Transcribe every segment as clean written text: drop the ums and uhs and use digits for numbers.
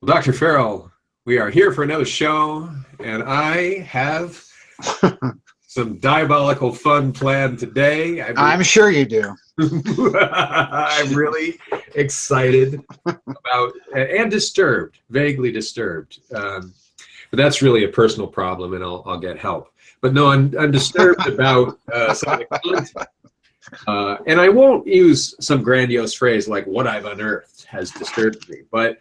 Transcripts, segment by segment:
Dr. Farrell, we are here for another show, and I have some diabolical fun planned today. I'm sure you do. I'm really excited about and disturbed, vaguely disturbed. But that's really a personal problem, and I'll get help. But no, I'm disturbed about some of the content. And I won't use some grandiose phrase like "what I've unearthed" has disturbed me, but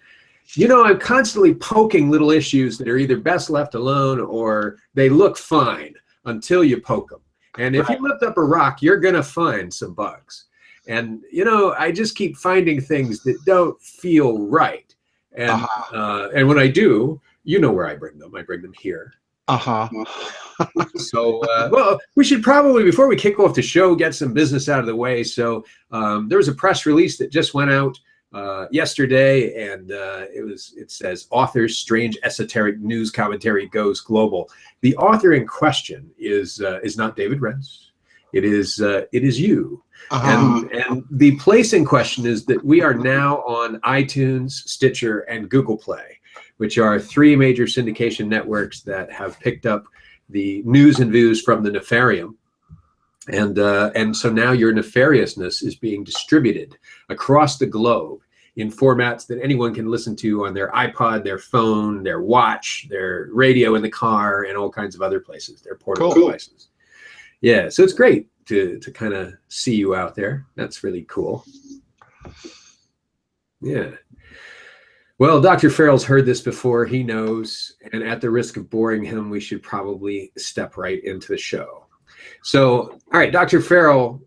you know, I'm constantly poking little issues that are either best left alone or they look fine until you poke them. And if you lift up a rock, you're going to find some bugs. And, you know, I just keep finding things that don't feel right. And and when I do, you know where I bring them. I bring them here. So, well, we should probably, before we kick off the show, get some business out of the way. So there was a press release that just went out yesterday, and it says author's strange esoteric news commentary goes global. The author in question is not David Rents. It is you. And the place in question is that we are now on iTunes, Stitcher, and Google Play, which are three major syndication networks that have picked up the news and views from the nefarium. And so now your nefariousness is being distributed across the globe in formats that anyone can listen to on their iPod, their phone, their watch, their radio in the car, and all kinds of other places, their portable devices. Yeah, so it's great to kind of see you out there. That's really cool. Yeah. Well, Dr. Farrell's heard this before. He knows, and at the risk of boring him, we should probably step right into the show. So, all right, Dr. Farrell,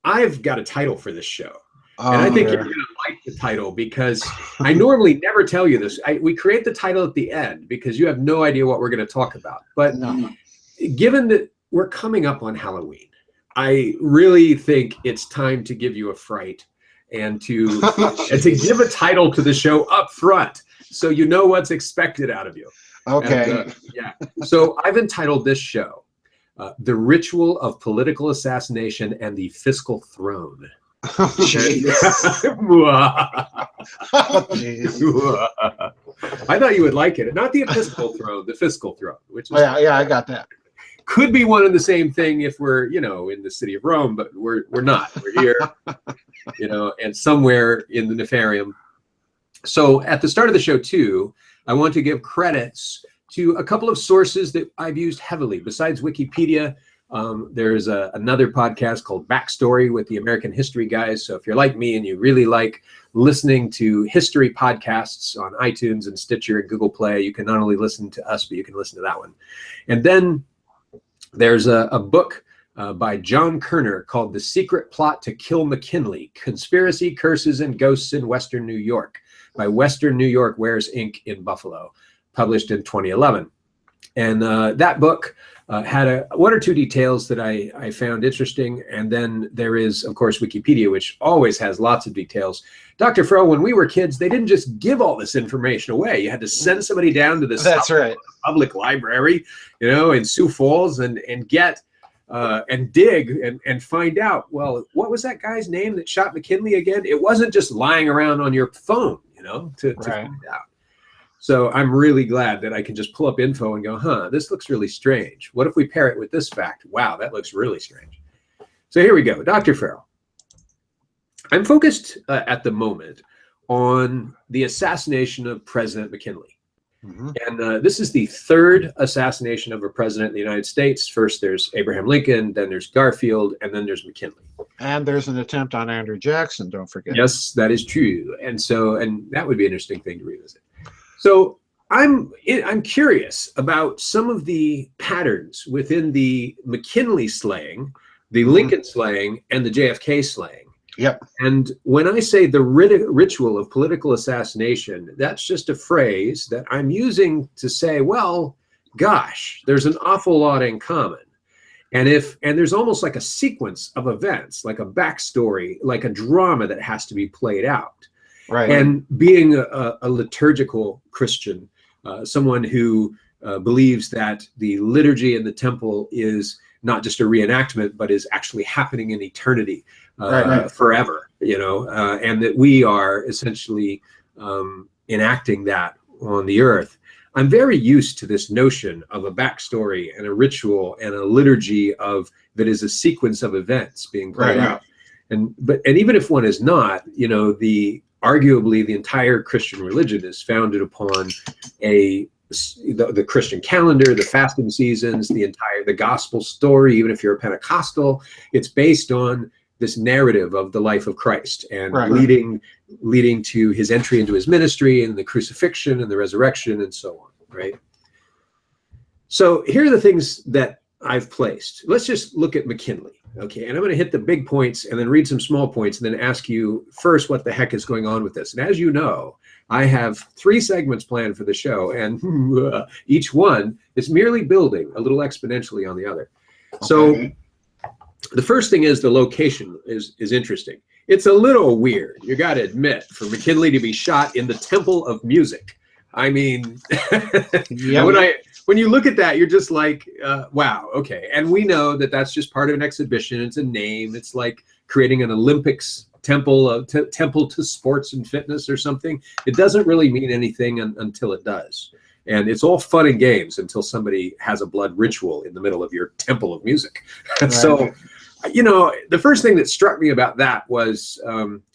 I've got a title for this show. And I think you're going to like the title because I normally never tell you this. We create the title at the end because you have no idea what we're going to talk about. But given that we're coming up on Halloween, I really think it's time to give you a fright and to give a title to the show up front so you know what's expected out of you. Okay. And, yeah. So I've entitled this show, The Ritual of Political Assassination and the Fiscal Throne. I thought you would like it. Not the episcopal throne, the fiscal throne, which is yeah, I got that. Could be one and the same thing if we're, you know, in the city of Rome, but we're not. We're here, you know, and somewhere in the nefarium. So at the start of the show too, I want to give credits to a couple of sources that I've used heavily besides Wikipedia. There's another podcast called Backstory with the American History guys. So if you're like me and you really like listening to history podcasts on iTunes and Stitcher and Google Play, you can not only listen to us, but you can listen to that one. And then there's a book by John Kerner called The Secret Plot to Kill McKinley, Conspiracy, Curses, and Ghosts in Western New York by Western New York Wares, Inc. in Buffalo, published in 2011. And that book had one or two details that I found interesting. And then there is, of course, Wikipedia, which always has lots of details. Dr. Farrell, when we were kids, they didn't just give all this information away. You had to send somebody down to the public library, you know, in Sioux Falls and get and dig and find out, well, what was that guy's name that shot McKinley again? It wasn't just lying around on your phone, you know, to find out. So I'm really glad that I can just pull up info and go, this looks really strange. What if we pair it with this fact? Wow, that looks really strange. So here we go. Dr. Farrell, I'm focused at the moment on the assassination of President McKinley. And this is the third assassination of a president in the United States. First, there's Abraham Lincoln, then there's Garfield, and then there's McKinley. And there's an attempt on Andrew Jackson, don't forget. Yes, that is true. And that would be an interesting thing to revisit. So I'm curious about some of the patterns within the McKinley slaying, the Lincoln slaying, and the JFK slaying. Yep. And when I say the ritual of political assassination, that's just a phrase that I'm using to say, well, gosh, there's an awful lot in common. And there's almost like a sequence of events, like a backstory, like a drama that has to be played out. Right. And being a liturgical Christian, someone who believes that the liturgy in the temple is not just a reenactment, but is actually happening in eternity, forever, you know, and that we are essentially enacting that on the earth. I'm very used to this notion of a backstory and a ritual and a liturgy that is a sequence of events being played out. And even if one is not, arguably the entire Christian religion is founded upon the Christian calendar, the fasting seasons, the gospel story. Even if you're a Pentecostal, it's based on this narrative of the life of Christ and leading to his entry into his ministry and the crucifixion and the resurrection and so on, right? So here are the things that I've placed. Let's just look at McKinley, okay? And I'm going to hit the big points and then read some small points and then ask you first what the heck is going on with this. And as you know, I have 3 segments planned for the show, and each one is merely building a little exponentially on the other. Okay. So the first thing is the location is interesting. It's a little weird, you got to admit, for McKinley to be shot in the Temple of Music. I mean, when you look at that, you're just like, wow, okay. And we know that that's just part of an exhibition. It's a name. It's like creating an Olympics temple to sports and fitness or something. It doesn't really mean anything until it does. And it's all fun and games until somebody has a blood ritual in the middle of your Temple of Music. Right. So, the first thing that struck me about that was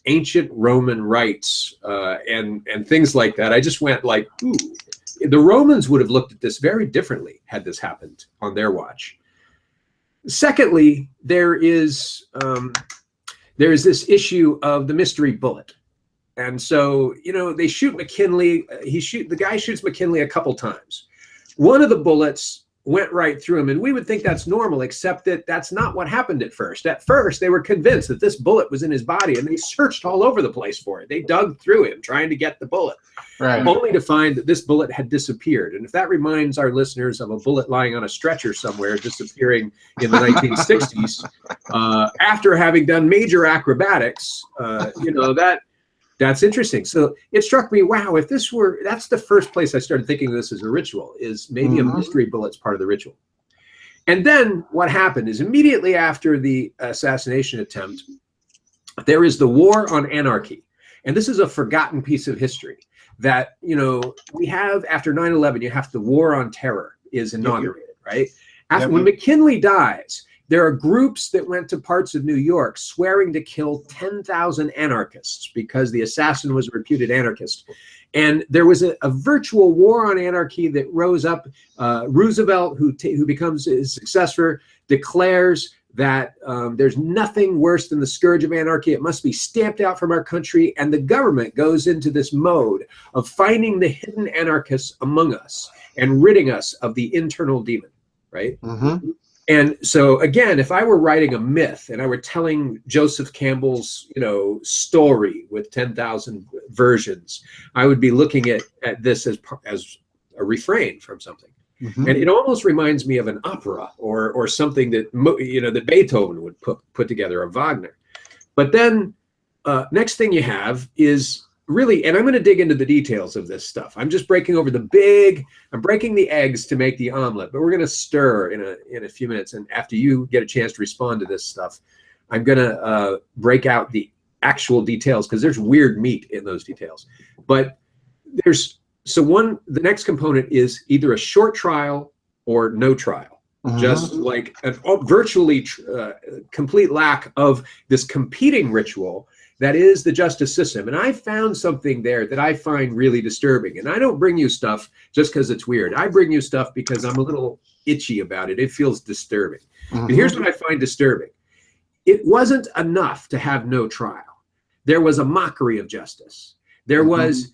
ancient Roman rites and things like that. I just went like, ooh, the Romans would have looked at this very differently had this happened on their watch. Secondly, there's this issue of the mystery bullet. And so, they shoot McKinley. The guy shoots McKinley a couple times. One of the bullets went right through him, and we would think that's normal, except that that's not what happened at first. At first, they were convinced that this bullet was in his body, and they searched all over the place for it. They dug through him trying to get the bullet, only to find that this bullet had disappeared. And if that reminds our listeners of a bullet lying on a stretcher somewhere disappearing in the 1960s, after having done major acrobatics, that's interesting. So it struck me, wow, that's the first place I started thinking of this as a ritual, is maybe a mystery bullet's part of the ritual. And then what happened is immediately after the assassination attempt, there is the War on Anarchy. And this is a forgotten piece of history that, we have after 9/11, you have the War on Terror is inaugurated, right? When McKinley dies, there are groups that went to parts of New York swearing to kill 10,000 anarchists because the assassin was a reputed anarchist. And there was a virtual war on anarchy that rose up. Roosevelt, who becomes his successor, declares that there's nothing worse than the scourge of anarchy. It must be stamped out from our country. And the government goes into this mode of finding the hidden anarchists among us and ridding us of the internal demon, right? Mm-hmm. And so, again, if I were writing a myth and I were telling Joseph Campbell's, story with 10,000 versions, I would be looking at this as a refrain from something. Mm-hmm. And it almost reminds me of an opera or something that, that Beethoven would put together, or Wagner. But then next thing you have is really, and I'm going to dig into the details of this stuff. I'm just breaking I'm breaking the eggs to make the omelet, but we're going to stir in a few minutes. And after you get a chance to respond to this stuff, I'm going to break out the actual details, because there's weird meat in those details. But the next component is either a short trial or no trial. Mm-hmm. Just like a virtually complete lack of this competing ritual that is the justice system. And I found something there that I find really disturbing. And I don't bring you stuff just because it's weird. I bring you stuff because I'm a little itchy about it. It feels disturbing. Mm-hmm. And here's what I find disturbing. It wasn't enough to have no trial. There was a mockery of justice. There was,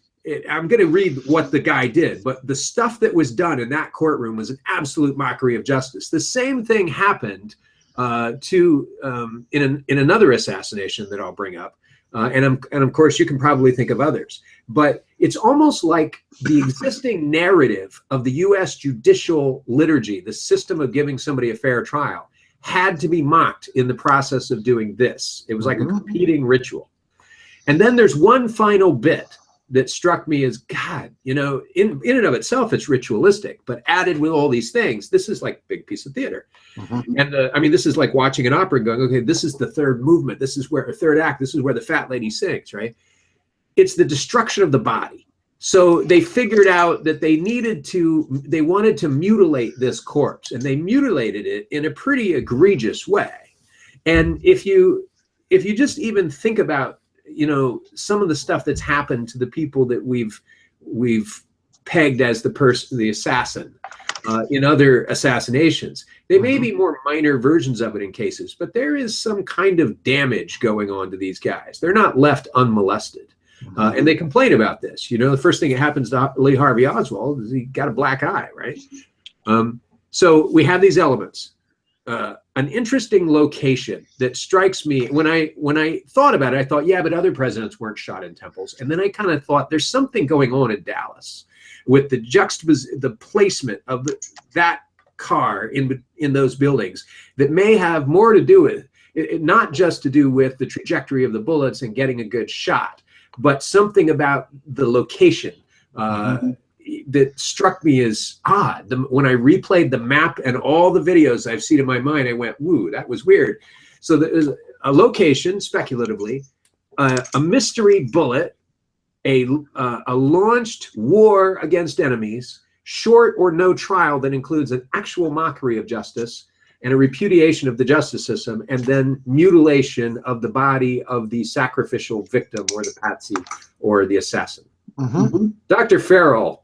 I'm going to read what the guy did, but the stuff that was done in that courtroom was an absolute mockery of justice. The same thing happened in another assassination that I'll bring up. And of course, you can probably think of others. But it's almost like the existing narrative of the U.S. judicial liturgy, the system of giving somebody a fair trial, had to be mocked in the process of doing this. It was like a competing ritual. And then there's one final bit that struck me as, God, in and of itself, it's ritualistic, but added with all these things, this is like a big piece of theater. Mm-hmm. And this is like watching an opera and going, okay, this is the third movement. This is where the third act, this is where the fat lady sings, right? it's the destruction of the body. So they figured out that they wanted to mutilate this corpse, and they mutilated it in a pretty egregious way. And if you just even think about, some of the stuff that's happened to the people that we've pegged as the assassin in other assassinations, they may be more minor versions of it in cases, but there is some kind of damage going on to these guys. They're not left unmolested. And they complain about this. The first thing that happens to Lee Harvey Oswald is he got a black eye, right? So we have these elements. An interesting location that strikes me when I thought about it, I thought, yeah, but other presidents weren't shot in temples. And then I kind of thought there's something going on in Dallas with the placement of that car in those buildings that may have more to do with it, not just to do with the trajectory of the bullets and getting a good shot, but something about the location that struck me as odd. When I replayed the map and all the videos I've seen in my mind, I went, woo, that was weird. So there's a location, speculatively, a mystery bullet, a launched war against enemies, short or no trial that includes an actual mockery of justice and a repudiation of the justice system, and then mutilation of the body of the sacrificial victim or the patsy or the assassin. Dr. Farrell,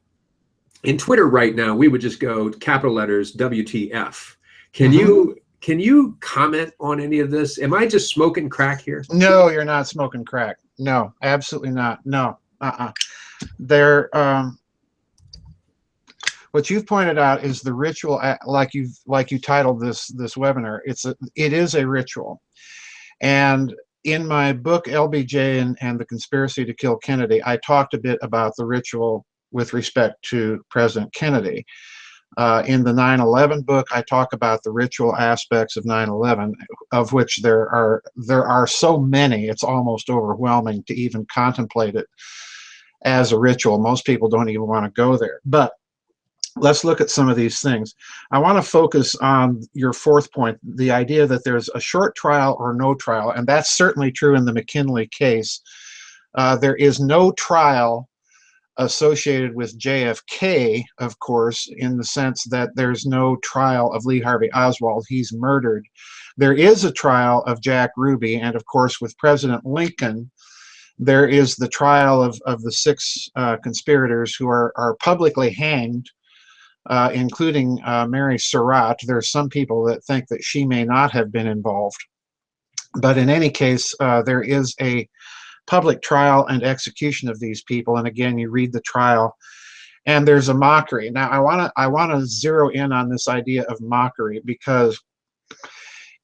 in Twitter right now, we would just go capital letters WTF. Can you comment on any of this? Am I just smoking crack here? No, you're not smoking crack. No, absolutely not. No. There. What you've pointed out is the ritual, like you titled this webinar. It is a ritual, and in my book LBJ and the Conspiracy to Kill Kennedy, I talked a bit about the ritual with respect to President Kennedy. In the 9/11 book, I talk about the ritual aspects of 9/11, of which there are so many, it's almost overwhelming to even contemplate it as a ritual. Most people don't even want to go there. But let's look at some of these things. I want to focus on your fourth point, the idea that there's a short trial or no trial, and that's certainly true in the McKinley case. There is no trial associated with JFK, of course, in the sense that there's no trial of Lee Harvey Oswald. He's murdered. There is a trial of Jack Ruby, and of course with President Lincoln, there is the trial of the 6 conspirators who are publicly hanged, including Mary Surratt. There are some people that think that she may not have been involved. But in any case, there is a public trial and execution of these people. And again, you read the trial, and there's a mockery. Now, I want to zero in on this idea of mockery, because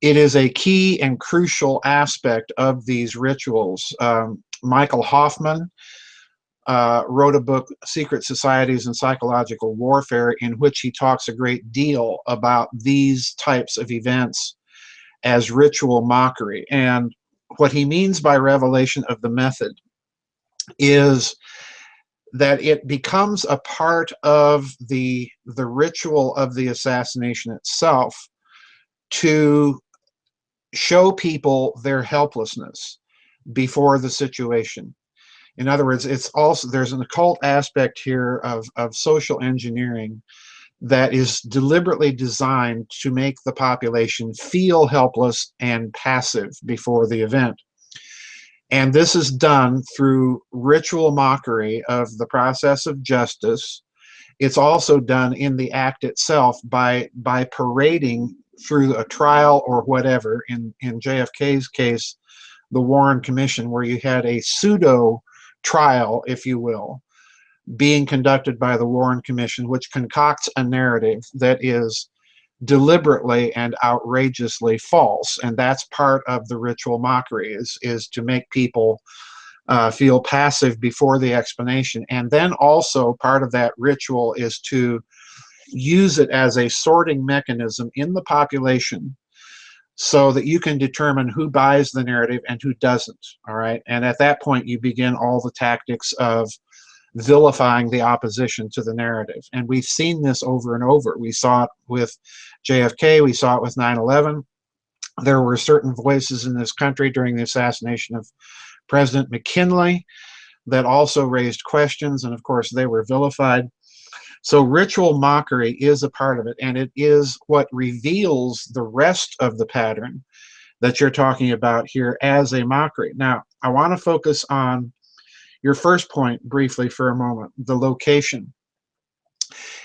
it is a key and crucial aspect of these rituals. Michael Hoffman wrote a book, Secret Societies and Psychological Warfare, in which he talks a great deal about these types of events as ritual mockery. And what he means by revelation of the method is that it becomes a part of the ritual of the assassination itself to show people their helplessness before the situation. In other words, it's also, there's an occult aspect here of social engineering that is deliberately designed to make the population feel helpless and passive before the event. And this is done through ritual mockery of the process of justice. It's also done in the act itself by parading through a trial or whatever. In JFK's case, the Warren Commission, where you had a pseudo trial, if you will, being conducted by the Warren Commission, which concocts a narrative that is deliberately and outrageously false. And that's part of the ritual mockery, is to make people feel passive before the explanation. And then also part of that ritual is to use it as a sorting mechanism in the population, so that you can determine who buys the narrative and who doesn't. All right. And at that point, you begin all the tactics of vilifying the opposition to the narrative. And we've seen this over and over. We saw it with JFK. We saw it with 9/11. There were certain voices in this country during the assassination of President McKinley that also raised questions, and of course they were vilified. So ritual mockery is a part of it, and it is what reveals the rest of the pattern that you're talking about here as a mockery. Now, I want to focus on your first point briefly for a moment, the location.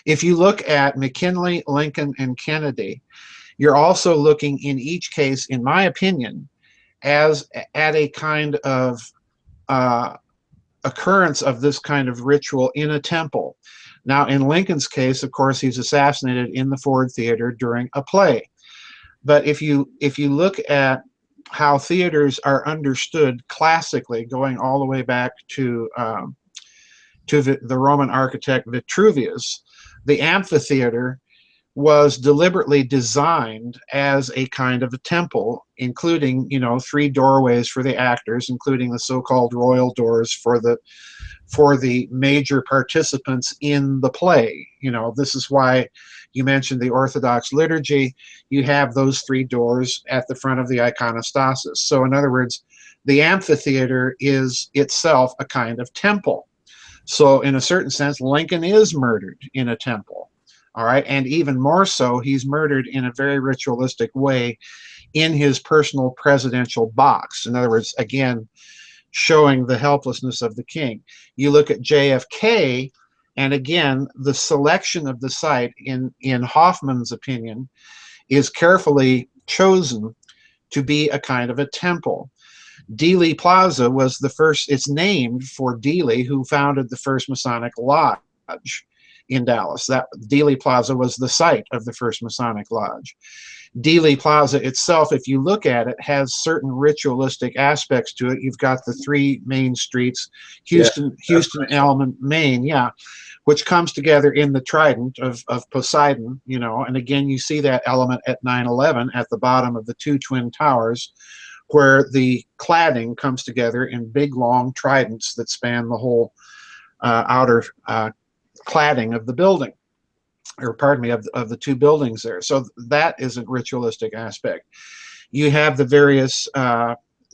If you look at McKinley, Lincoln, and Kennedy, you're also looking in each case, in my opinion, as at a kind of occurrence of this kind of ritual in a temple. Now, in Lincoln's case, of course, he's assassinated in the Ford Theater during a play. But if you look at how theaters are understood classically, going all the way back to the Roman architect Vitruvius, the amphitheater was deliberately designed as a kind of a temple, including, you know, 3 doorways for the actors, including the so-called royal doors for the major participants in the play. You know, this is why you mentioned the Orthodox liturgy. You have those 3 doors at the front of the iconostasis. So in other words, the amphitheater is itself a kind of temple. So in a certain sense, Lincoln is murdered in a temple. All right. And even more so, he's murdered in a very ritualistic way in his personal presidential box. In other words, again, showing the helplessness of the king. You look at JFK, and again, the selection of the site, in Hoffman's opinion, is carefully chosen to be a kind of a temple. Dealey Plaza was the first, it's named for Dealey, who founded the first Masonic Lodge in Dallas. That Dealey Plaza was the site of the first Masonic Lodge. Dealey Plaza itself, if you look at it, has certain ritualistic aspects to it. You've got the 3 main streets, Houston, Elm, Maine, yeah, which comes together in the trident of Poseidon, you know, and again, you see that element at 9/11 at the bottom of the 2 twin towers, where the cladding comes together in big, long tridents that span the whole outer cladding of the building, or pardon me, of the 2 buildings there. So that is a ritualistic aspect. You have the various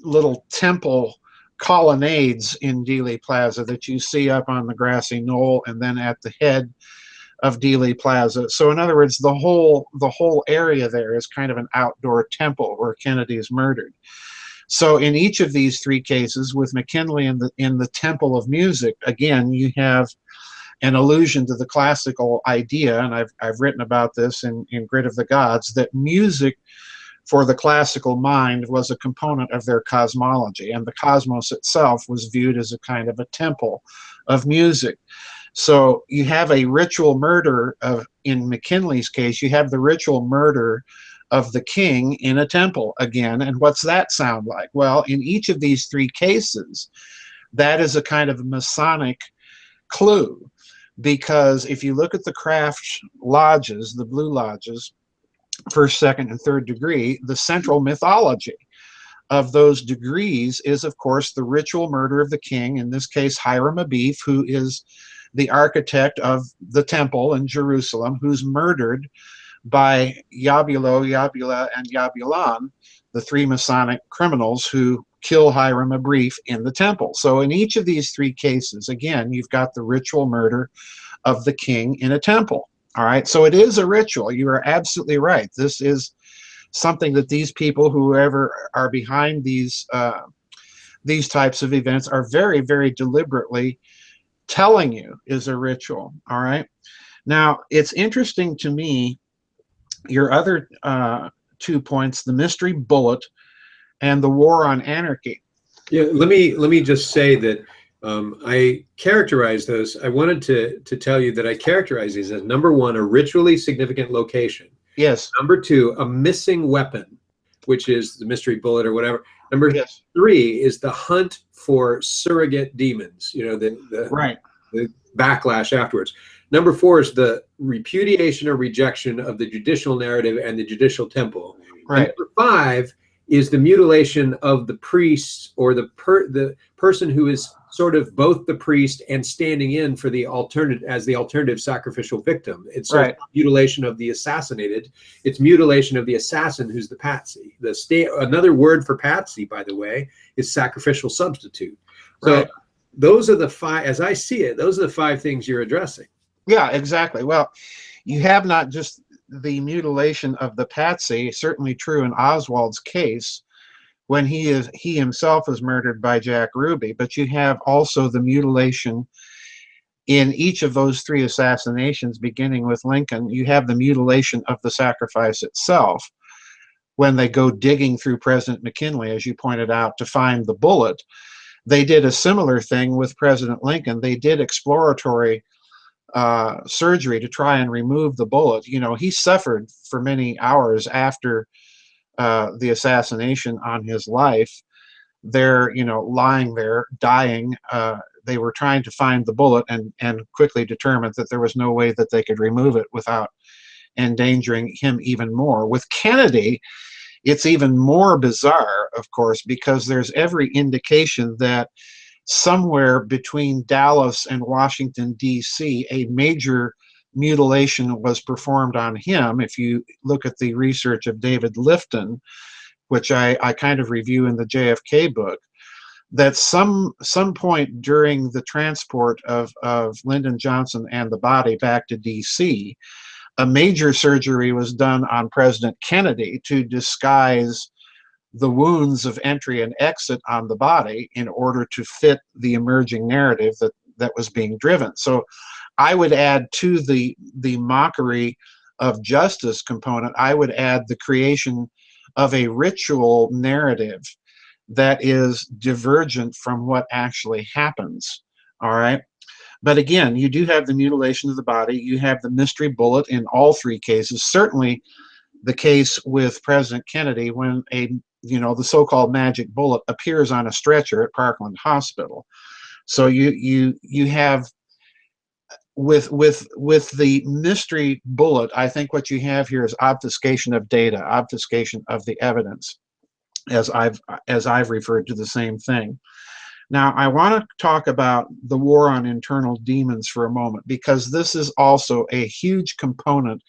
little temple colonnades in Dealey Plaza that you see up on the grassy knoll and then at the head of Dealey Plaza. So in other words, the whole area there is kind of an outdoor temple where Kennedy is murdered. So in each of these 3 cases, with McKinley in the Temple of Music, again, you have an allusion to the classical idea, and I've written about this in Grid of the Gods, that music for the classical mind was a component of their cosmology, and the cosmos itself was viewed as a kind of a temple of music. So you have a ritual murder in McKinley's case, you have the ritual murder of the king in a temple again. And what's that sound like? Well, in each of these 3 cases, that is a kind of Masonic clue, because if you look at the craft lodges, the blue lodges, 1st, 2nd, and 3rd degree, the central mythology of those degrees is, of course, the ritual murder of the king, in this case, Hiram Abiff, who is the architect of the temple in Jerusalem, who's murdered by Yabula, and Yabulan, the 3 Masonic criminals who kill Hiram Abiff in the temple. So in each of these 3 cases, again, you've got the ritual murder of the king in a temple. All right, so it is a ritual. You are absolutely right. This is something that these people, whoever are behind these types of events, are very, very deliberately telling you is a ritual. All right. Now, it's interesting to me, your other 2 points, the mystery bullet and the war on anarchy. Yeah, let me just say that I characterize those. I wanted to tell you that I characterize these as, number 1, a ritually significant location. Yes. Number 2, a missing weapon, which is the mystery bullet or whatever. Number 3 is the hunt for surrogate demons, you know, the backlash afterwards. Number 4 is the repudiation or rejection of the judicial narrative and the judicial temple. Right. And number 5 is the mutilation of the priest, or the person who is sort of both the priest and standing in for the alternative sacrificial victim. It's sort of mutilation of the assassinated. It's mutilation of the assassin who's the patsy. Another word for patsy, by the way, is sacrificial substitute. So those are the five, as I see it, those are the five things you're addressing. Yeah, exactly. Well, you have not just the mutilation of the patsy, certainly true in Oswald's case, when he himself is murdered by Jack Ruby, but you have also the mutilation in each of those three assassinations, beginning with Lincoln. You have the mutilation of the sacrifice itself when they go digging through President McKinley, as you pointed out, to find the bullet. They did a similar thing with President Lincoln. They did exploratory surgery to try and remove the bullet. You know, he suffered for many hours after the assassination on his life. They're, you know, lying there, dying. They were trying to find the bullet and quickly determined that there was no way that they could remove it without endangering him even more. With Kennedy, it's even more bizarre, of course, because there's every indication that somewhere between Dallas and Washington, D.C., a major mutilation was performed on him. If you look at the research of David Lifton, which I kind of review in the JFK book, that some point during the transport of Lyndon Johnson and the body back to D.C., a major surgery was done on President Kennedy to disguise the wounds of entry and exit on the body in order to fit the emerging narrative that was being driven. So I would add to the mockery of justice component, I would add the creation of a ritual narrative that is divergent from what actually happens. All right. But again, you do have the mutilation of the body. You have the mystery bullet in all three cases. Certainly the case with President Kennedy when the so-called magic bullet appears on a stretcher at Parkland Hospital. So you have with the mystery bullet, I think what you have here is obfuscation of data, obfuscation of the evidence, as I've referred to the same thing. Now, I want to talk about the war on internal demons for a moment, because this is also a huge component.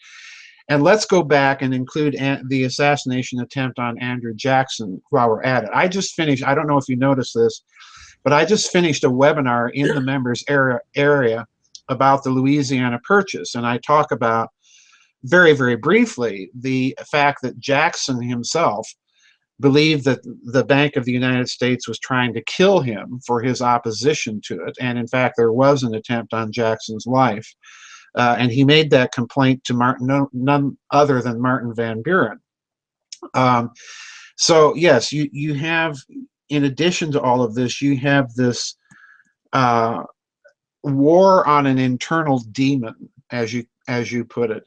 And let's go back and include the assassination attempt on Andrew Jackson while we're at it. I just finished, I don't know if you noticed this, but I just finished a webinar in the members area about the Louisiana Purchase. And I talk about very, very briefly the fact that Jackson himself believed that the Bank of the United States was trying to kill him for his opposition to it. And in fact, there was an attempt on Jackson's life. And he made that complaint to none other than Martin Van Buren. So yes, you have, in addition to all of this, you have this war on an internal demon, as you put it,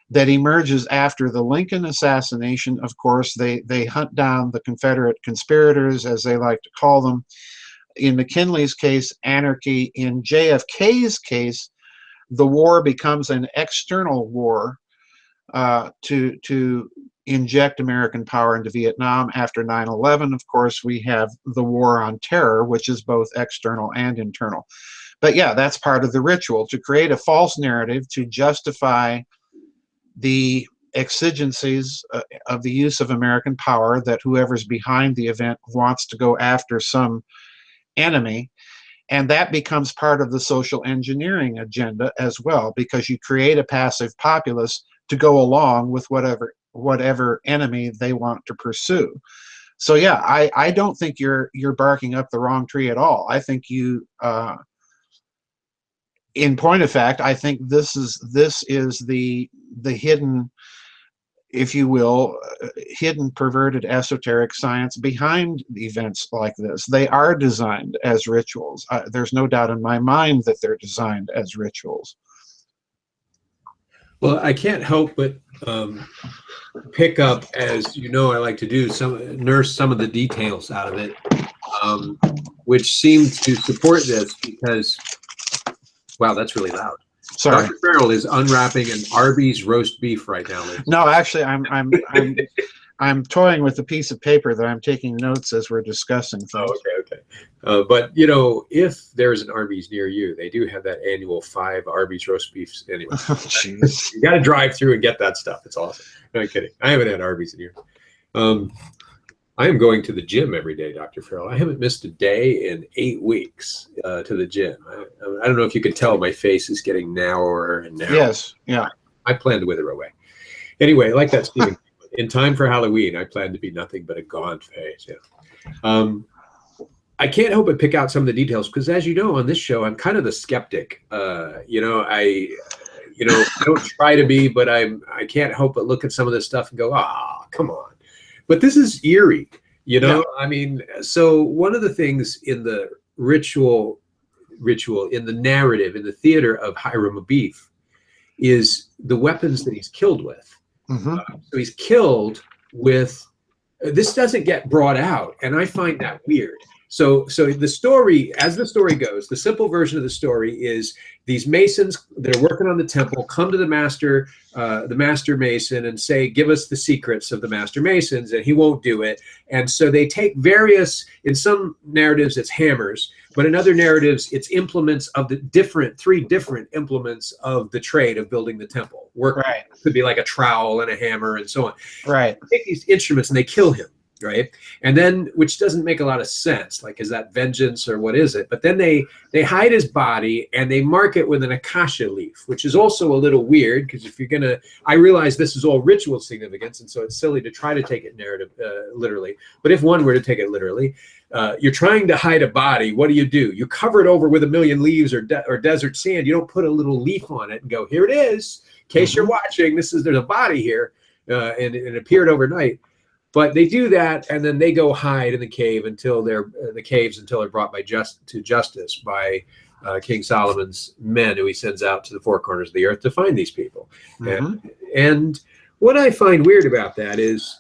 that emerges after the Lincoln assassination. Of course, they hunt down the Confederate conspirators, as they like to call them. In McKinley's case, anarchy. In JFK's case, the war becomes an external war to inject American power into Vietnam. After 9/11, of course, we have the war on terror, which is both external and internal. But yeah, that's part of the ritual, to create a false narrative to justify the exigencies of the use of American power, that whoever's behind the event wants to go after some enemy. And that becomes part of the social engineering agenda as well, because you create a passive populace to go along with whatever enemy they want to pursue. So yeah, I don't think you're barking up the wrong tree at all. I think you, in point of fact, I think this is the hidden, if you will, hidden perverted esoteric science behind events like this. They are designed as rituals. There's no doubt in my mind that they're designed as rituals. Well, I can't help but pick up, as you know I like to do, nurse some of the details out of it, which seem to support this, because, wow, that's really loud. Sorry. Dr. Farrell is unwrapping an Arby's roast beef right now. No, actually, I'm toying with a piece of paper that I'm taking notes as we're discussing things. Oh, okay. But you know, if there's an Arby's near you, they do have that annual 5 Arby's roast beefs anyway. Oh, jeez. You got to drive through and get that stuff. It's awesome. No, I'm kidding. I haven't had Arby's in years. I am going to the gym every day, Dr. Farrell. I haven't missed a day in 8 weeks to the gym. I don't know if you can tell my face is getting narrower and narrower. Yes, yeah. I plan to wither away. Anyway, like that, Stephen. In time for Halloween, I plan to be nothing but a gaunt face. Yeah. I can't help but pick out some of the details because, as you know, on this show, I'm kind of the skeptic. I don't try to be, but I can't help but look at some of this stuff and go, come on. But this is eerie, Yeah. I mean, so one of the things in the ritual, in the narrative, in the theater of Hiram Abif is the weapons that he's killed with. Mm-hmm. So he's killed with, this doesn't get brought out, and I find that weird. So the story, as the story goes, the simple version of the story is these masons that are working on the temple come to the master mason and say, give us the secrets of the master masons, and he won't do it. And so they take various, in some narratives it's hammers, but in other narratives it's implements of the three different implements of the trade of building the temple. Right. Could be like a trowel and a hammer and so on. Right. They take these instruments and they kill him. Right. And then, which doesn't make a lot of sense. Like, is that vengeance or what is it? But then they hide his body and they mark it with an acacia leaf, which is also a little weird because if you're going to, I realize this is all ritual significance. And so it's silly to try to take it literally. But if one were to take it literally, you're trying to hide a body. What do? You cover it over with a million leaves or desert sand. You don't put a little leaf on it and go, here it is. In case you're watching, there's a body here and it appeared overnight. But they do that, and then they go hide in the cave until they're brought to justice by King Solomon's men, who he sends out to the four corners of the earth to find these people. Mm-hmm. And what I find weird about that is,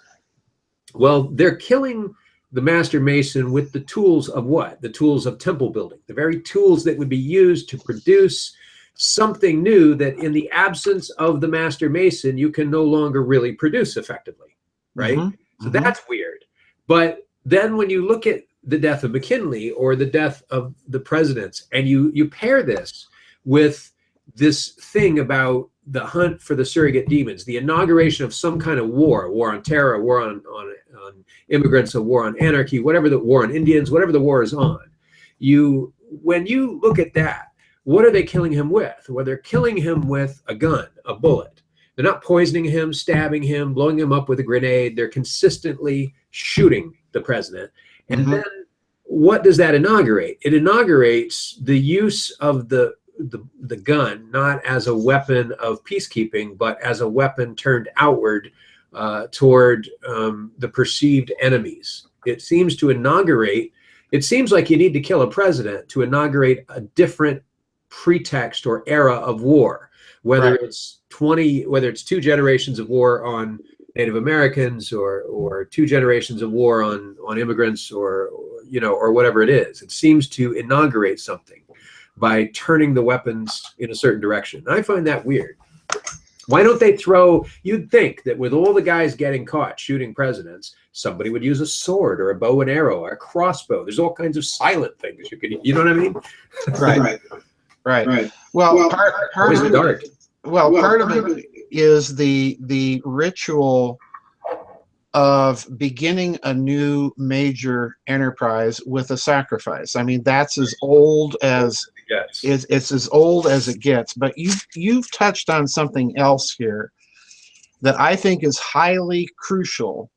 well, they're killing the master mason with the tools of what? The tools of temple building, the very tools that would be used to produce something new that, in the absence of the master mason, you can no longer really produce effectively, right? Mm-hmm. So that's weird. But then when you look at the death of McKinley or the death of the presidents, and you pair this with this thing about the hunt for the surrogate demons, the inauguration of some kind of war on terror, war on immigrants, a war on anarchy, whatever the war on Indians, whatever the war is on, when you look at that, what are they killing him with? Well, they're killing him with a gun, a bullet. They're not poisoning him, stabbing him, blowing him up with a grenade. They're consistently shooting the president. And then what does that inaugurate? It inaugurates the use of the gun, not as a weapon of peacekeeping, but as a weapon turned outward toward the perceived enemies. It seems like you need to kill a president to inaugurate a different pretext or era of war. Whether it's 2 generations of war on Native Americans or 2 generations of war on immigrants or whatever it is, it seems to inaugurate something by turning the weapons in a certain direction. And I find that weird. Why don't they you'd think that with all the guys getting caught shooting presidents, somebody would use a sword or a bow and arrow or a crossbow. There's all kinds of silent things you know what I mean? Right. Well, part of it, part of it is the ritual of beginning a new major enterprise with a sacrifice. I mean, that's as old as it's as old as it gets. But you've touched on something else here that I think is highly crucial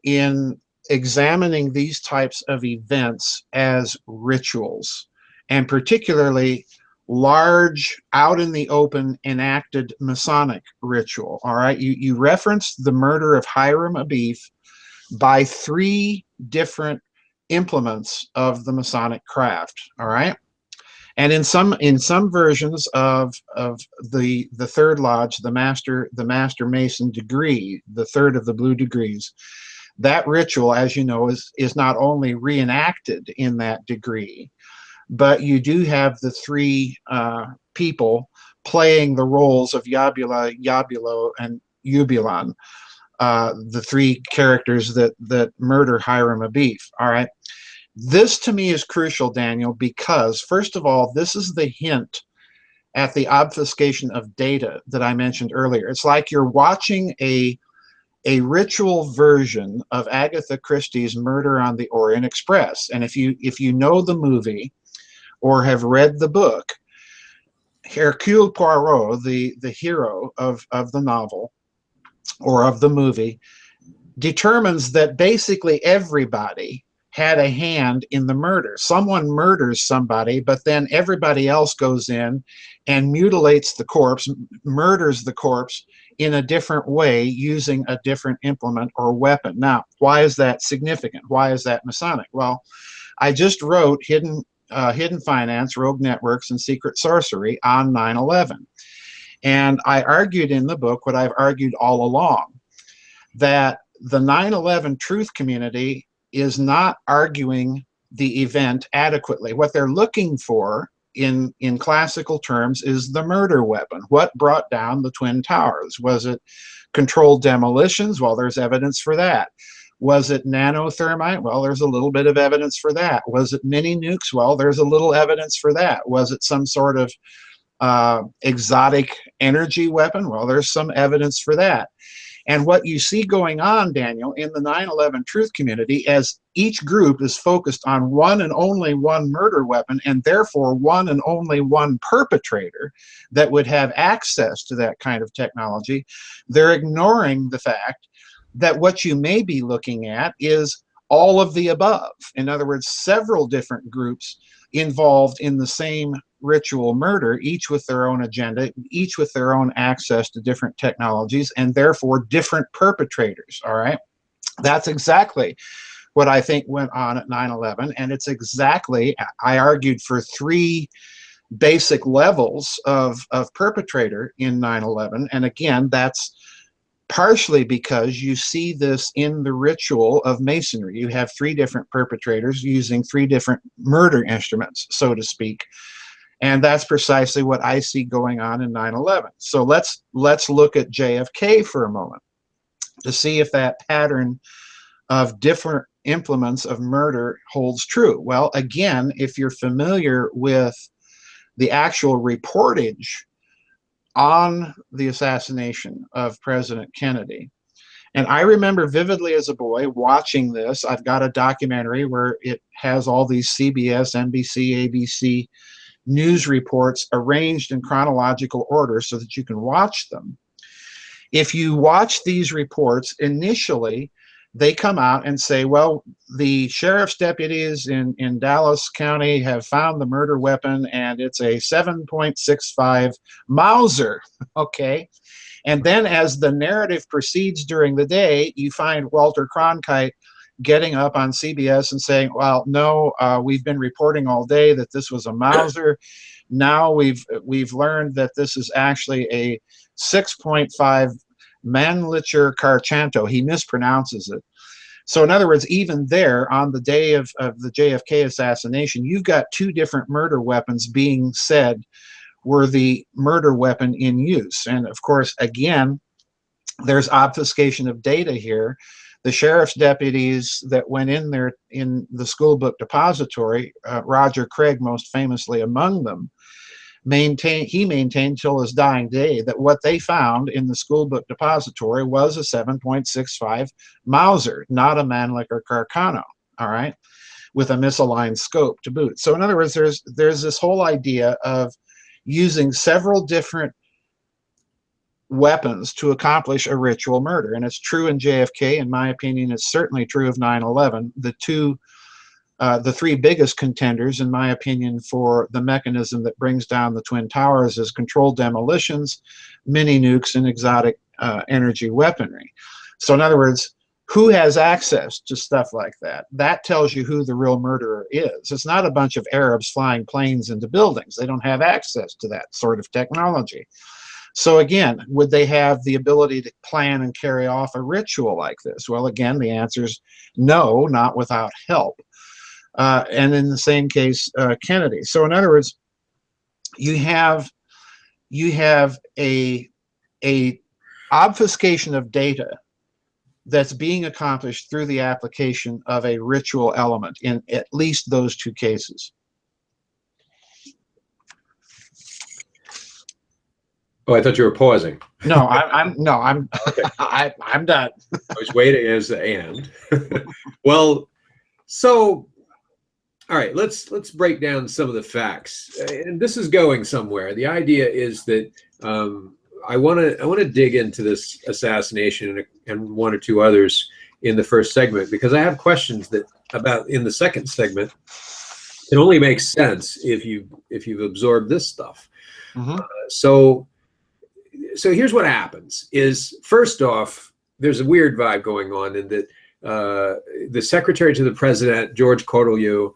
in examining these types of events as rituals, and particularly large, out in the open, enacted Masonic ritual. All right, you referenced the murder of Hiram Abif by 3 different implements of the Masonic craft. All right, and in some versions of the third lodge, the master mason degree, the third of the blue degrees, that ritual, as you know, is not only reenacted in that degree, but you do have the 3 people playing the roles of Yabula, Yabulo, and Yubulan, the 3 characters that murder Hiram Abif. All right. This to me is crucial, Daniel, because first of all, this is the hint at the obfuscation of data that I mentioned earlier. It's like you're watching a a ritual version of Agatha Christie's Murder on the Orient Express. And if you know the movie or have read the book, Hercule Poirot, the hero of the novel or of the movie, determines that basically everybody had a hand in the murder. Someone murders somebody, but then everybody else goes in and mutilates the corpse, murders the corpse in a different way using a different implement or weapon. Now, why is that significant? Why is that Masonic? Well, I just wrote Hidden Finance, Rogue Networks, and Secret Sorcery on 9/11. And I argued in the book what I've argued all along, that the 9/11 truth community is not arguing the event adequately. What they're looking for in classical terms is the murder weapon. What brought down the Twin Towers? Was it controlled demolitions? Well, there's evidence for that. Was it nanothermite? Well, there's a little bit of evidence for that. Was it mini nukes? Well, there's a little evidence for that. Was it some sort of exotic energy weapon? Well, there's some evidence for that. And what you see going on, Daniel, in the 9/11 truth community, as each group is focused on one and only one murder weapon, and therefore one and only one perpetrator that would have access to that kind of technology, they're ignoring the fact that what you may be looking at is all of the above. In other words, several different groups involved in the same ritual murder, each with their own agenda, each with their own access to different technologies, and therefore different perpetrators, all right? That's exactly what I think went on at 9/11, and it's exactly, I argued for three basic levels of perpetrator in 9/11, and again, that's partially because you see this in the ritual of Masonry. You have three different perpetrators using three different murder instruments, so to speak. And that's precisely what I see going on in 9/11. So let's look at JFK for a moment to see if that pattern of different implements of murder holds true. Well, again, if you're familiar with the actual reportage on the assassination of President Kennedy, and I remember vividly as a boy watching this. I've got a documentary where it has all these CBS, NBC, ABC news reports arranged in chronological order so that you can watch them. If you watch these reports, initially they come out and say, well, the sheriff's deputies in Dallas County have found the murder weapon and it's a 7.65 Mauser, okay? And then as the narrative proceeds during the day, you find Walter Cronkite getting up on CBS and saying, well, no, we've been reporting all day that this was a Mauser. Now we've learned that this is actually a 6.5 Mannlicher Carchanto. He mispronounces it. So in other words, even there on the day of the JFK assassination, you've got two different murder weapons being said were the murder weapon in use. And of course, again, there's obfuscation of data here. The sheriff's deputies that went in there in the school book depository, Roger Craig most famously among them, he maintained till his dying day that what they found in the school book depository was a 7.65 Mauser, not a Mannlicher Carcano, all right, with a misaligned scope to boot. So in other words, there's this whole idea of using several different weapons to accomplish a ritual murder. And it's true in JFK. In my opinion, it's certainly true of 9/11. The three biggest contenders, in my opinion, for the mechanism that brings down the Twin Towers is controlled demolitions, mini nukes, and exotic energy weaponry. So in other words, who has access to stuff like that? That tells you who the real murderer is. It's not a bunch of Arabs flying planes into buildings. They don't have access to that sort of technology. So again, would they have the ability to plan and carry off a ritual like this? Well, again, the answer is no, not without help. And in the same case, Kennedy. So in other words, you have a obfuscation of data that's being accomplished through the application of a ritual element in at least those two cases. Oh, I thought you were pausing. No, I'm Okay. I'm done. I was waiting as the and. Well, so all right, let's break down some of the facts, and this is going somewhere. The idea is that I want to dig into this assassination and one or two others in the first segment, because I have questions that about in the second segment. It only makes sense if you've absorbed this stuff. Mm-hmm. So here's what happens: is first off, there's a weird vibe going on in that the secretary to the president, George Cortelyou,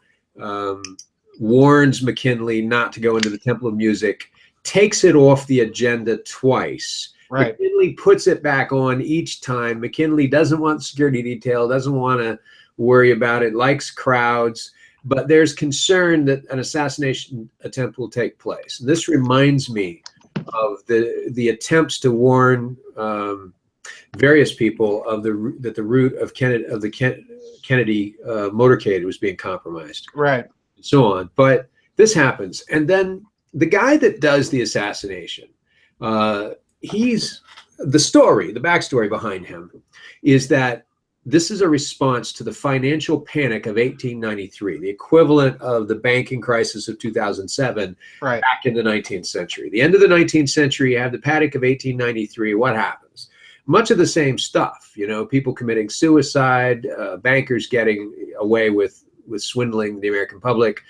warns McKinley not to go into the Temple of Music, takes it off the agenda twice. Right. McKinley puts it back on each time. McKinley doesn't want security detail, doesn't want to worry about it, likes crowds, but there's concern that an assassination attempt will take place. And this reminds me of the attempts to warn various people of that the route of the Kennedy motorcade was being compromised, right, and so on. But this happens, and then the guy that does the assassination, he's the backstory behind him is that this is a response to the financial panic of 1893, the equivalent of the banking crisis of 2007, right, back in the 19th century. The end of the 19th century, you have the panic of 1893. What happens? Much of the same stuff, people committing suicide, bankers getting away with swindling the American public,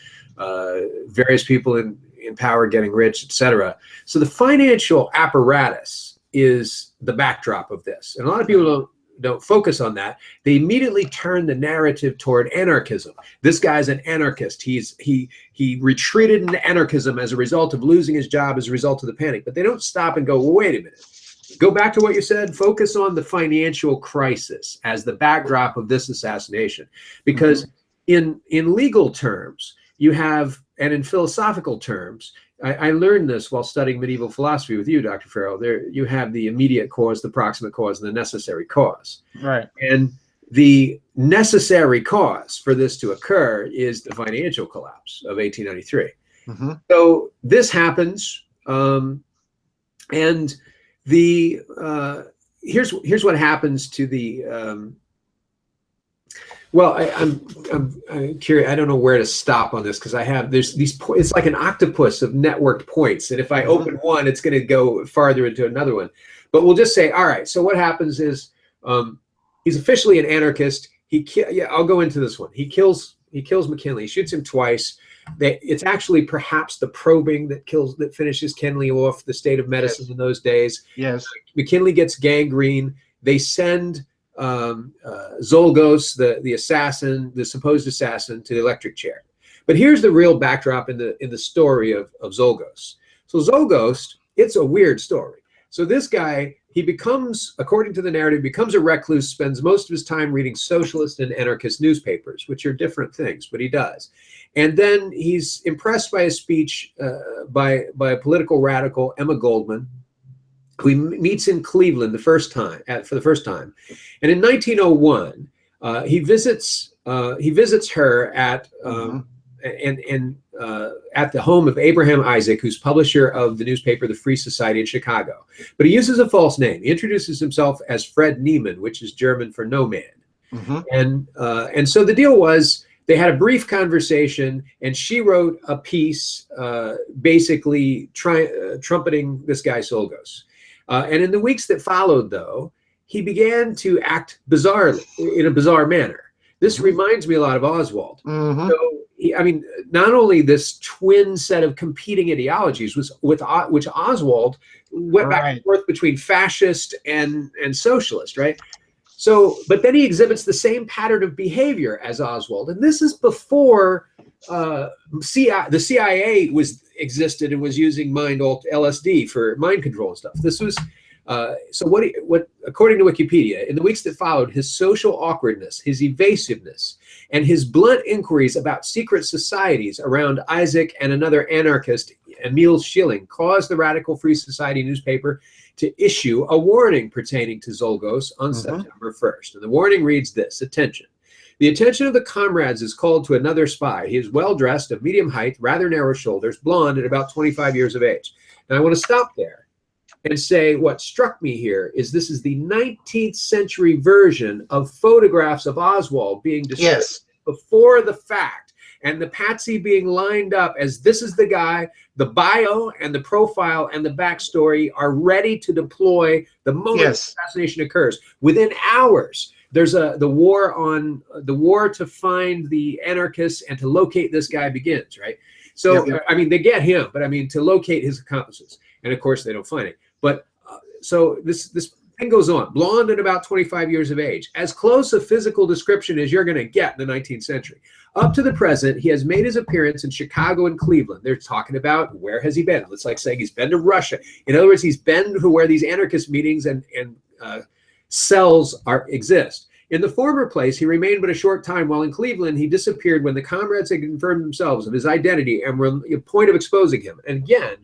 various people in power getting rich, etc. So the financial apparatus is the backdrop of this. And a lot of people don't focus on that. They immediately turn the narrative toward anarchism. This guy's an anarchist. He retreated into anarchism as a result of losing his job as a result of the panic. But they don't stop and go, well, wait a minute. Go back to what you said. Focus on the financial crisis as the backdrop of this assassination. Because in legal terms, you have, and in philosophical terms, I learned this while studying medieval philosophy with you, Dr. Farrell. There you have the immediate cause, the proximate cause, and the necessary cause. Right. And the necessary cause for this to occur is the financial collapse of 1893. Mm-hmm. So this happens, and the here's what happens to the. Well, I'm curious. I don't know where to stop on this because there's these. It's like an octopus of networked points, and if I open one, it's going to go farther into another one. But we'll just say, all right. So what happens is he's officially an anarchist. I'll go into this one. He kills McKinley. He shoots him twice. It's actually perhaps the probing that finishes Kenley off, the state of medicine in those days. Yes. McKinley gets gangrene. They send Zolgos, the assassin, the supposed assassin, to the electric chair. But here's the real backdrop in the story of Zolgos. So Zolgos, it's a weird story. So this guy, he becomes, according to the narrative, becomes a recluse, spends most of his time reading socialist and anarchist newspapers, which are different things, but he does. And then he's impressed by a speech by a political radical, Emma Goldman, who he meets in Cleveland for the first time. And in 1901, he visits her at at the home of Abraham Isaac, who's publisher of the newspaper The Free Society in Chicago. But he uses a false name. He introduces himself as Fred Niemann, which is German for no man. And so the deal was, they had a brief conversation, and she wrote a piece basically trumpeting this guy Zolgos. And in the weeks that followed, though, he began to act bizarrely, in a bizarre manner. This reminds me a lot of Oswald. So, not only this twin set of competing ideologies which Oswald went back and forth between fascist and socialist, right? So, but then he exhibits the same pattern of behavior as Oswald, and this is before the CIA existed and was using LSD for mind control and stuff. This was so what according to Wikipedia, in the weeks that followed, his social awkwardness, his evasiveness, and his blunt inquiries about secret societies around Isaac and another anarchist, Emil Schilling, caused the Radical Free Society newspaper to issue a warning pertaining to Zolgos on September 1st. And the warning reads this: attention. The attention of the comrades is called to another spy. He is well-dressed, of medium height, rather narrow shoulders, blonde, and about 25 years of age. Now, I want to stop there, and say, what struck me here is this is the 19th century version of photographs of Oswald being distributed before the fact, and the patsy being lined up as this is the guy. The bio and the profile and the backstory are ready to deploy the moment the assassination occurs. Within hours, there's the war to find the anarchists and to locate this guy begins, right? So, I mean, they get him, but I mean, to locate his accomplices. And of course, they don't find it. But so this thing goes on. Blonde and about 25 years of age. As close a physical description as you're going to get in the 19th century. Up to the present, he has made his appearance in Chicago and Cleveland. They're talking about where has he been? It's like saying he's been to Russia. In other words, he's been to where these anarchist meetings and cells exist. In the former place, he remained but a short time, while in Cleveland, he disappeared when the comrades had confirmed themselves of his identity and were on the point of exposing him. And again,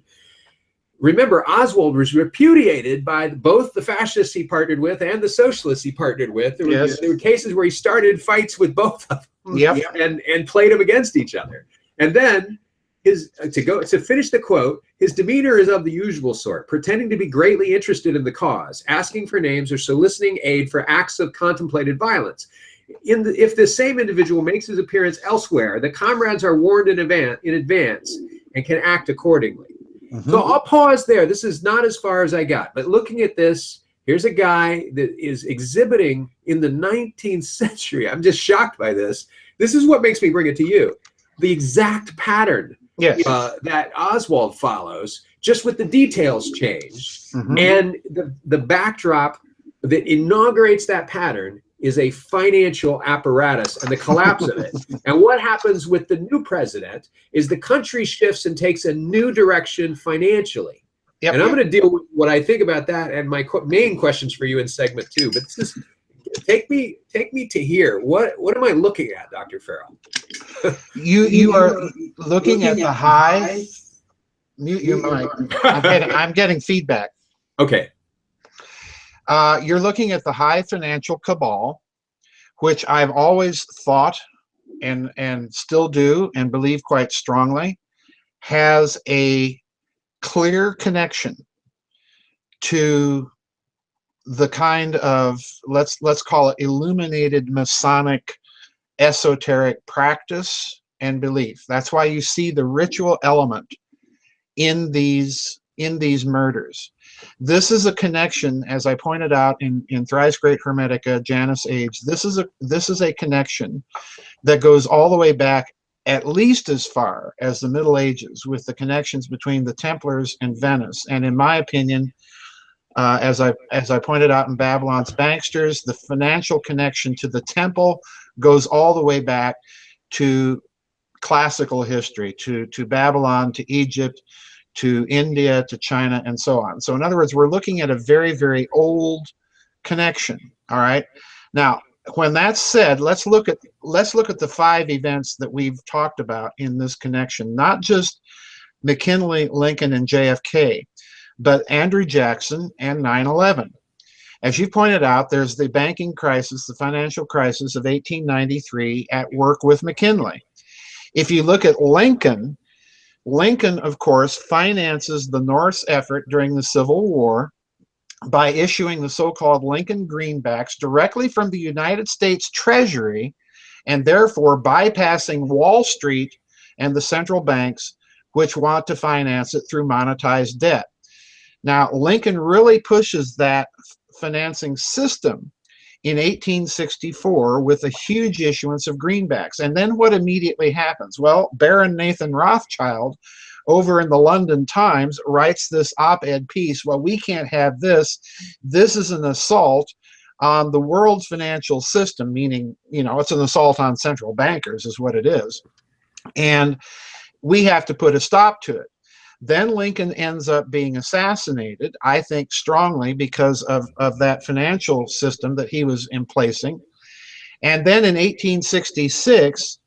remember, Oswald was repudiated by both the fascists he partnered with and the socialists he partnered with. There were cases where he started fights with both of them and played them against each other. And then to finish the quote, his demeanor is of the usual sort, pretending to be greatly interested in the cause, asking for names or soliciting aid for acts of contemplated violence. If the same individual makes his appearance elsewhere, the comrades are warned in advance and can act accordingly. So I'll pause there. This is not as far as I got, but looking at this, here's a guy that is exhibiting in the 19th century. I'm just shocked by this. This is what makes me bring it to you. The exact pattern that Oswald follows, just with the details changed. And the backdrop that inaugurates that pattern is a financial apparatus and the collapse of it. And what happens with the new president is the country shifts and takes a new direction financially. And I'm going to deal with what I think about that and my main questions for you in segment 2. But this is, take me to here. What am I looking at, Dr. Farrell? You are looking at the high. Mute your mic. I'm getting feedback. Okay. You're looking at the high financial cabal, which I've always thought and still do and believe quite strongly has a clear connection to the kind of, let's call it illuminated Masonic esoteric practice and belief. That's why you see the ritual element in these murders. This is a connection, as I pointed out in Thrice Great Hermetica, Janus Age. This is a connection that goes all the way back at least as far as the Middle Ages, with the connections between the Templars and Venice. And in my opinion, as I pointed out in Babylon's Banksters, the financial connection to the temple goes all the way back to classical history, to Babylon, to Egypt, to India, to China, and so on. So in other words, we're looking at a very, very old connection. All right. Now, when that's said, let's look at the 5 events that we've talked about in this connection, not just McKinley, Lincoln, and JFK, but Andrew Jackson and 9/11. As you pointed out, there's the banking crisis, the financial crisis of 1893 at work with McKinley. If you look at Lincoln, of course, finances the North's effort during the Civil War by issuing the so-called Lincoln greenbacks directly from the United States Treasury, and therefore bypassing Wall Street and the central banks, which want to finance it through monetized debt. Now, Lincoln really pushes that financing system in 1864 with a huge issuance of greenbacks. And then what immediately happens? Well, Baron Nathan Rothschild over in the London Times writes this op-ed piece. Well, we can't have this. This is an assault on the world's financial system, meaning, it's an assault on central bankers is what it is. And we have to put a stop to it. Then Lincoln ends up being assassinated, I think strongly because of that financial system that he was emplacing. And then in 1866,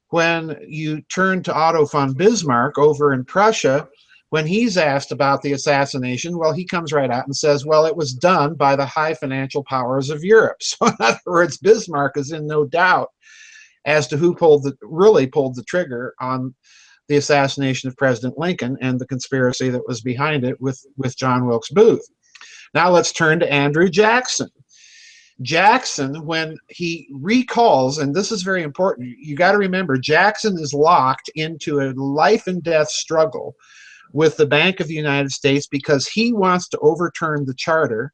when you turn to Otto von Bismarck over in Prussia, when he's asked about the assassination, well, he comes right out and says, well, it was done by the high financial powers of Europe. So in other words, Bismarck is in no doubt as to who really pulled the trigger on the assassination of President Lincoln and the conspiracy that was behind it with John Wilkes Booth. Now let's turn to Andrew Jackson. Jackson, when he recalls, and this is very important, you got to remember, Jackson is locked into a life and death struggle with the Bank of the United States because he wants to overturn the charter,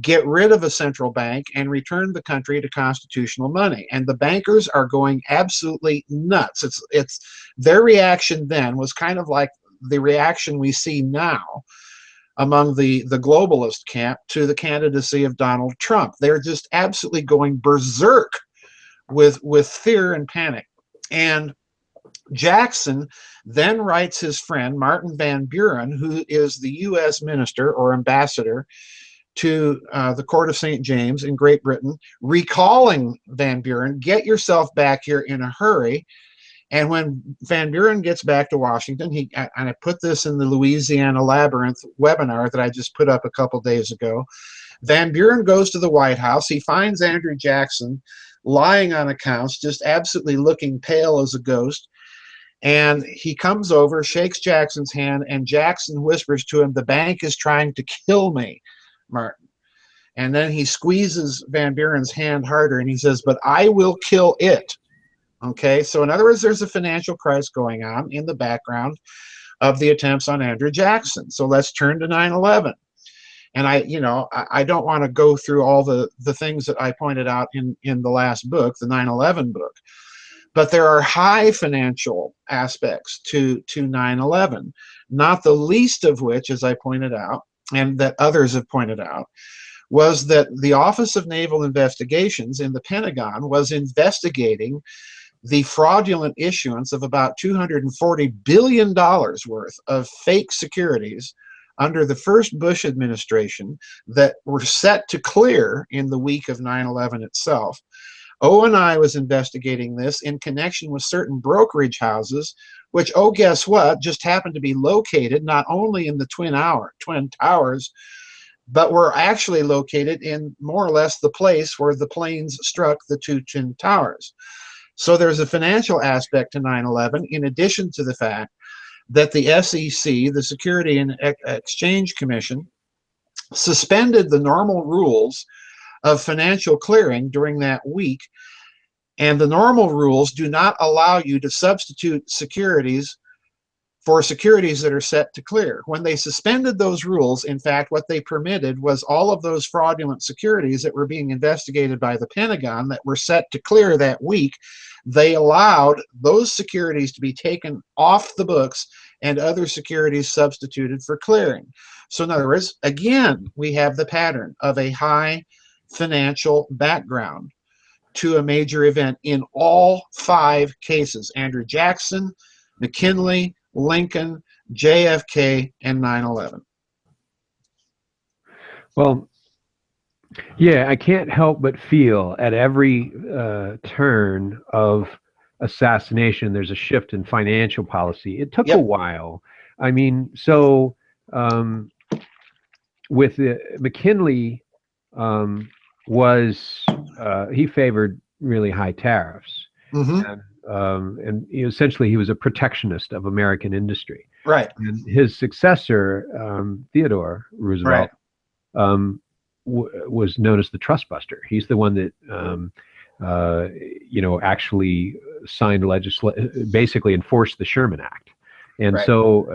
get rid of a central bank, and return the country to constitutional money. And the bankers are going absolutely nuts. It's their reaction then was kind of like the reaction we see now among the globalist camp to the candidacy of Donald Trump. They're just absolutely going berserk with fear and panic. And Jackson then writes his friend Martin Van Buren, who is the U.S. minister or ambassador to the Court of St. James in Great Britain, recalling Van Buren, get yourself back here in a hurry. And when Van Buren gets back to Washington, and I put this in the Louisiana Labyrinth webinar that I just put up a couple days ago, Van Buren goes to the White House. He finds Andrew Jackson lying on a couch, just absolutely looking pale as a ghost. And he comes over, shakes Jackson's hand, and Jackson whispers to him, "The bank is trying to kill me, Martin." And then he squeezes Van Buren's hand harder, and he says, "But I will kill it." Okay, so in other words, there's a financial crisis going on in the background of the attempts on Andrew Jackson. So let's turn to 9/11. And I don't want to go through all the things that I pointed out in the last book, the 9/11 book. But there are high financial aspects to 9/11, not the least of which, as I pointed out, and that others have pointed out, was that the Office of Naval Investigations in the Pentagon was investigating the fraudulent issuance of about $240 billion worth of fake securities under the first Bush administration that were set to clear in the week of 9/11 itself. O&I was investigating this in connection with certain brokerage houses, which, oh, guess what, just happened to be located not only in the Twin Towers, but were actually located in more or less the place where the planes struck the two Twin Towers. So there's a financial aspect to 9/11, in addition to the fact that the SEC, the Security and Exchange Commission, suspended the normal rules of financial clearing during that week. And the normal rules do not allow you to substitute securities for securities that are set to clear. When they suspended those rules, in fact, what they permitted was all of those fraudulent securities that were being investigated by the Pentagon that were set to clear that week. They allowed those securities to be taken off the books and other securities substituted for clearing. So in other words, again, we have the pattern of a high financial background to a major event in all 5 cases: Andrew Jackson, McKinley, Lincoln, JFK, and 9/11. Well, yeah, I can't help but feel at every turn of assassination, there's a shift in financial policy. It took a while. I mean, so with McKinley, he favored really high tariffs. Mm-hmm. And essentially he was a protectionist of American industry. Right. And his successor, Theodore Roosevelt, was known as the trust buster. He's the one that, actually signed basically enforced the Sherman Act. And so,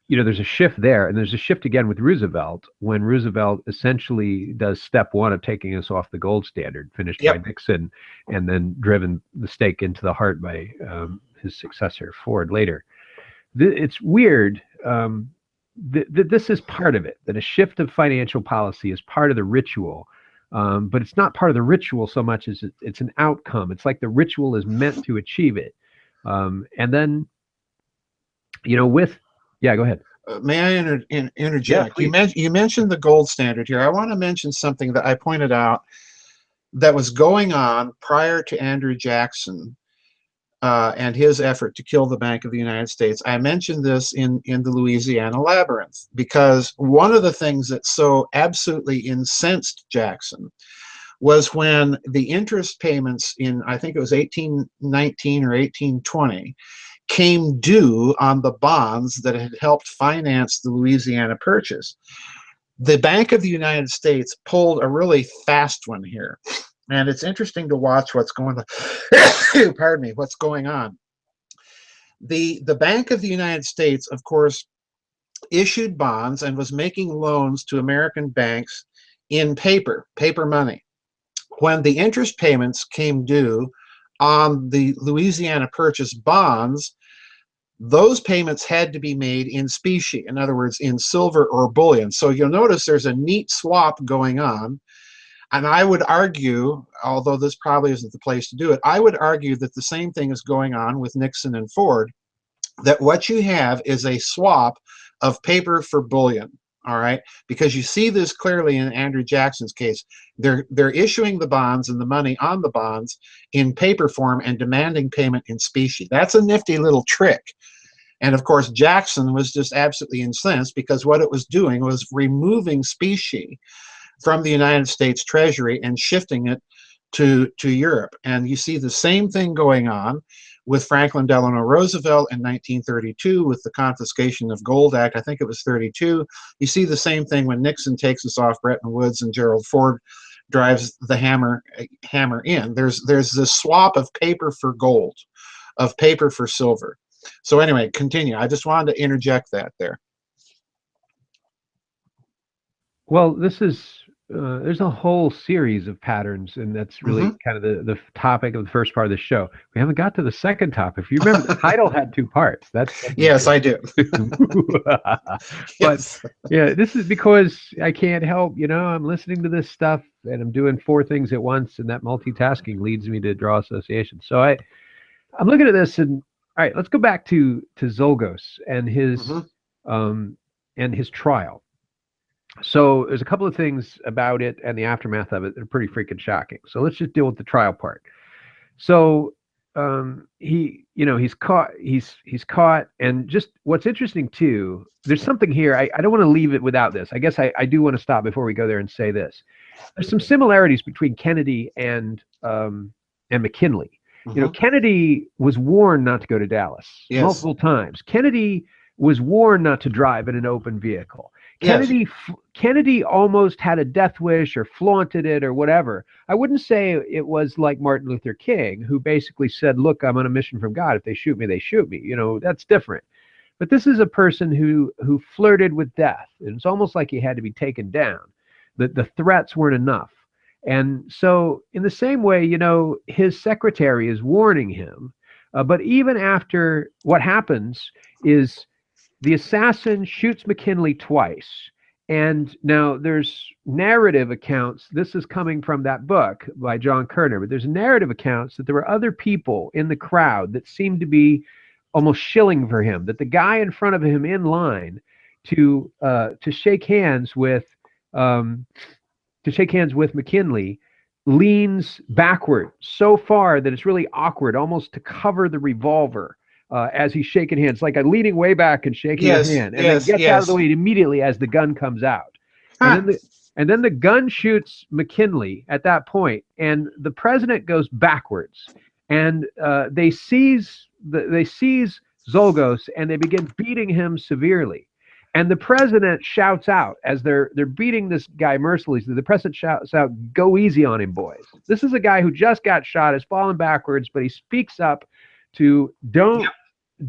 there's a shift there, and there's a shift again with Roosevelt when Roosevelt essentially does step one of taking us off the gold standard, finished by Nixon, and then driven the stake into the heart by his successor Ford later. It's weird that this is part of it, that a shift of financial policy is part of the ritual, but it's not part of the ritual so much as it's an outcome. It's like the ritual is meant to achieve it. And then, go ahead. May I interject? Yeah, you mentioned the gold standard here. I want to mention something that I pointed out that was going on prior to Andrew Jackson and his effort to kill the Bank of the United States. I mentioned this in the Louisiana Labyrinth because one of the things that so absolutely incensed Jackson was when the interest payments in, I think it was 1819 or 1820, came due on the bonds that had helped finance the Louisiana Purchase. The Bank of the United States pulled a really fast one here. And it's interesting to watch what's going on. Pardon me, what's going on. The Bank of the United States, of course, issued bonds and was making loans to American banks in paper money. When the interest payments came due on the Louisiana Purchase bonds, those payments had to be made in specie, in other words, in silver or bullion. So you'll notice there's a neat swap going on. And I would argue, although this probably isn't the place to do it, I would argue that the same thing is going on with Nixon and Ford, that what you have is a swap of paper for bullion. All right, because you see this clearly in Andrew Jackson's case. They're issuing the bonds and the money on the bonds in paper form and demanding payment in specie. That's a nifty little trick. And of course, Jackson was just absolutely incensed, because what it was doing was removing specie from the United States Treasury and shifting it to Europe. And you see the same thing going on with Franklin Delano Roosevelt in 1932 with the Confiscation of Gold Act. I think it was 32. You see the same thing when Nixon takes us off Bretton Woods and Gerald Ford drives the hammer in. There's this swap of paper for gold, of paper for silver. So anyway, continue. I just wanted to interject that there. Well, this is there's a whole series of patterns, and that's really kind of the topic of the first part of the show. We haven't got to the second topic. If you remember, the title had two parts. That's yes, I do. But yeah, this is because I can't help. I'm listening to this stuff, and I'm doing four things at once, and that multitasking leads me to draw associations. So I'm looking at this, and all right, let's go back to Zolgos and his trial. So there's a couple of things about it and the aftermath of it that are pretty freaking shocking. So let's just deal with the trial part. So he's caught, and just what's interesting too, there's something here. I don't want to leave it without this. I guess I do want to stop before we go there and say this. There's some similarities between Kennedy and McKinley. Kennedy was warned not to go to Dallas multiple times. Kennedy was warned not to drive in an open vehicle. Kennedy almost had a death wish or flaunted it or whatever. I wouldn't say it was like Martin Luther King, who basically said, look, I'm on a mission from God. If they shoot me, they shoot me. That's different. But this is a person who flirted with death. And it's almost like he had to be taken down. The threats weren't enough. And so in the same way, his secretary is warning him. But even after, what happens is the assassin shoots McKinley twice. And now there's narrative accounts. This is coming from that book by John Kerner, but there's narrative accounts that there were other people in the crowd that seemed to be almost shilling for him, that the guy in front of him in line to shake hands with McKinley leans backward so far that it's really awkward, almost to cover the revolver. As he's shaking hands, like a leaning way back and shaking his hand, and then gets out of the way immediately as the gun comes out. And then the gun shoots McKinley at that point, and the president goes backwards, and they seize Zolgos, and they begin beating him severely. And the president shouts out as they're beating this guy mercilessly. The president shouts out, "Go easy on him, boys." This is a guy who just got shot, has fallen backwards, but he speaks up to don't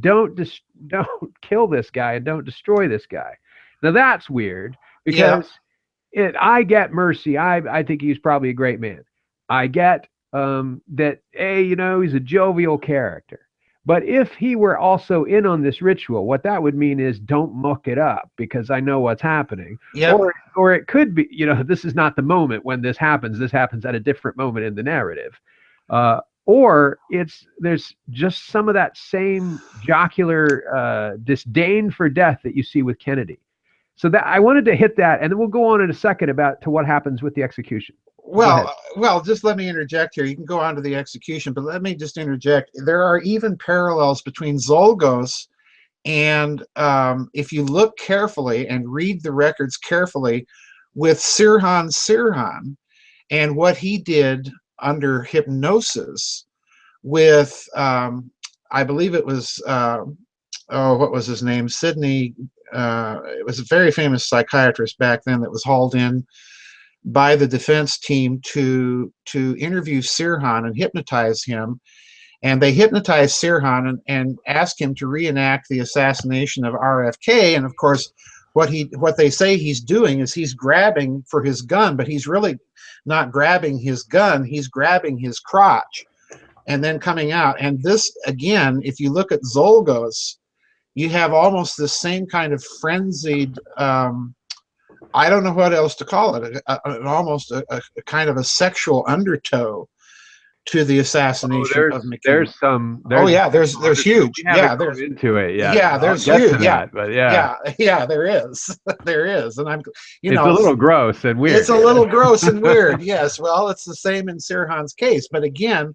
kill this guy and don't destroy this guy. Now that's weird, because I get Mercy. I think he's probably a great man. I get that he's a jovial character. But if he were also in on this ritual, what that would mean is don't muck it up, because I know what's happening. Or it could be, this is not the moment when this happens. This happens at a different moment in the narrative. Or there's just some of that same jocular disdain for death that you see with Kennedy. So that I wanted to hit that, and then we'll go on in a second to what happens with the execution. Well, just let me interject here. You can go on to the execution, but let me just interject. There are even parallels between Zolgos and, if you look carefully and read the records carefully, with Sirhan. and what he did under hypnosis with, I believe it was, what was his name? Sidney. It was a very famous psychiatrist back then that was hauled in by the defense team to interview Sirhan and hypnotize him. And they hypnotized Sirhan and asked him to reenact the assassination of RFK. And of course, what they say he's doing is he's grabbing for his gun, but he's really not grabbing his gun. He's grabbing his crotch and then coming out. And this, again, if you look at Zolgos, you have almost the same kind of frenzied, I don't know what else to call it, almost a kind of a sexual undertow to the assassination of McKinley. There's some. There's huge. Yeah, there's into it. Yeah, yeah, there's huge. Yeah, but yeah, there is, there is, and it's a little gross and weird. It's a little gross and weird. Yes, well, it's the same in Sirhan's case, but again,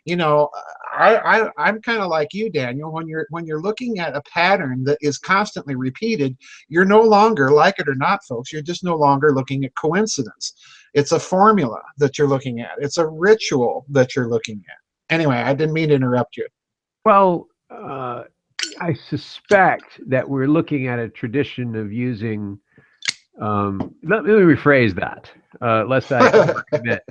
I'm kind of like you, Daniel. When you're looking at a pattern that is constantly repeated, you're no longer, like it or not, folks, you're just no longer looking at coincidence. It's a formula that you're looking at. It's a ritual that you're looking at. Anyway, I didn't mean to interrupt you. Well, I suspect that we're looking at a tradition of using. Let me rephrase that. Lest I commit.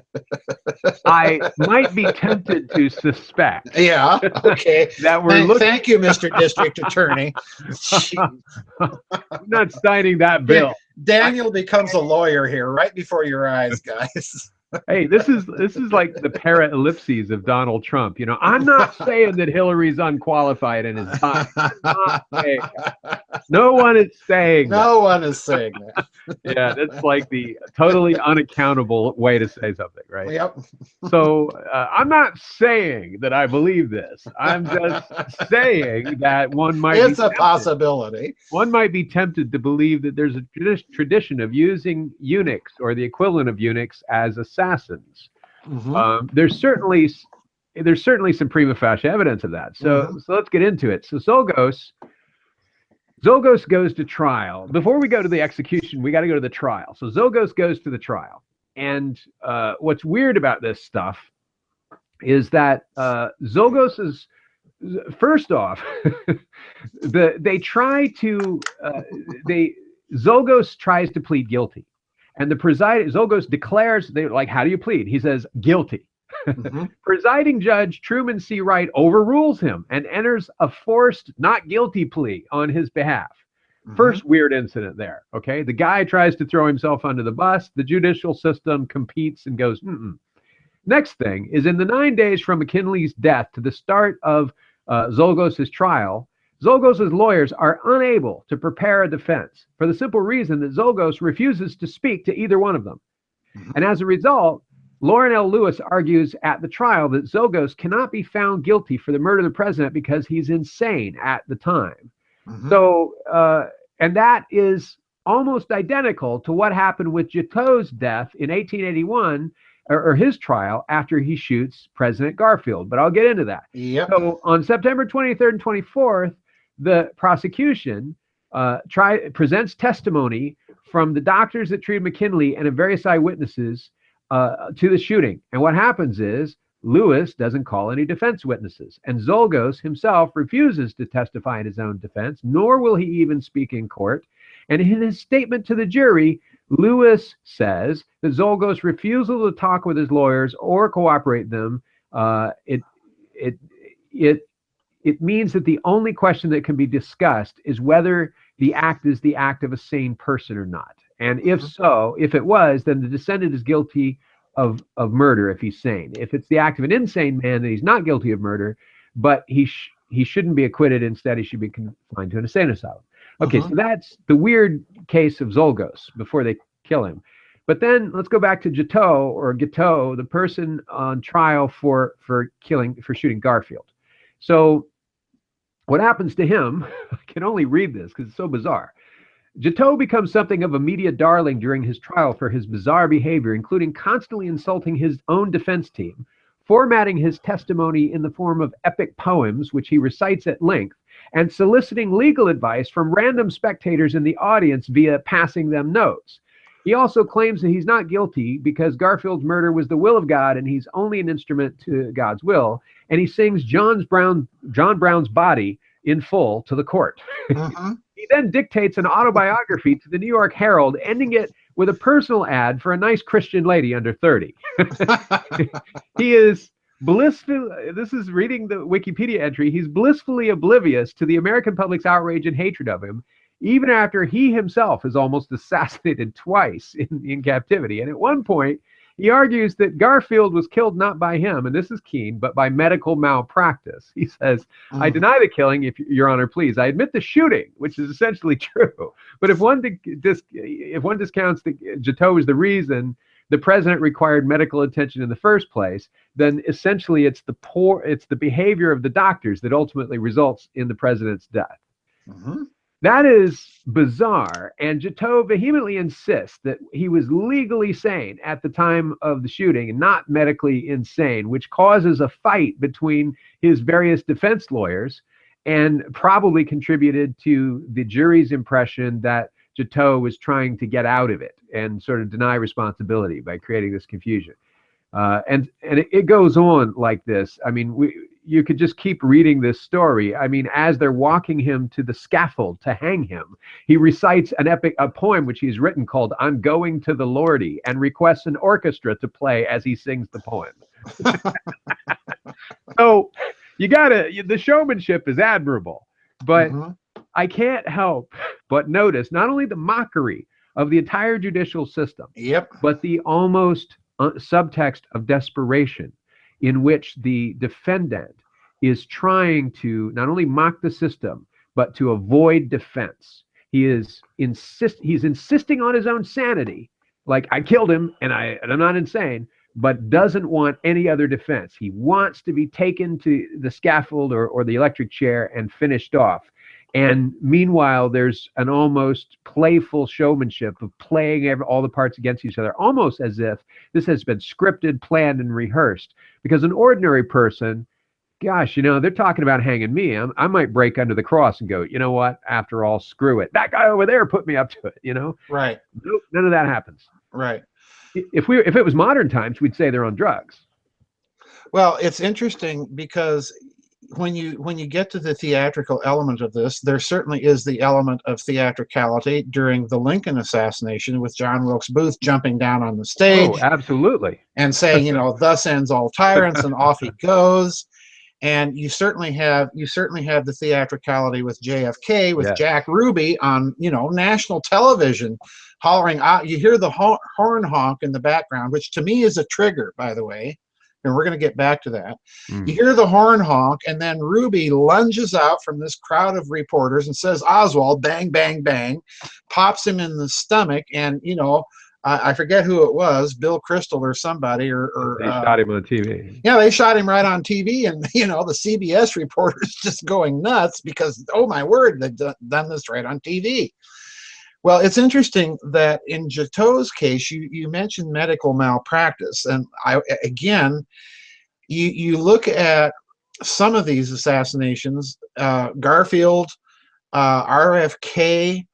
I might be tempted to suspect. Yeah. Okay. That we're Thank you, Mr. District Attorney. I'm not signing that bill. Daniel becomes a lawyer here right before your eyes, guys. Hey, this is like the para-ellipses of Donald Trump. I'm not saying that Hillary's unqualified in his time. No one is saying that. Yeah, that's like the totally unaccountable way to say something, right? Yep. So I'm not saying that I believe this. I'm just saying that one might. It's a possibility. One might be tempted to believe that there's a tradition of using eunuchs or the equivalent of eunuchs as assassins. Mm-hmm. There's certainly some prima facie evidence of that. So let's get into it. So Zolgos goes to trial. Before we go to the execution, we got to go to the trial. So Zolgos goes to the trial. And what's weird about this stuff is that Zolgos is, first off, Zolgos tries to plead guilty. And Zolgos declares, they're like, how do you plead? He says, guilty. Mm-hmm. Presiding Judge Truman C. Wright overrules him and enters a forced not guilty plea on his behalf. Mm-hmm. First weird incident there, okay? The guy tries to throw himself under the bus. The judicial system competes and goes, mm-mm. Next thing is in the 9 days from McKinley's death to the start of Zolgos' trial, Zolgos' lawyers are unable to prepare a defense for the simple reason that Zolgos refuses to speak to either one of them. Mm-hmm. And as a result, Lauren L. Lewis argues at the trial that Zolgos cannot be found guilty for the murder of the president because he's insane at the time. Mm-hmm. So, and that is almost identical to what happened with Guiteau's death in 1881, or his trial after he shoots President Garfield. But I'll get into that. Yep. So on September 23rd and 24th, the prosecution presents testimony from the doctors that treated McKinley and of various eyewitnesses to the shooting. And what happens is Lewis doesn't call any defense witnesses, and Zolgos himself refuses to testify in his own defense, nor will he even speak in court. And in his statement to the jury, Lewis says that Zolgos' refusal to talk with his lawyers or cooperate them, it means that the only question that can be discussed is whether the act is the act of a sane person or not. And if so, if it was, then the defendant is guilty of murder if he's sane. If it's the act of an insane man, then he's not guilty of murder, but he shouldn't be acquitted. Instead, he should be confined to an insane asylum. Okay, so that's the weird case of Zolgos before they kill him. But then let's go back to Guiteau, the person on trial for shooting Garfield. So what happens to him, I can only read this because it's so bizarre. Guiteau becomes something of a media darling during his trial for his bizarre behavior, including constantly insulting his own defense team, formatting his testimony in the form of epic poems, which he recites at length, and soliciting legal advice from random spectators in the audience via passing them notes. He also claims that he's not guilty because Garfield's murder was the will of God and he's only an instrument to God's will. And he sings John Brown's body in full to the court. Uh-huh. He then dictates an autobiography to the New York Herald, ending it with a personal ad for a nice Christian lady under 30. He is blissful. This is reading the Wikipedia entry. He's blissfully oblivious to the American public's outrage and hatred of him, even after he himself is almost assassinated twice in captivity. And at one point, he argues that Garfield was killed not by him, and this is keen, but by medical malpractice. He says, I deny the killing, if Your Honor, please. I admit the shooting, which is essentially true. But if one discounts that Guiteau is the reason the president required medical attention in the first place, then essentially it's the behavior of the doctors that ultimately results in the president's death. Mm-hmm. That is bizarre, and Guiteau vehemently insists that he was legally sane at the time of the shooting and not medically insane, which causes a fight between his various defense lawyers and probably contributed to the jury's impression that Guiteau was trying to get out of it and sort of deny responsibility by creating this confusion. And it goes on like this. I mean, you could just keep reading this story. I mean, as they're walking him to the scaffold to hang him, he recites a poem which he's written called "I'm Going to the Lordy" and requests an orchestra to play as he sings the poem. So the showmanship is admirable, but I can't help but notice not only the mockery of the entire judicial system, but the almost subtext of desperation in which the defendant is trying to not only mock the system, but to avoid defense. He's insisting on his own sanity, like I killed him and I'm not insane, but doesn't want any other defense. He wants to be taken to the scaffold or the electric chair and finished off. And meanwhile, there's an almost playful showmanship of playing all the parts against each other, almost as if this has been scripted, planned, and rehearsed. Because an ordinary person, gosh, they're talking about hanging me. I might break under the cross and go, you know what? After all, screw it. That guy over there put me up to it, Right. Nope, none of that happens. Right. If it was modern times, we'd say they're on drugs. Well, it's interesting because when you get to the theatrical element of this, there certainly is the element of theatricality during the Lincoln assassination with John Wilkes Booth jumping down on the stage. Oh, absolutely. And saying, thus ends all tyrants, and off he goes. And you certainly have the theatricality with JFK, with Jack Ruby on, national television, hollering out. You hear the horn honk in the background, which to me is a trigger, by the way. And we're going to get back to that. You hear the horn honk, and then Ruby lunges out from this crowd of reporters and says, Oswald, bang, bang, bang, pops him in the stomach. And, I forget who it was, Bill Crystal or somebody. Or they shot him on TV. Yeah, they shot him right on TV. And, the CBS reporters just going nuts because, oh, my word, they've done this right on TV. Well, it's interesting that in Guiteau's case, you mentioned medical malpractice. And you look at some of these assassinations, Garfield, RFK,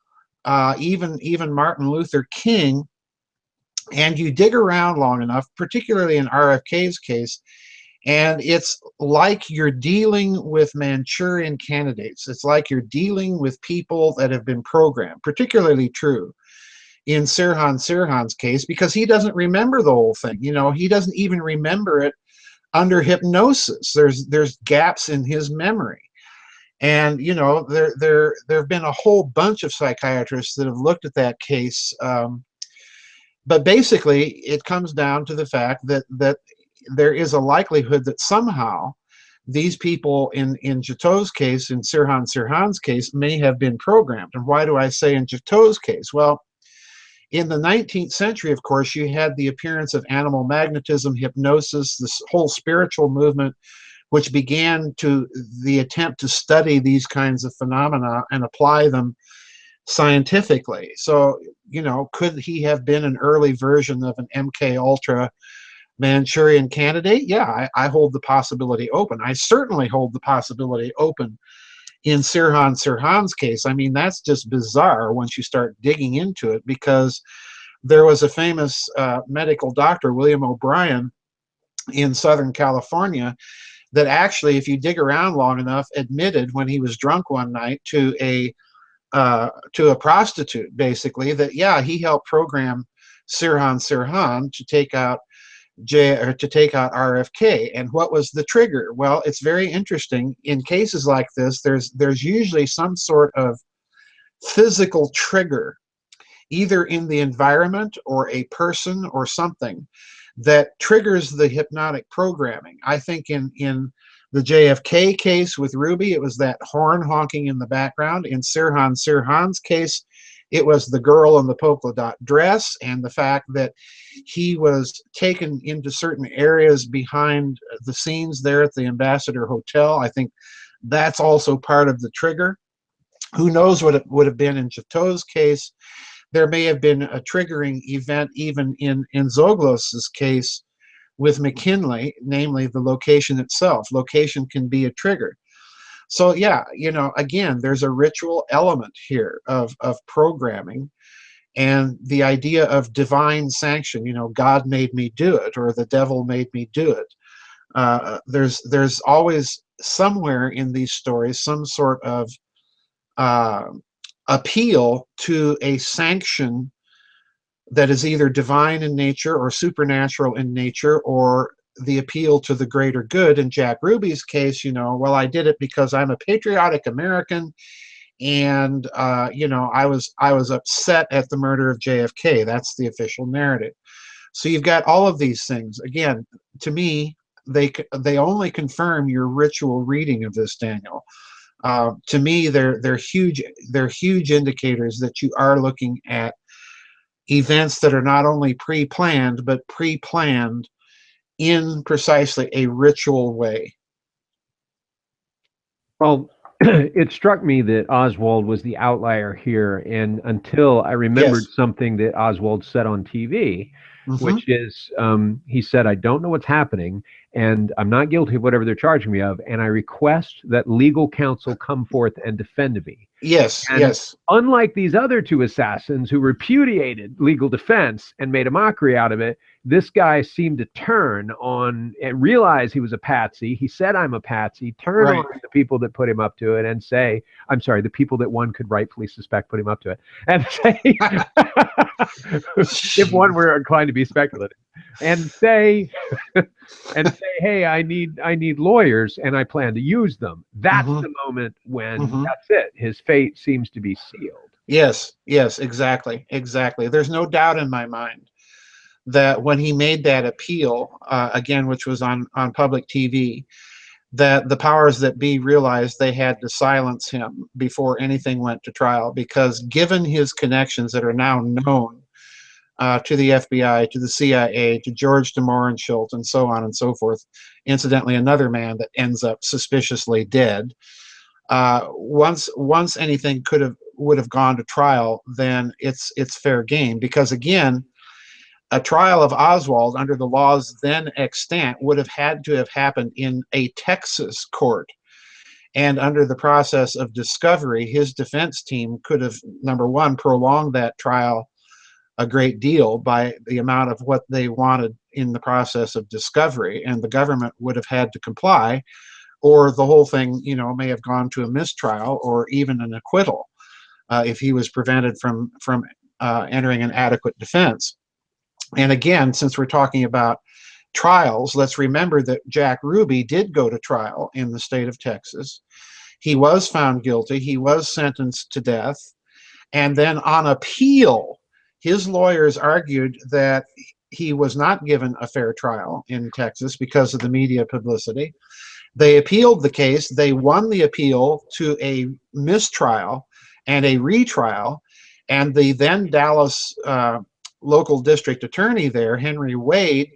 even Martin Luther King, and you dig around long enough, particularly in RFK's case, and it's like you're dealing with Manchurian candidates. It's like you're dealing with people that have been programmed, particularly true in Sirhan's case, because he doesn't remember the whole thing. He doesn't even remember it under hypnosis. There's gaps in his memory. And, there have been a whole bunch of psychiatrists that have looked at that case. But basically, it comes down to the fact that there is a likelihood that somehow these people in Guiteau's case, in Sirhan's case, may have been programmed. And why do I say in Guiteau's case? Well, in the 19th century, of course, you had the appearance of animal magnetism, hypnosis, this whole spiritual movement, which began the attempt to study these kinds of phenomena and apply them scientifically. So, could he have been an early version of an MK Ultra Manchurian candidate? Yeah, I hold the possibility open. I certainly hold the possibility open in Sirhan's case. I mean, that's just bizarre once you start digging into it, because There was a famous medical doctor, William O'Brien, in Southern California, that actually, if you dig around long enough, admitted when he was drunk one night to a prostitute, basically, that yeah, he helped program Sirhan to take out RFK. And what was the trigger? Well, it's very interesting. In cases like this, there's usually some sort of physical trigger, either in the environment or a person or something, that triggers the hypnotic programming. I think in the JFK case with Ruby, it was that horn honking in the background. In Sirhan's case, it was the girl in the polka dot dress and the fact that he was taken into certain areas behind the scenes there at the Ambassador Hotel. I think that's also part of the trigger. Who knows what it would have been in Chateau's case? There may have been a triggering event even in Zoglos's case with McKinley, namely the location itself. Location can be a trigger. So yeah, you know, again, there's a ritual element here of programming, and the idea of divine sanction, you know, God made me do it, or the devil made me do it. There's always somewhere in these stories some sort of appeal to a sanction that is either divine in nature or supernatural in nature, or the appeal to the greater good. In Jack Ruby's case, you know, well, I did it because I'm a patriotic American, and you know, I was upset at the murder of JFK. That's the official narrative. So you've got all of these things. Again, to me, they only confirm your ritual reading of this, Daniel. To me, they're huge indicators that you are looking at events that are not only pre-planned, but pre-planned in precisely a ritual way. Well, it struck me that Oswald was the outlier here, and until I remembered Yes. something that Oswald said on TV, which is, he said, "I don't know what's happening, and I'm not guilty of whatever they're charging me of, and I request that legal counsel come forth and defend me." Yes, And yes. unlike these other two assassins who repudiated legal defense and made a mockery out of it, this guy seemed to turn on and realize he was a patsy. He said, "I'm a patsy," turn Right. on the people that put him up to it and say, I'm sorry, the people that one could rightfully suspect put him up to it, and say, if one were inclined to be speculative, and say, hey, I need lawyers, and I plan to use them. That's the moment when that's it. His fate seems to be sealed. Yes, yes, exactly, exactly. There's no doubt in my mind that when he made that appeal, again, which was on public TV, that the powers that be realized they had to silence him before anything went to trial, because given his connections that are now known to the FBI, to the CIA, to George de Mohrenschildt, and so on and so forth. Incidentally, another man that ends up suspiciously dead. Once anything would have gone to trial, then it's fair game, because again, a trial of Oswald under the laws then extant would have had to have happened in a Texas court. And under the process of discovery, his defense team could have, number one, prolonged that trial a great deal by the amount of what they wanted in the process of discovery, and the government would have had to comply, or the whole thing, you know, may have gone to a mistrial or even an acquittal if he was prevented from entering an adequate defense. And again, since we're talking about trials, let's remember that Jack Ruby did go to trial in the state of Texas. He was found guilty. He was sentenced to death. And then on appeal, his lawyers argued that he was not given a fair trial in Texas because of the media publicity. They appealed the case. They won the appeal to a mistrial and a retrial. And the then Dallas local district attorney there, Henry Wade,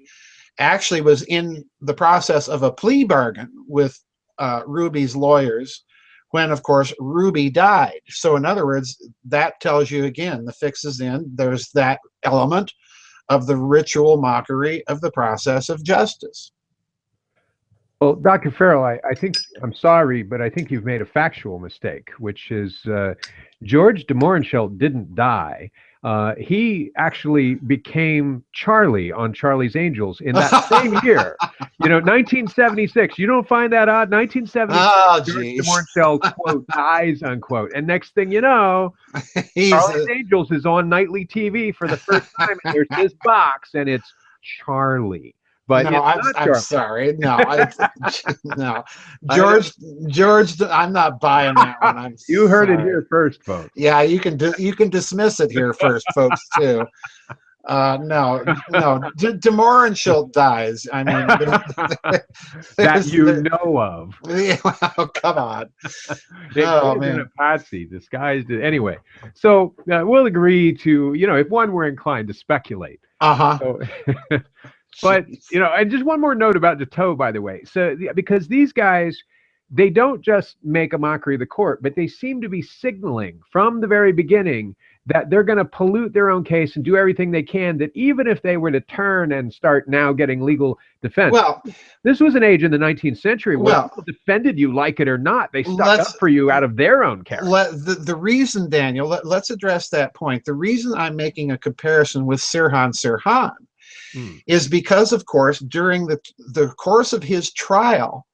actually was in the process of a plea bargain with Ruby's lawyers when, of course, Ruby died. So in other words, that tells you again, the fix is in. There's that element of the ritual mockery of the process of justice. Well, Dr. Farrell, I think, I'm sorry, but I think you've made a factual mistake, which is George de Mohrenschildt didn't die. he actually became Charlie on Charlie's Angels in that same year. 1976. You don't find that odd? 1976. Oh, George geez. DeMornshell, quote, dies, unquote. And next thing you know, He's Charlie's Angels is on nightly TV for the first time, and there's this box, and it's Charlie. But no, it's not I'm Charlie. sorry. No, no, I know. George, I'm not buying that one. I'm You heard it sorry. here first, folks. Yeah, you can dismiss it here first, folks, too. No, DeMornshell dies. I mean, that you know of. Well, come on. It Oh, could have been man. a patsy disguised. Anyway, so we'll agree to, if one were inclined to speculate. Uh-huh. So, but, and just one more note about Deteau, by the way. So, because these guys, they don't just make a mockery of the court, but they seem to be signaling from the very beginning that they're going to pollute their own case and do everything they can, that even if they were to turn and start now getting legal defense. Well, this was an age in the 19th century where well, people defended you, like it or not. They stuck up for you out of their own character. The reason, Daniel, let's address that point. The reason I'm making a comparison with Sirhan Sirhan is because, of course, during the course of his trial,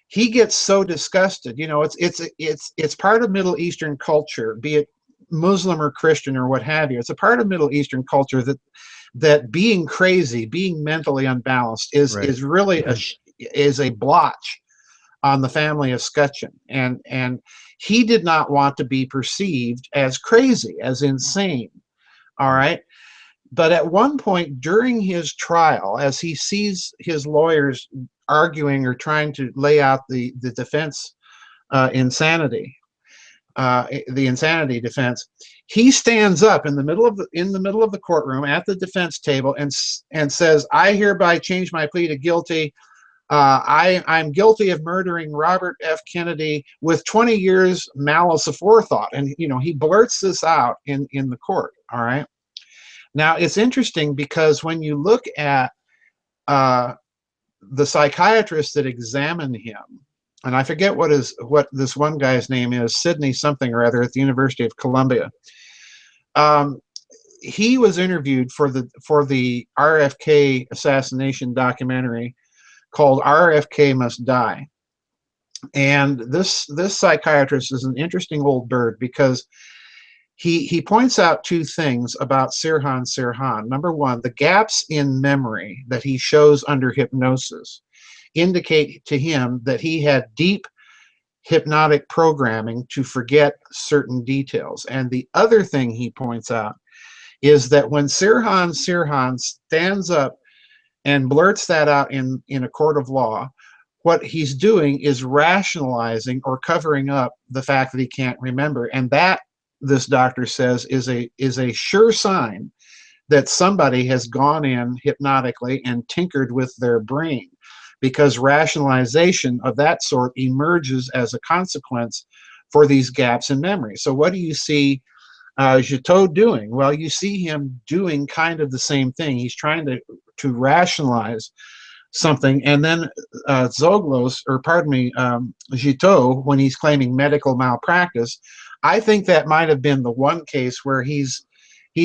he gets so disgusted. It's part of Middle Eastern culture, be it Muslim or Christian or what have you. It's a part of Middle Eastern culture that being crazy, being mentally unbalanced is really a blotch on the family of Scutcheon, and he did not want to be perceived as crazy, as insane. All right. But at one point during his trial, as he sees his lawyers arguing or trying to lay out the defense insanity, the insanity defense, he stands up in the middle of the courtroom at the defense table and says, "I hereby change my plea to guilty. I'm guilty of murdering Robert F. Kennedy with 20 years malice aforethought." And he blurts this out in the court. All right. Now it's interesting because when you look at the psychiatrist that examined him, and I forget what this one guy's name is, Sidney something or other at the University of Columbia. He was interviewed for the RFK assassination documentary called "RFK Must Die," and this psychiatrist is an interesting old bird because he points out two things about Sirhan Sirhan. Number one, the gaps in memory that he shows under hypnosis indicate to him that he had deep hypnotic programming to forget certain details. And the other thing he points out is that when Sirhan Sirhan stands up and blurts that out in a court of law, what he's doing is rationalizing or covering up the fact that he can't remember. And that, this doctor says, is a sure sign that somebody has gone in hypnotically and tinkered with their brain, because rationalization of that sort emerges as a consequence for these gaps in memory. So what do you see Guiteau doing? Well, you see him doing kind of the same thing. He's trying to rationalize something, and then Guiteau, when he's claiming medical malpractice, I think that might have been the one case where he's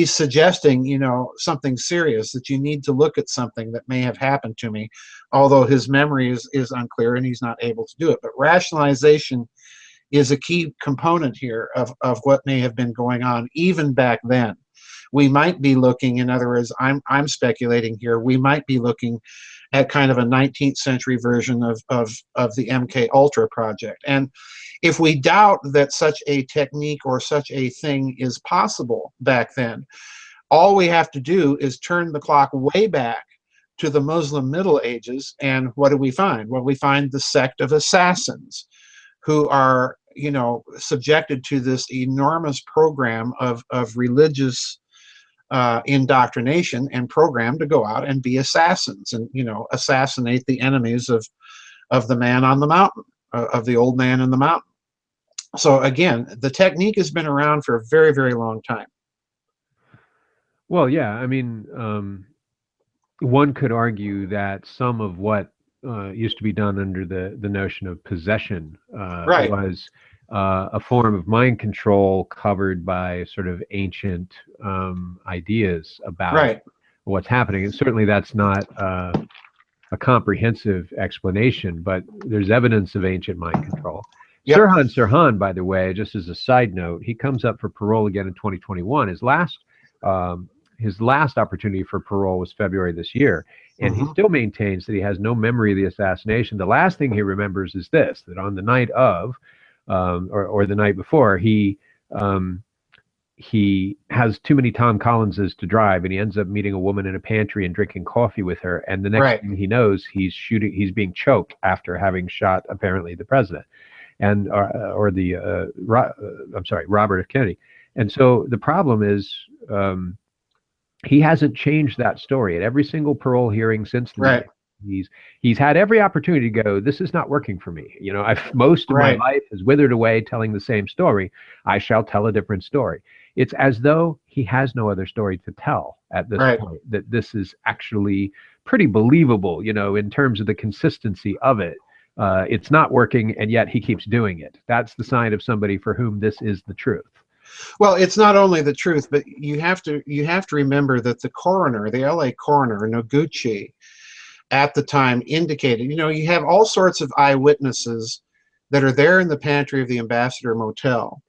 suggesting, something serious, that you need to look at something that may have happened to me, although his memory is unclear and he's not able to do it. But rationalization is a key component here of what may have been going on even back then. We might be looking, in other words, I'm speculating here, we might be looking at kind of a 19th century version of the MK Ultra project. And if we doubt that such a technique or such a thing is possible back then, all we have to do is turn the clock way back to the Muslim Middle Ages, and what do we find? Well, we find the sect of assassins who are, subjected to this enormous program of religious indoctrination and programmed to go out and be assassins and, assassinate the enemies of the man on the mountain, of the old man in the mountain. So again, the technique has been around for a very, very long time. Well, yeah, I mean, one could argue that some of what used to be done under the notion of possession was a form of mind control covered by sort of ancient ideas about what's happening. And certainly that's not a comprehensive explanation, but there's evidence of ancient mind control. Yep. Sirhan, by the way, just as a side note, he comes up for parole again in 2021. His last opportunity for parole was February this year, and he still maintains that he has no memory of the assassination. The last thing he remembers is this: that on the night of, or the night before, he has too many Tom Collinses to drive, and he ends up meeting a woman in a pantry and drinking coffee with her. And the next thing he knows, he's being choked after having shot apparently the president, and Robert F. Kennedy. And so the problem is, he hasn't changed that story at every single parole hearing since the he's had every opportunity to go, this is not working for me. You know, most of my life has withered away telling the same story. I shall tell a different story. It's as though he has no other story to tell at this point, that this is actually pretty believable, you know, in terms of the consistency of it. It's not working, and yet he keeps doing it. That's the sign of somebody for whom this is the truth. Well, it's not only the truth, but you have to remember that the coroner, the LA coroner, Noguchi, at the time indicated, you know, you have all sorts of eyewitnesses that are there in the pantry of the Ambassador Motel.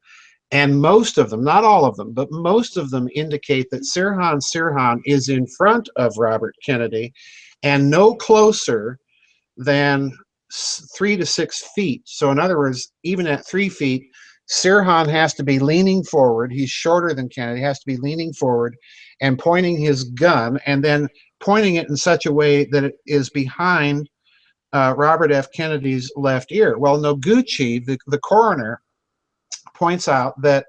And most of them, not all of them, but most of them indicate that Sirhan is in front of Robert Kennedy and no closer than 3 to 6 feet. So in other words, even at 3 feet, Sirhan has to be leaning forward. He's shorter than Kennedy, has to be leaning forward and pointing his gun, and then pointing it in such a way that it is behind Robert F. Kennedy's left ear. Well, Noguchi, the coroner, points out that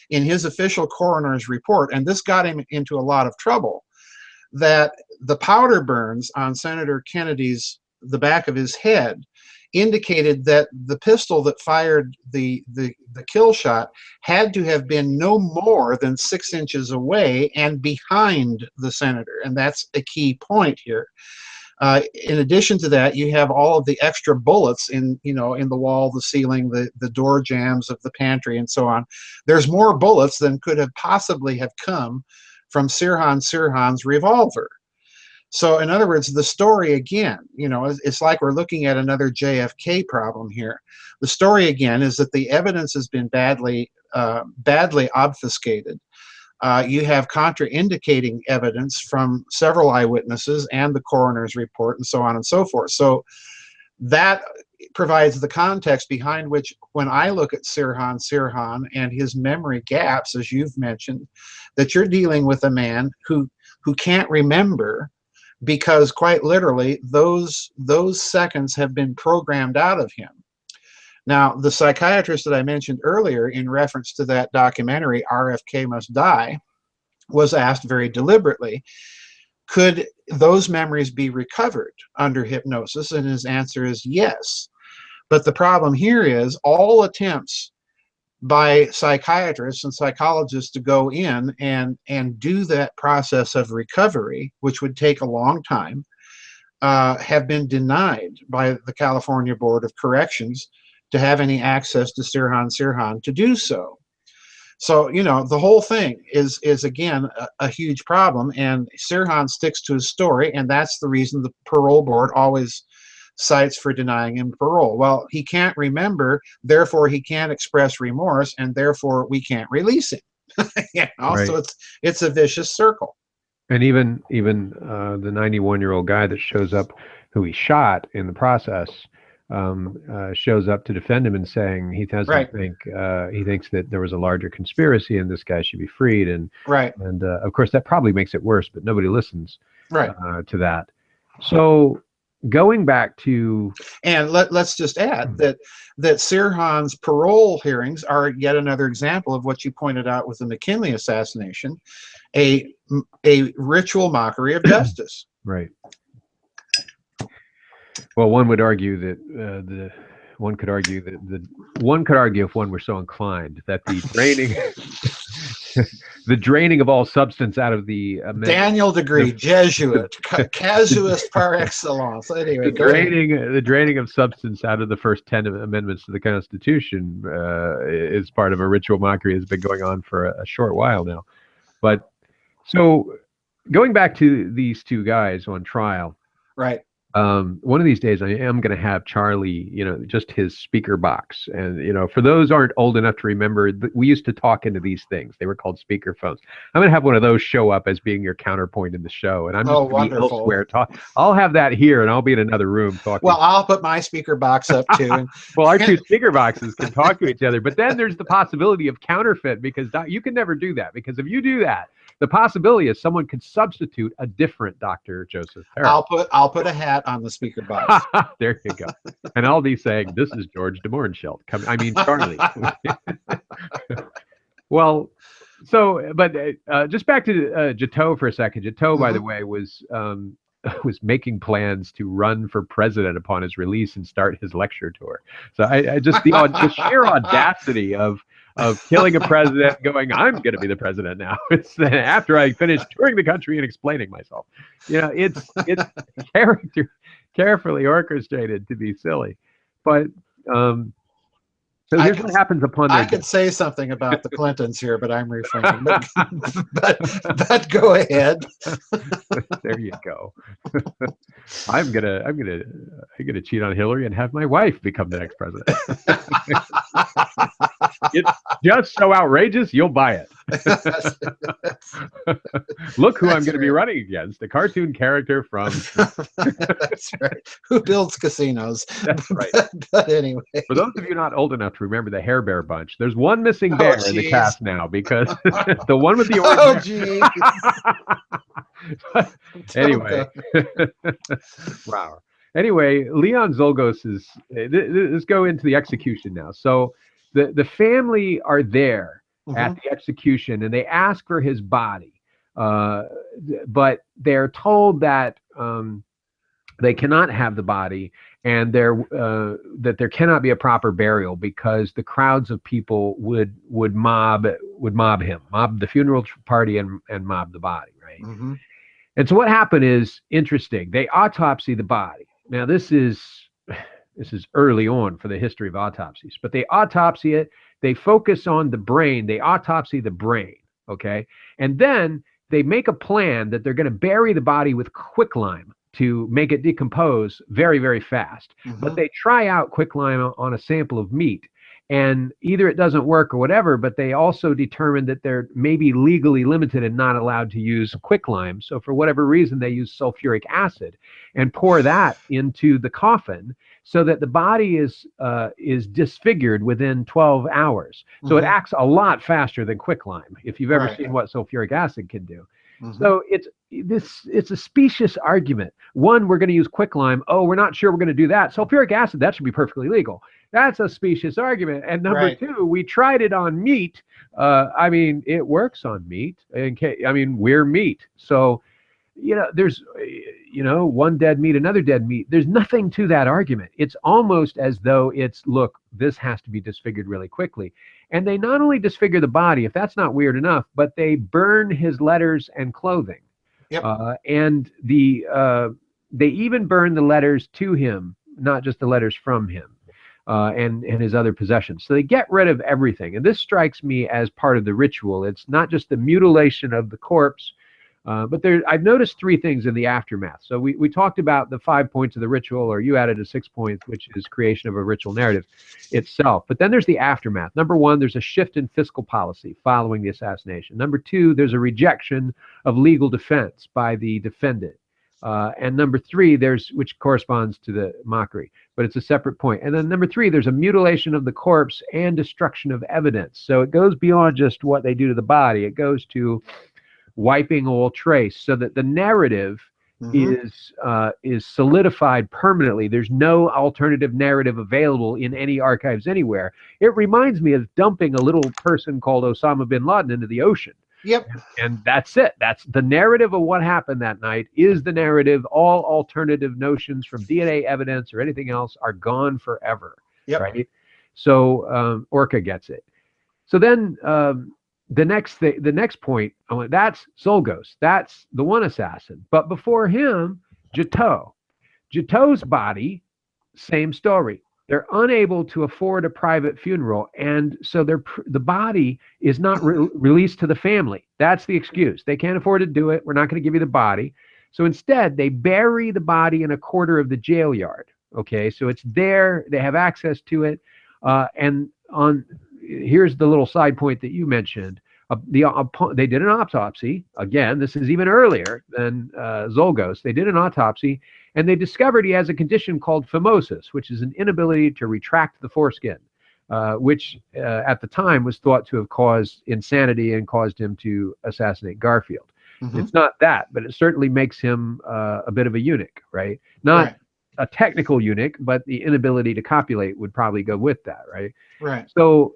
in his official coroner's report, and this got him into a lot of trouble, that the powder burns on Senator Kennedy's, the back of his head, indicated that the pistol that fired the kill shot had to have been no more than 6 inches away and behind the senator. And that's a key point here. In addition to that, you have all of the extra bullets in the wall, the ceiling, the door jambs of the pantry, and so on. There's more bullets than could have possibly have come from Sirhan's revolver. So in other words, the story again, you know, it's like we're looking at another JFK problem here. The story again is that the evidence has been badly obfuscated. You have contraindicating evidence from several eyewitnesses and the coroner's report and so on and so forth. So that provides the context behind which, when I look at Sirhan and his memory gaps, as you've mentioned, that you're dealing with a man who can't remember, because quite literally those seconds have been programmed out of him. Now, the psychiatrist that I mentioned earlier in reference to that documentary, RFK Must Die, was asked very deliberately, could those memories be recovered under hypnosis? And his answer is yes. But the problem here is all attempts by psychiatrists and psychologists to go in and do that process of recovery, which would take a long time, have been denied by the California Board of Corrections to have any access to Sirhan to do so. So, you know, the whole thing is again a huge problem, and Sirhan sticks to his story, and that's the reason the parole board always cites for denying him parole. Well, he can't remember, therefore he can't express remorse, and therefore we can't release him. You know? So it's a vicious circle. And even the 91-year-old guy that shows up, who he shot in the process, shows up to defend him and saying he doesn't think he thinks that there was a larger conspiracy and this guy should be freed. And of course that probably makes it worse, but nobody listens to that. So going back to, and let's just add that Sirhan's parole hearings are yet another example of what you pointed out with the McKinley assassination, a ritual mockery of justice. Right. Well, one would argue that one could argue if one were so inclined that the the draining of all substance out of the Daniel degree, Jesuit, casuist par excellence. Anyway, the draining of substance out of the first 10 amendments to the Constitution is part of a ritual mockery. Has been going on for a short while now. But so going back to these two guys on trial, right. One of these days I am going to have Charlie, just his speaker box. And, for those aren't old enough to remember, we used to talk into these things. They were called speaker phones. I'm going to have one of those show up as being your counterpoint in the show. And I'm just going to be elsewhere. I'll have that here and I'll be in another room talking. Well, I'll put my speaker box up too. And well, our two speaker boxes can talk to each other. But then there's the possibility of counterfeit, because you can never do that. Because if you do that, the possibility is someone could substitute a different Dr. Joseph Farrell. I'll put a hat on the speaker box. There you go. And I'll be saying, "This is George de Mohrenschildt." Charlie. Well, so, but just back to Jateau for a second. Jateau, by the way, was making plans to run for president upon his release and start his lecture tour. So I just the sheer audacity of killing a president, going, I'm going to be the president now. It's after I finish touring the country and explaining myself. It's carefully orchestrated to be silly. But so here's what happens upon I could say something about the Clintons here, but I'm refraining. But go ahead. There you go. I'm gonna cheat on Hillary and have my wife become the next president. It's just so outrageous, you'll buy it. Look who I'm going to be running against, a cartoon character from... That's right. Who builds casinos. That's right. But anyway. For those of you not old enough to remember the Hair Bear bunch, there's one missing bear in the cast now, because the one with the orange Anyway. Wow. Anyway, Leon Zolgos is... Let's go into the execution now. So the family are there at the execution, and they ask for his body, but they're told that they cannot have the body, and that there cannot be a proper burial, because the crowds of people would mob him, mob the funeral party, and mob the body, right? And so what happened is interesting. They autopsy the body. Now this is early on for the history of autopsies, but they autopsy it. They focus on the brain. They autopsy the brain, okay? And then they make a plan that they're going to bury the body with quicklime to make it decompose very, very fast. But they try out quicklime on a sample of meat, and either it doesn't work or whatever, but they also determined that they're maybe legally limited and not allowed to use quicklime. So for whatever reason, they use sulfuric acid and pour that into the coffin, so that the body is disfigured within 12 hours. So it acts a lot faster than quicklime, if you've ever seen what sulfuric acid can do. So it's a specious argument. One, we're going to use quicklime. Oh, we're not sure we're going to do that. Sulfuric acid, that should be perfectly legal. That's a specious argument. And number two, we tried it on meat. It works on meat. We're meat. So, there's, one dead meat, another dead meat. There's nothing to that argument. It's almost as though look, this has to be disfigured really quickly. And they not only disfigure the body, if that's not weird enough, but they burn his letters and clothing. And they even burn the letters to him, not just the letters from him, and his other possessions. So they get rid of everything. And this strikes me as part of the ritual. It's not just the mutilation of the corpse, but I've noticed three things in the aftermath. So we talked about the 5 points of the ritual, or you added a 6 points, which is creation of a ritual narrative itself. But then there's the aftermath. Number one, there's a shift in fiscal policy following the assassination. Number two, there's a rejection of legal defense by the defendant. And number three, which corresponds to the mockery, but it's a separate point. And then number three, there's a mutilation of the corpse and destruction of evidence. So it goes beyond just what they do to the body. It goes to wiping all trace, so that the narrative is solidified permanently. There's no alternative narrative available in any archives anywhere. It reminds me of dumping a little person called Osama bin Laden into the ocean. And that's it. That's the narrative of what happened that night is the narrative. All alternative notions from DNA evidence or anything else are gone forever. Right? So Orca gets it. So then the next point, I went, that's Zolgos. That's the one assassin. But before him, Jato. Jato's body, same story. They're unable to afford a private funeral, and so the body is not released to the family. That's the excuse. They can't afford to do it. We're not going to give you the body. So instead, they bury the body in a quarter of the jail yard. Okay, so it's there. They have access to it. Here's the little side point that you mentioned. They did an autopsy. Again, this is even earlier than Zolgos. They did an autopsy, and they discovered he has a condition called phimosis, which is an inability to retract the foreskin, which at the time was thought to have caused insanity and caused him to assassinate Garfield. Mm-hmm. It's not that, but it certainly makes him a bit of a eunuch, right? Not a technical eunuch, but the inability to copulate would probably go with that, right? Right. So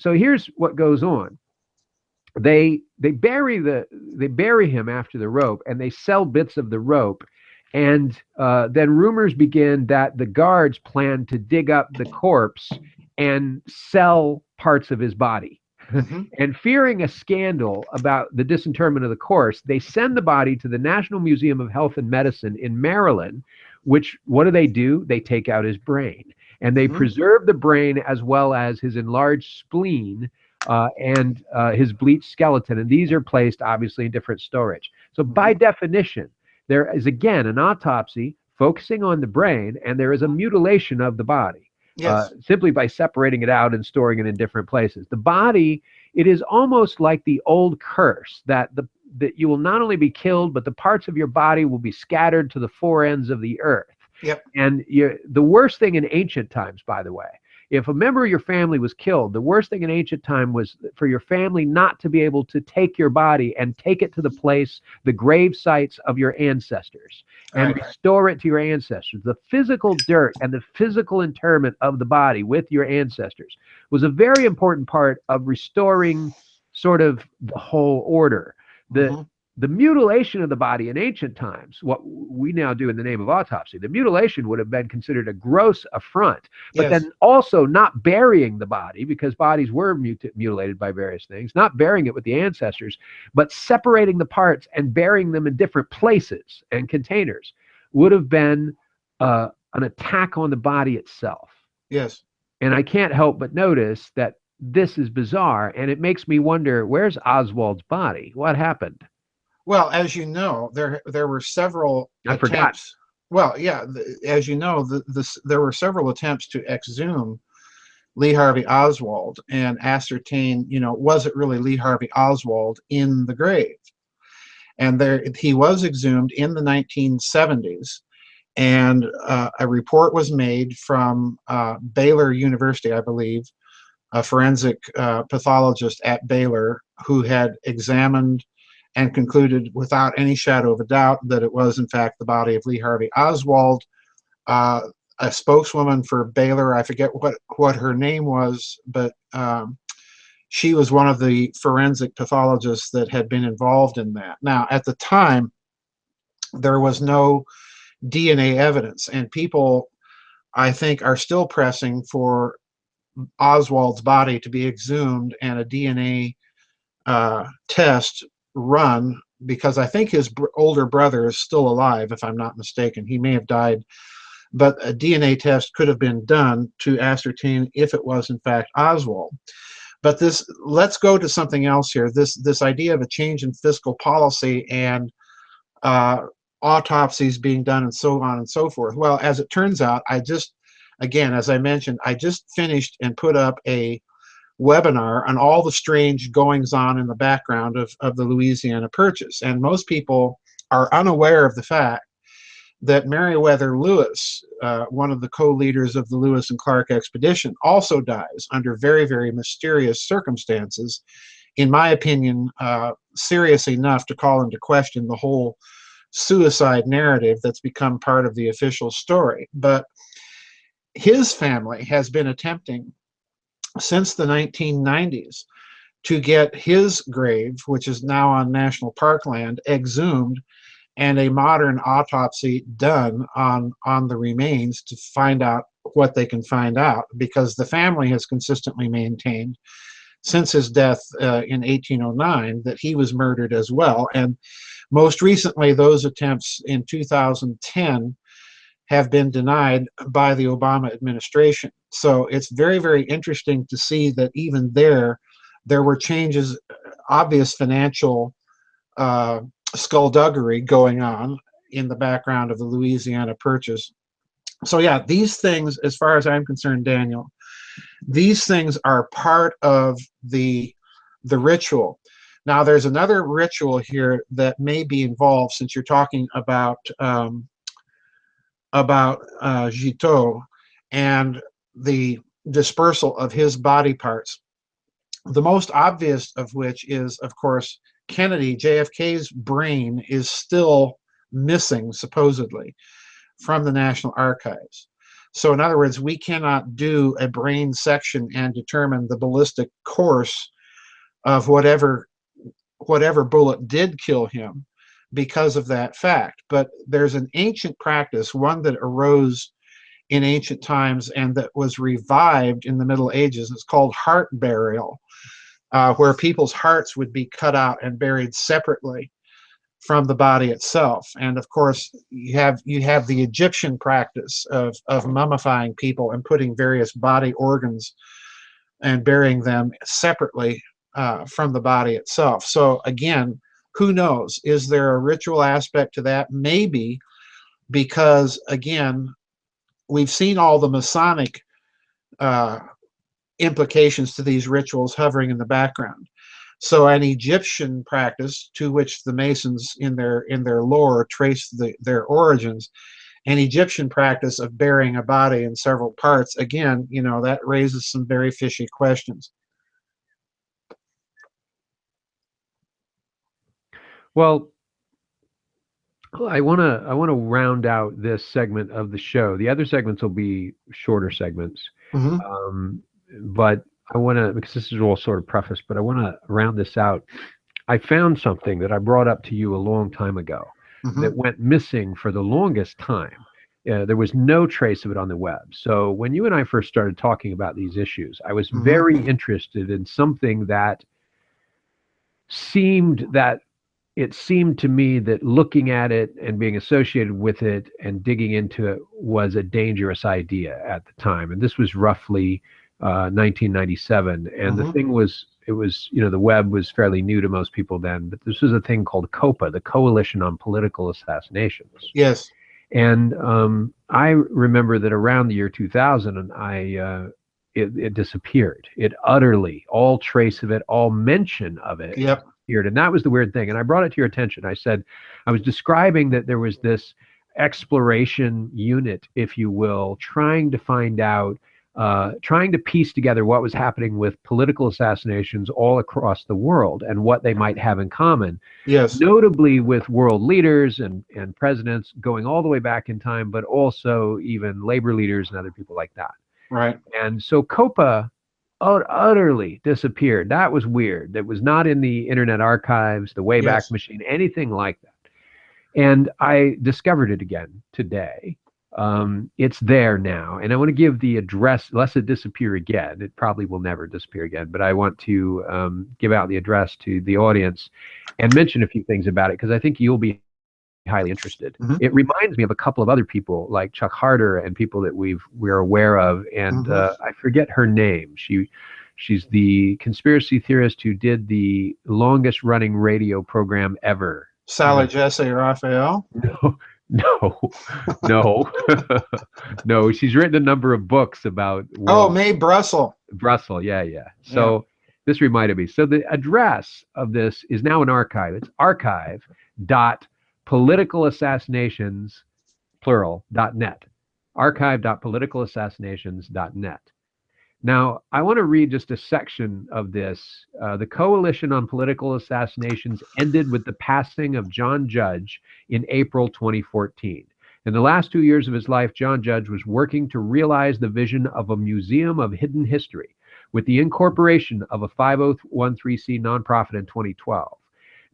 here's what goes on. They bury him after the rope, and they sell bits of the rope, and then rumors begin that the guards plan to dig up the corpse and sell parts of his body. Mm-hmm. And fearing a scandal about the disinterment of the corpse, they send the body to the National Museum of Health and Medicine in Maryland, which, what do? They take out his brain, and they preserve the brain as well as his enlarged spleen and his bleached skeleton. And these are placed obviously in different storage. So by definition, there is again an autopsy focusing on the brain, and there is a mutilation of the body. Yes. Simply by separating it out and storing it in different places. The body, it is almost like the old curse that you will not only be killed, but the parts of your body will be scattered to the four ends of the earth. Yep. And the worst thing in ancient times, by the way, if a member of your family was killed, the worst thing in ancient time was for your family not to be able to take your body and take it to the place, the grave sites of your ancestors, and restore it to your ancestors. The physical dirt and the physical interment of the body with your ancestors was a very important part of restoring sort of the whole order. The mutilation of the body in ancient times, what we now do in the name of autopsy, the mutilation would have been considered a gross affront. But then also not burying the body, because bodies were mutilated by various things, not burying it with the ancestors, but separating the parts and burying them in different places and containers would have been an attack on the body itself. Yes. And I can't help but notice that this is bizarre, and it makes me wonder, where's Oswald's body? What happened? Well, as you know, there were several attempts. Forgot. Well, yeah, as you know, there were several attempts to exhume Lee Harvey Oswald and ascertain, was it really Lee Harvey Oswald in the grave? And he was exhumed in the 1970s, and a report was made from Baylor University, I believe, a forensic pathologist at Baylor who had examined and concluded without any shadow of a doubt that it was, in fact, the body of Lee Harvey Oswald. A spokeswoman for Baylor, I forget what her name was, but she was one of the forensic pathologists that had been involved in that. Now, at the time, there was no DNA evidence, and people, I think, are still pressing for Oswald's body to be exhumed and a DNA test run, because I think his older brother is still alive, if I'm not mistaken. He may have died, but a DNA test could have been done to ascertain if it was in fact Oswald. But let's go to something else here. This idea of a change in fiscal policy and autopsies being done and so on and so forth. Well, as it turns out, again, as I mentioned, I just finished and put up a webinar on all the strange goings on in the background of the Louisiana Purchase. And most people are unaware of the fact that Meriwether Lewis, one of the co-leaders of the Lewis and Clark expedition, also dies under very, very mysterious circumstances, in my opinion, serious enough to call into question the whole suicide narrative that's become part of the official story. But his family has been attempting since the 1990s to get his grave, which is now on national park land, exhumed and a modern autopsy done on the remains to find out what they can find out, because the family has consistently maintained since his death in 1809, that he was murdered as well. And most recently, those attempts in 2010 have been denied by the Obama administration. So it's very, very interesting to see that even there were changes, obvious financial skullduggery going on in the background of the Louisiana Purchase. So yeah, these things, as far as I'm concerned, Daniel, these things are part of the ritual. Now, there's another ritual here that may be involved, since you're talking about Guiteau and the dispersal of his body parts. The most obvious of which is, of course, Kennedy, JFK's brain is still missing, supposedly, from the National Archives. So in other words, we cannot do a brain section and determine the ballistic course of whatever bullet did kill him because of that fact. But there's an ancient practice, one that arose in ancient times and that was revived in the Middle Ages. It's called heart burial, where people's hearts would be cut out and buried separately from the body itself. And of course, you have the Egyptian practice of mummifying people and putting various body organs and burying them separately from the body itself. So again, who knows? Is there a ritual aspect to that? Maybe, because again, we've seen all the Masonic implications to these rituals hovering in the background. So an Egyptian practice, to which the Masons in their lore trace their origins, an Egyptian practice of burying a body in several parts, again, that raises some very fishy questions. Well, I want to round out this segment of the show. The other segments will be shorter segments, but I want to, because this is all sort of preface, but I want to round this out. I found something that I brought up to you a long time ago that went missing for the longest time. There was no trace of it on the web. So when you and I first started talking about these issues, I was very interested in something that it seemed to me that looking at it and being associated with it and digging into it was a dangerous idea at the time. And this was roughly 1997. And the thing was, the web was fairly new to most people then, but this was a thing called COPA, the Coalition on Political Assassinations. Yes. And I remember that around the year 2000, it disappeared. It utterly, all trace of it, all mention of it. Yep. And that was the weird thing. And I brought it to your attention. I said, I was describing that there was this exploration unit, if you will, trying to find out, trying to piece together what was happening with political assassinations all across the world and what they might have in common. Yes. Notably with world leaders and presidents going all the way back in time, but also even labor leaders and other people like that. Right. And so COPA utterly disappeared. That was weird. That was not in the Internet Archives, the Wayback Machine, anything like that. And I discovered it again today. It's there now. And I want to give the address, lest it disappear again. It probably will never disappear again, but I want to give out the address to the audience and mention a few things about it, because I think you'll be highly interested. It reminds me of a couple of other people like Chuck Harder and people that we're aware of, and I forget her name. She's the conspiracy theorist who did the longest running radio program ever. Sally Jesse Raphael? No. No, she's written a number of books about Mae Brussel. Yeah. So this reminded me. So the address of this is now an archive. It's archive.politicalassassinations, plural.net. archive.politicalassassinations.net. Now, I want to read just a section of this. The Coalition on Political Assassinations ended with the passing of John Judge in April 2014. In the last 2 years of his life, John Judge was working to realize the vision of a museum of hidden history with the incorporation of a 501c nonprofit in 2012.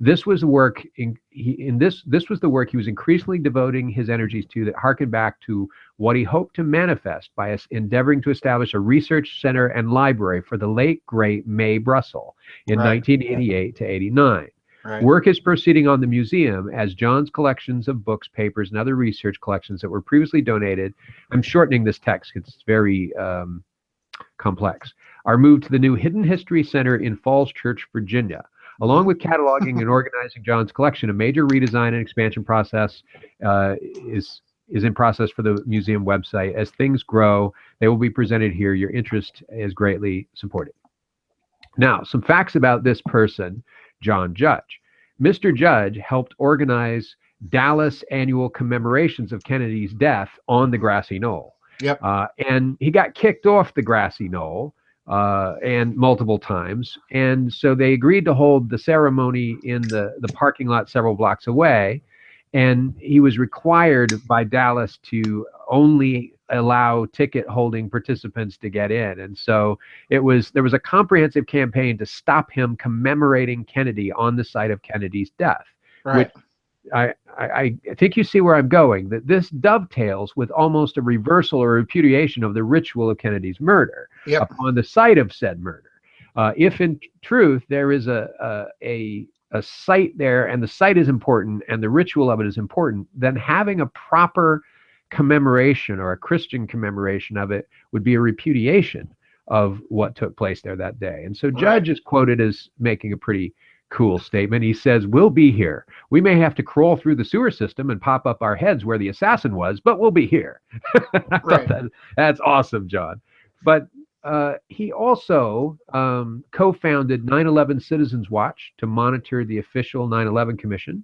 This was the work this was the work he was increasingly devoting his energies to, that harkened back to what he hoped to manifest by us endeavoring to establish a research center and library for the late great May Brussel in 1988 to 89. Right. Work is proceeding on the museum as John's collections of books, papers, and other research collections that were previously donated, I'm shortening this text because it's very complex, are moved to the new Hidden History Center in Falls Church, Virginia. Along with cataloging and organizing John's collection, a major redesign and expansion process is in process for the museum website. As things grow, they will be presented here. Your interest is greatly supported. Now, some facts about this person, John Judge. Mr. Judge helped organize Dallas annual commemorations of Kennedy's death on the grassy knoll. Yep. And he got kicked off the grassy knoll and multiple times. And so they agreed to hold the ceremony in the parking lot several blocks away. And he was required by Dallas to only allow ticket holding participants to get in. And so there was a comprehensive campaign to stop him commemorating Kennedy on the site of Kennedy's death. Right. Which I think you see where I'm going, that this dovetails with almost a reversal or repudiation of the ritual of Kennedy's murder upon the site of said murder. If in truth there is a site there, and the site is important, and the ritual of it is important, then having a proper commemoration or a Christian commemoration of it would be a repudiation of what took place there that day. And so Judge is quoted as making a pretty cool statement. He says, "We'll be here. We may have to crawl through the sewer system and pop up our heads where the assassin was, but we'll be here." I thought that's awesome, John. But he also co-founded 9/11 Citizens Watch to monitor the official 9/11 Commission.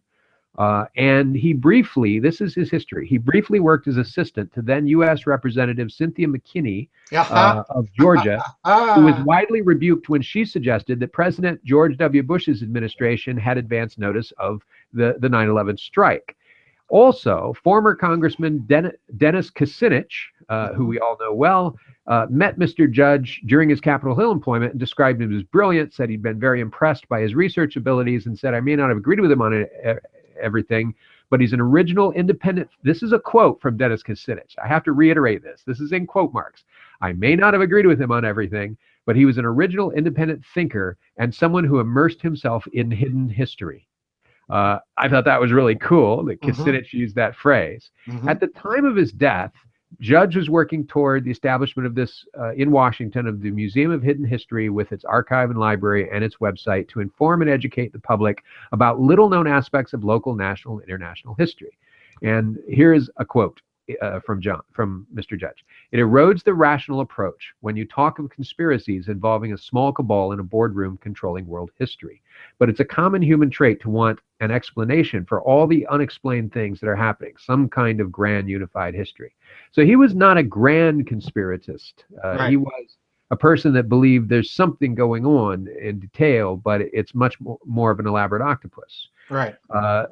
And he briefly, this is his history, he briefly worked as assistant to then U.S. Representative Cynthia McKinney of Georgia, who was widely rebuked when she suggested that President George W. Bush's administration had advanced notice of the 9/11 strike. Also, former Congressman Dennis Kucinich, who we all know well, met Mr. Judge during his Capitol Hill employment and described him as brilliant, said he'd been very impressed by his research abilities, and said, "I may not have agreed with him on everything, but he's an original independent." This is a quote from Dennis Kucinich. I have to reiterate this. This is in quote marks. "I may not have agreed with him on everything, but he was an original independent thinker and someone who immersed himself in hidden history." I thought that was really cool that Kucinich used that phrase. At the time of his death, Judge was working toward the establishment of this in Washington of the Museum of Hidden History with its archive and library and its website to inform and educate the public about little-known aspects of local, national, and international history. And here is a quote from Mr. Judge. "It erodes the rational approach when you talk of conspiracies involving a small cabal in a boardroom controlling world history. But it's a common human trait to want an explanation for all the unexplained things that are happening, some kind of grand unified history." So he was not a grand conspiratist. He was a person that believed there's something going on in detail, but it's much more of an elaborate octopus. Right.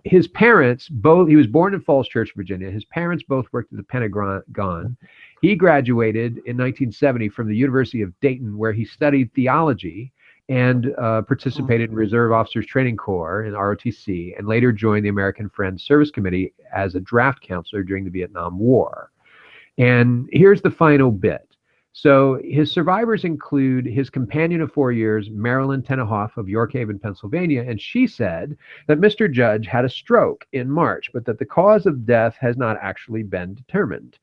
His parents both, he was born in Falls Church, Virginia. His parents both worked at the Pentagon. He graduated in 1970 from the University of Dayton, where he studied theology and participated in Reserve Officers Training Corps in ROTC, and later joined the American Friends Service Committee as a draft counselor during the Vietnam War. And here's the final bit. So his survivors include his companion of 4 years, Marilyn Tennehoff of York Haven, Pennsylvania, and she said that Mr. Judge had a stroke in March, but that the cause of death has not actually been determined.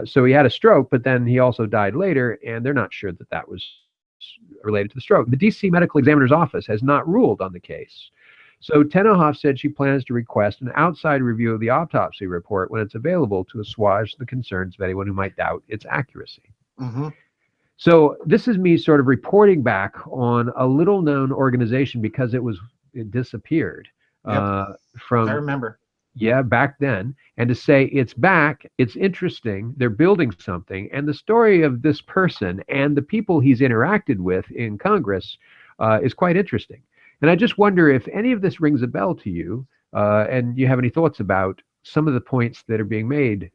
So he had a stroke, but then he also died later, and they're not sure that that was related to the stroke. The DC Medical Examiner's Office has not ruled on the case. So Tennehoff said she plans to request an outside review of the autopsy report when it's available to assuage the concerns of anyone who might doubt its accuracy. So this is me sort of reporting back on a little known organization because it disappeared from, I remember. Yeah, back then. And to say it's back, it's interesting, they're building something, and the story of this person and the people he's interacted with in Congress is quite interesting. And I just wonder if any of this rings a bell to you, and you have any thoughts about some of the points that are being made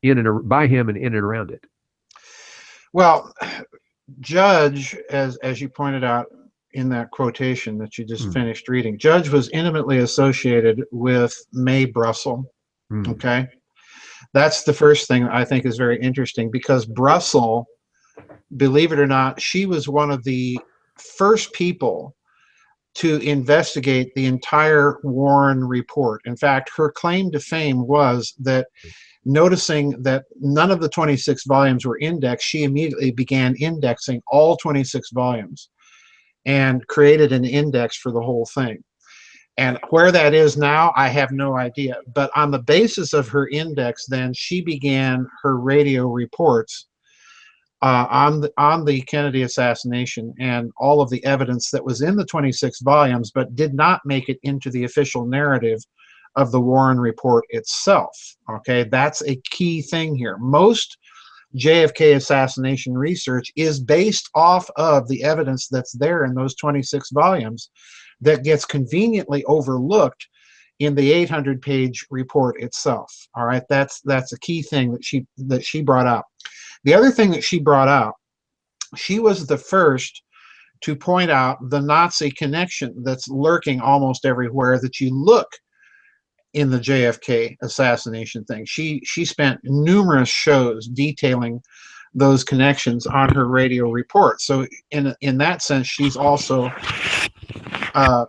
by him and in and around it. Well, Judge, as you pointed out, quotation that you just finished reading. Judge was intimately associated with Mae Brussel. Okay, that's the first thing I think is very interesting, because Brussel, believe it or not, she was one of the first people to investigate the entire Warren report. In fact, her claim to fame was that, noticing that none of the 26 volumes were indexed, she immediately began indexing all 26 volumes and created an index for the whole thing. And where that is now, I have no idea. But on the basis of her index, then she began her radio reports on the Kennedy assassination and all of the evidence that was in the 26 volumes, but did not make it into the official narrative of the Warren report itself. Okay, that's a key thing here. Most JFK assassination research is based off of the evidence that's there in those 26 volumes that gets conveniently overlooked in the 800-page report itself. All right, that's a key thing that she brought out. The other thing that she brought out, she was the first to point out the Nazi connection that's lurking almost everywhere that you look in the JFK assassination thing. She spent numerous shows detailing those connections on her radio report. So in that sense, she's also a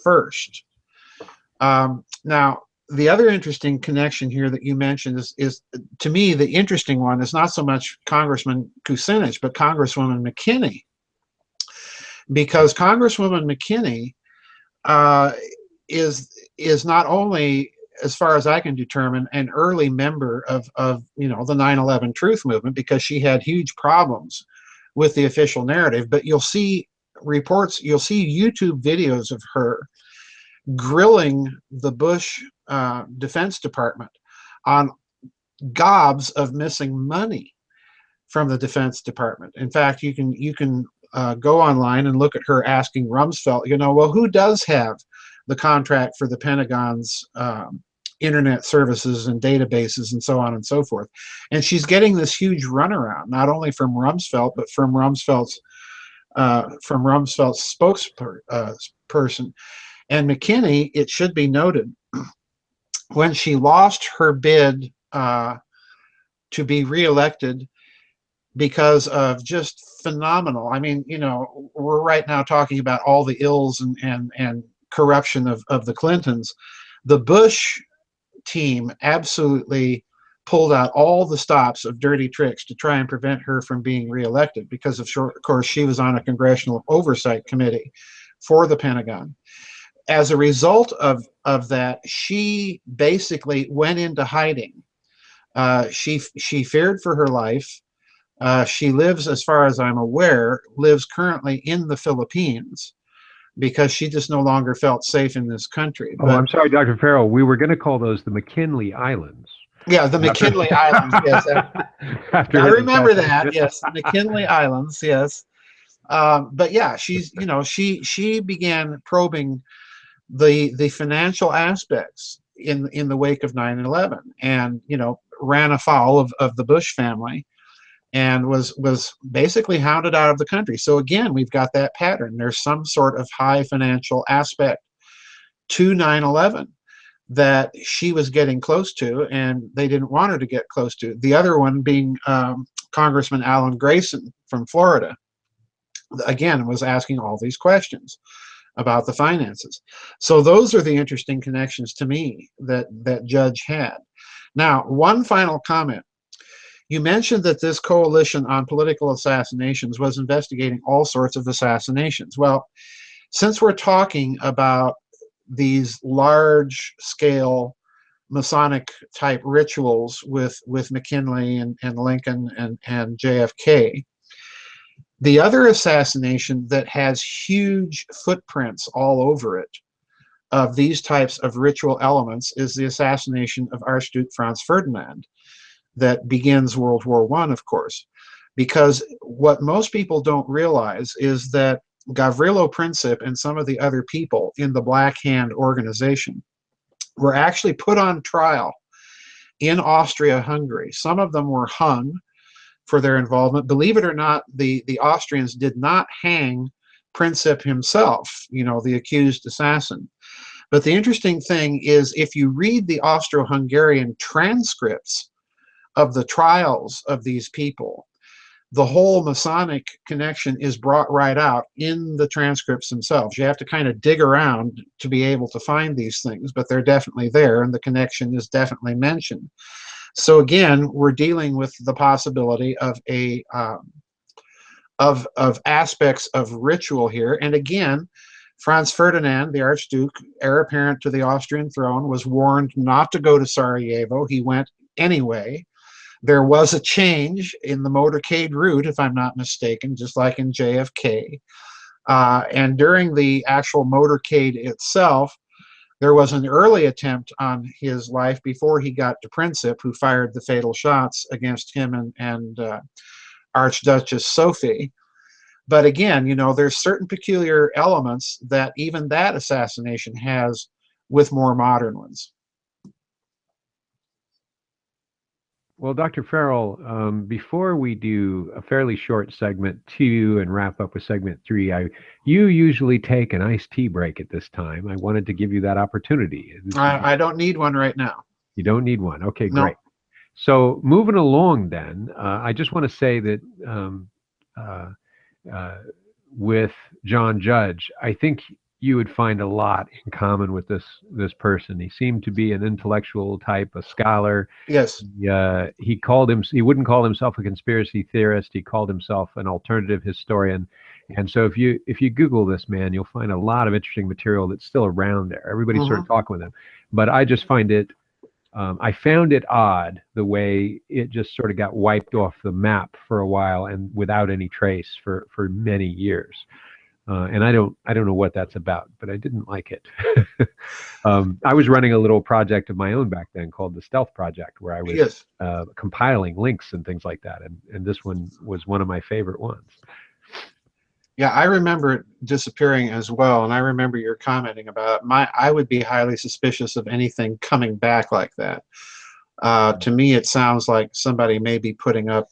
first. Now, the other interesting connection here that you mentioned is to me, the interesting one is not so much Congressman Kucinich, but Congresswoman McKinney. Because Congresswoman McKinney is not only, as far as I can determine, an early member of the 9/11 Truth Movement, because she had huge problems with the official narrative, but you'll see YouTube videos of her grilling the Bush Defense Department on gobs of missing money from the Defense Department. In fact, you can go online and look at her asking Rumsfeld, well, who does have the contract for the Pentagon's internet services and databases and so on and so forth. And she's getting this huge runaround, not only from Rumsfeld, but from Rumsfeld's spokesperson. And McKinney, it should be noted, when she lost her bid to be reelected because of just phenomenal, we're right now talking about all the ills and corruption of the Clintons. The Bush team absolutely pulled out all the stops of dirty tricks to try and prevent her from being reelected, because of course she was on a congressional oversight committee for the Pentagon. As a result of that, she basically went into hiding. She feared for her life. She lives, as far as I'm aware, currently in the Philippines, because she just no longer felt safe in this country. Oh, I'm sorry, Dr. Farrell. We were going to call those the McKinley Islands. Yeah, the McKinley Islands, yes. I remember that, yes, the McKinley Islands, yes. But yeah, she began probing the financial aspects in the wake of 9/11, and ran afoul of the Bush family, and was basically hounded out of the country. So again, we've got that pattern. There's some sort of high financial aspect to 9/11 that she was getting close to, and they didn't want her to get close to. The other one being Congressman Alan Grayson from Florida, again, was asking all these questions about the finances. So those are the interesting connections to me that Judge had. Now, one final comment. You mentioned that this coalition on political assassinations was investigating all sorts of assassinations. Well, since we're talking about these large-scale Masonic-type rituals with McKinley and Lincoln and JFK, the other assassination that has huge footprints all over it of these types of ritual elements is the assassination of Archduke Franz Ferdinand, that begins World War I, of course. Because what most people don't realize is that Gavrilo Princip and some of the other people in the Black Hand organization were actually put on trial in Austria-Hungary. Some of them were hung. for their involvement. Believe it or not, the Austrians did not hang Princip himself, you know, the accused assassin. But the interesting thing is, if you read the Austro-Hungarian transcripts of the trials of these people, the whole Masonic connection is brought right out in the transcripts themselves. You have to kind of dig around to be able to find these things, but they're definitely there, and the connection is definitely mentioned. So again, we're dealing with the possibility of a of aspects of ritual here. And again, Franz Ferdinand, the Archduke, heir apparent to the Austrian throne, was warned not to go to Sarajevo. He went anyway. There was a change in the motorcade route, if I'm not mistaken, just like in JFK. And during the actual motorcade itself, there was an early attempt on his life before he got to Princip, who fired the fatal shots against him and Archduchess Sophie. But again, you know, there's certain peculiar elements that even that assassination has with more modern ones. Well, Dr. Farrell, before we do a fairly short segment 2 and wrap up with segment 3, you usually take an iced tea break at this time. I wanted to give you that opportunity. I don't need one right now. You don't need one. Okay, No. great. So moving along then, I just want to say that with John Judge, I think you would find a lot in common with this person. He seemed to be an intellectual type, a scholar. Yes. He wouldn't call himself a conspiracy theorist. He called himself an alternative historian. And so if you Google this man, you'll find a lot of interesting material that's still around there. Everybody's sort of talking with him. But I just find it, I found it odd the way it just sort of got wiped off the map for a while and without any trace for many years. And I don't know what that's about, but I didn't like it. I was running a little project of my own back then called the Stealth Project, where I was compiling links and things like that. And this one was one of my favorite ones. Yeah, I remember it disappearing as well, and I remember your commenting about it. I would be highly suspicious of anything coming back like that. To me, it sounds like somebody may be putting up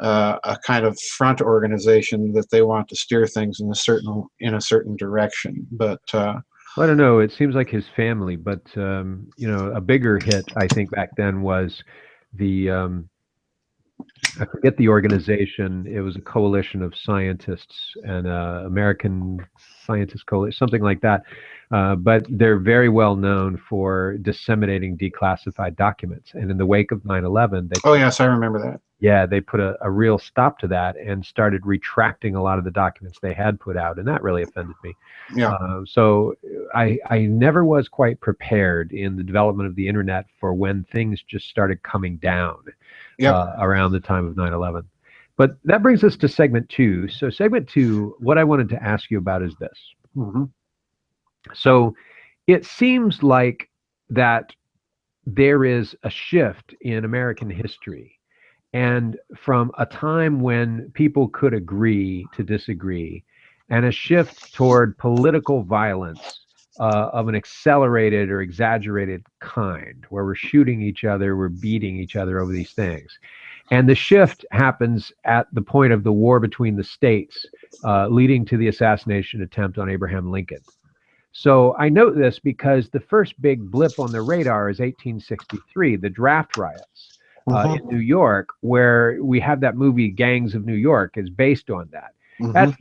a kind of front organization that they want to steer things in a certain direction. But well, I don't know. It seems like his family, but you know, a bigger hit I think back then was the I forget the organization. It was a coalition of scientists and American Scientist Coalition, something like that. But they're very well known for disseminating declassified documents. And in the wake of 9/11, they oh yes, I remember that. Yeah, they put a real stop to that and started retracting a lot of the documents they had put out, and that really offended me. Yeah. So I never was quite prepared in the development of the internet for when things just started coming down around the time of 9/11. But that brings us to segment 2. So segment 2, what I wanted to ask you about is this. So it seems like that there is a shift in American history. And from a time when people could agree to disagree, and a shift toward political violence of an accelerated or exaggerated kind, where we're shooting each other, we're beating each other over these things. And the shift happens at the point of the war between the states, leading to the assassination attempt on Abraham Lincoln. So I note this because the first big blip on the radar is 1863, the draft riots. In New York, where we have that movie Gangs of New York is based on that. That's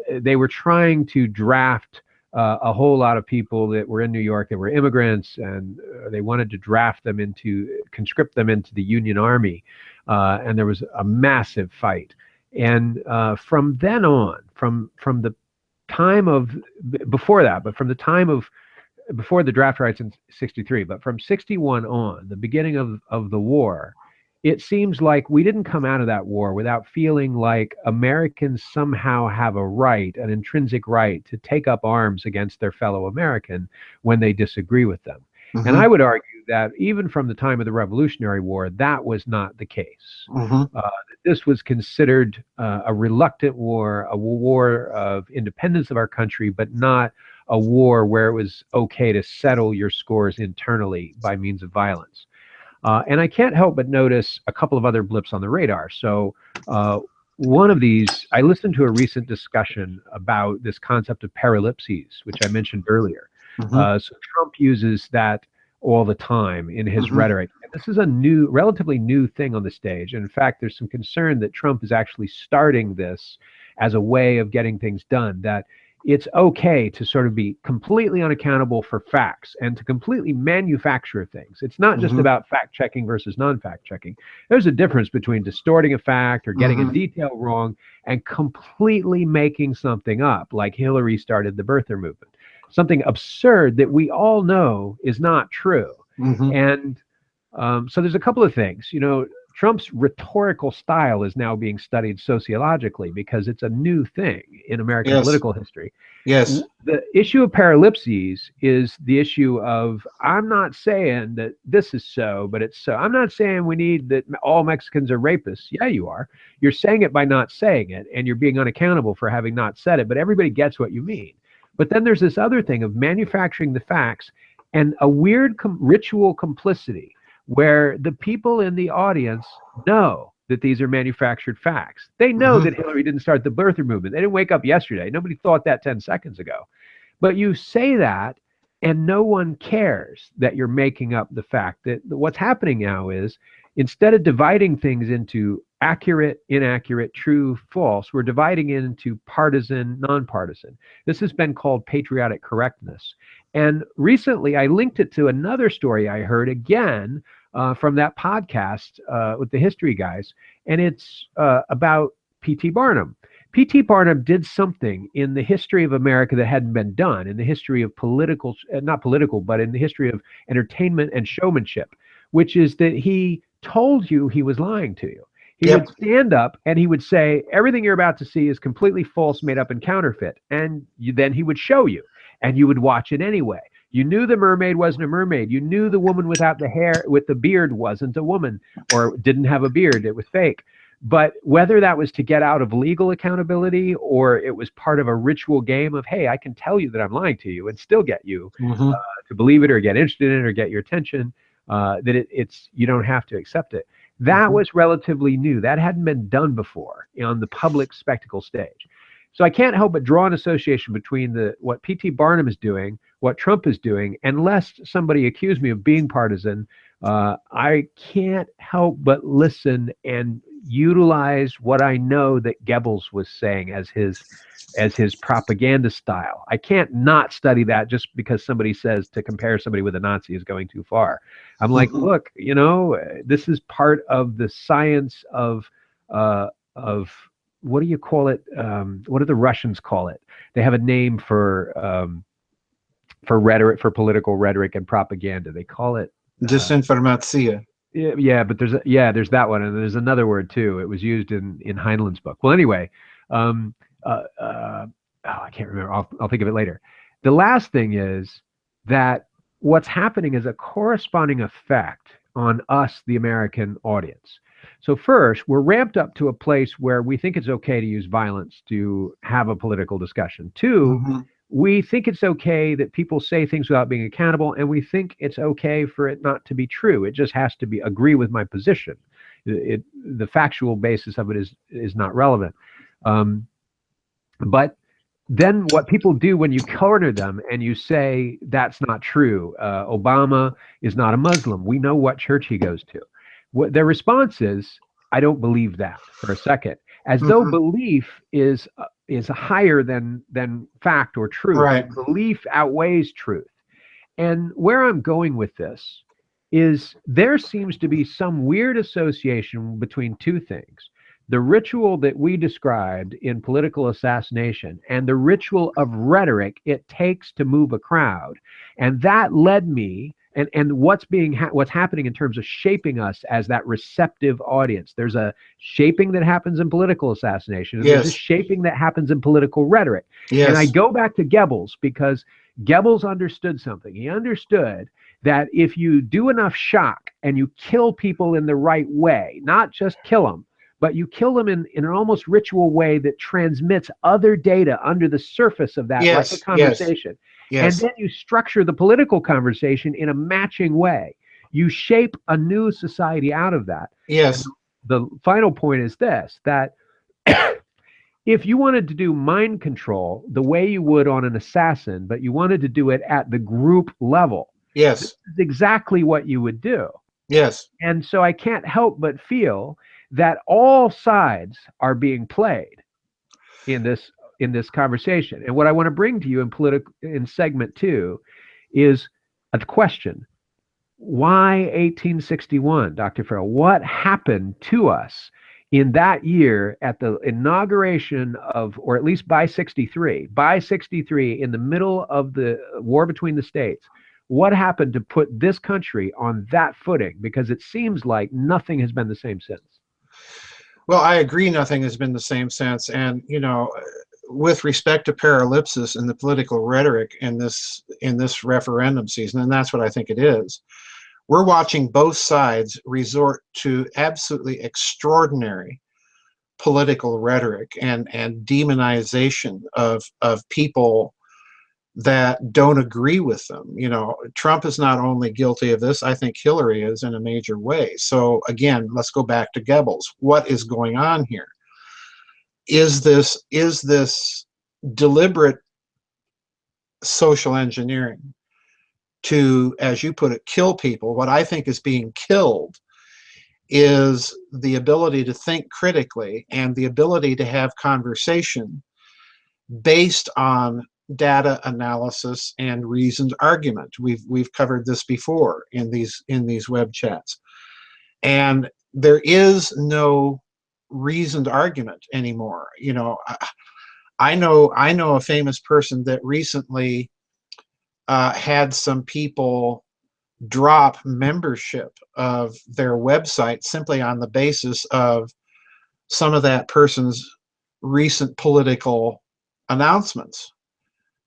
they were trying to draft a whole lot of people that were in New York that were immigrants, and they wanted to conscript them into the Union Army, and there was a massive fight. And from then on, from the time of before that, but from the time of before the draft riots in 63, but from 61 on, the beginning of the war, it seems like we didn't come out of that war without feeling like Americans somehow have a right, an intrinsic right, to take up arms against their fellow American when they disagree with them. And I would argue that even from the time of the Revolutionary War, that was not the case. This was considered a reluctant war, a war of independence of our country, but not a war where it was okay to settle your scores internally by means of violence. And I can't help but notice a couple of other blips on the radar. So one of these, I listened to a recent discussion about this concept of paralipses, which I mentioned earlier. So Trump uses that all the time in his rhetoric. And this is a relatively new thing on the stage. And in fact, there's some concern that Trump is actually starting this as a way of getting things done, that it's okay to sort of be completely unaccountable for facts and to completely manufacture things. It's not just about fact checking versus non-fact checking. There's a difference between distorting a fact or getting a detail wrong and completely making something up, like Hillary started the birther movement. Something absurd that we all know is not true. And so there's a couple of things. You know, Trump's rhetorical style is now being studied sociologically because it's a new thing in American political history. The issue of paralipses is the issue of, I'm not saying that this is so, but it's so. I'm not saying we need that all Mexicans are rapists. Yeah, you are. You're saying it by not saying it, and you're being unaccountable for having not said it, but everybody gets what you mean. But then there's this other thing of manufacturing the facts and a weird ritual complicity where the people in the audience know that these are manufactured facts. They know that Hillary didn't start the birther movement. They didn't wake up yesterday. Nobody thought that 10 seconds ago. But you say that, and no one cares that you're making up the fact that what's happening now is, instead of dividing things into accurate, inaccurate, true, false, we're dividing it into partisan, nonpartisan. This has been called patriotic correctness. And recently I linked it to another story I heard again from that podcast with the history guys. And it's about P.T. Barnum. P.T. Barnum did something in the history of America that hadn't been done, in the history of political, not political, but in the history of entertainment and showmanship, which is that he told you he was lying to you. He would stand up and he would say, everything you're about to see is completely false, made up, and counterfeit. And then he would show you, and you would watch it anyway. You knew the mermaid wasn't a mermaid. You knew the woman without the hair, with the beard, wasn't a woman, or didn't have a beard. It was fake. But whether that was to get out of legal accountability or it was part of a ritual game of, hey, I can tell you that I'm lying to you and still get you to believe it or get interested in it or get your attention, that it's you don't have to accept it. That was relatively new. That hadn't been done before on the public spectacle stage. So I can't help but draw an association between what P.T. Barnum is doing, what Trump is doing, and lest somebody accuse me of being partisan, I can't help but listen and utilize what I know that Goebbels was saying as his propaganda style. I can't not study that just because somebody says to compare somebody with a Nazi is going too far. I'm like, look, you know, this is part of the science of what do you call it? What do the Russians call it? They have a name for rhetoric, for political rhetoric and propaganda. They call it disinformatia. Yeah, but there's that one, and there's another word too. It was used in Heinlein's book. Well, anyway, I can't remember. I'll think of it later. The last thing is that what's happening is a corresponding effect on us, the American audience. So first, we're ramped up to a place where we think it's okay to use violence to have a political discussion. Two, we think it's okay that people say things without being accountable, and we think it's okay for it not to be true. It just has to agree with my position. The factual basis of it is not relevant. But then what people do when you corner them and you say that's not true, Obama is not a Muslim, we know what church he goes to. What their response is, I don't believe that, for a second, as though belief is higher than fact or truth. Right. Belief outweighs truth. And where I'm going with this is there seems to be some weird association between two things: the ritual that we described in political assassination and the ritual of rhetoric it takes to move a crowd. And that led me, and what's happening in terms of shaping us as that receptive audience. There's a shaping that happens in political assassination, and there's a shaping that happens in political rhetoric. And I go back to Goebbels because Goebbels understood something. He understood that if you do enough shock and you kill people in the right way, not just kill them, but you kill them in an almost ritual way that transmits other data under the surface of that, like a conversation. And then you structure the political conversation in a matching way. You shape a new society out of that. Yes. And the final point is this, that if you wanted to do mind control the way you would on an assassin, but you wanted to do it at the group level, Yes. this is exactly what you would do. Yes. And so I can't help but feel that all sides are being played in this conversation. And what I want to bring to you in segment 2 is a question. Why 1861, Dr. Farrell? What happened to us in that year at the inauguration of, or at least by 63, in the middle of the war between the states? What happened to put this country on that footing? Because it seems like nothing has been the same since. Well, I agree nothing has been the same since. And, with respect to paralipsis in the political rhetoric in this referendum season, and that's what I think it is, we're watching both sides resort to absolutely extraordinary political rhetoric and demonization of people that don't agree with them. Trump is not only guilty of this, I think Hillary is in a major way. So again, let's go back to Goebbels. What is going on here? Is this deliberate social engineering to, as you put it, kill people? What I think is being killed is the ability to think critically and the ability to have conversation based on data analysis and reasoned argument. We've covered this before in these web chats. And there is no reasoned argument anymore. I know a famous person that recently had some people drop membership of their website simply on the basis of some of that person's recent political announcements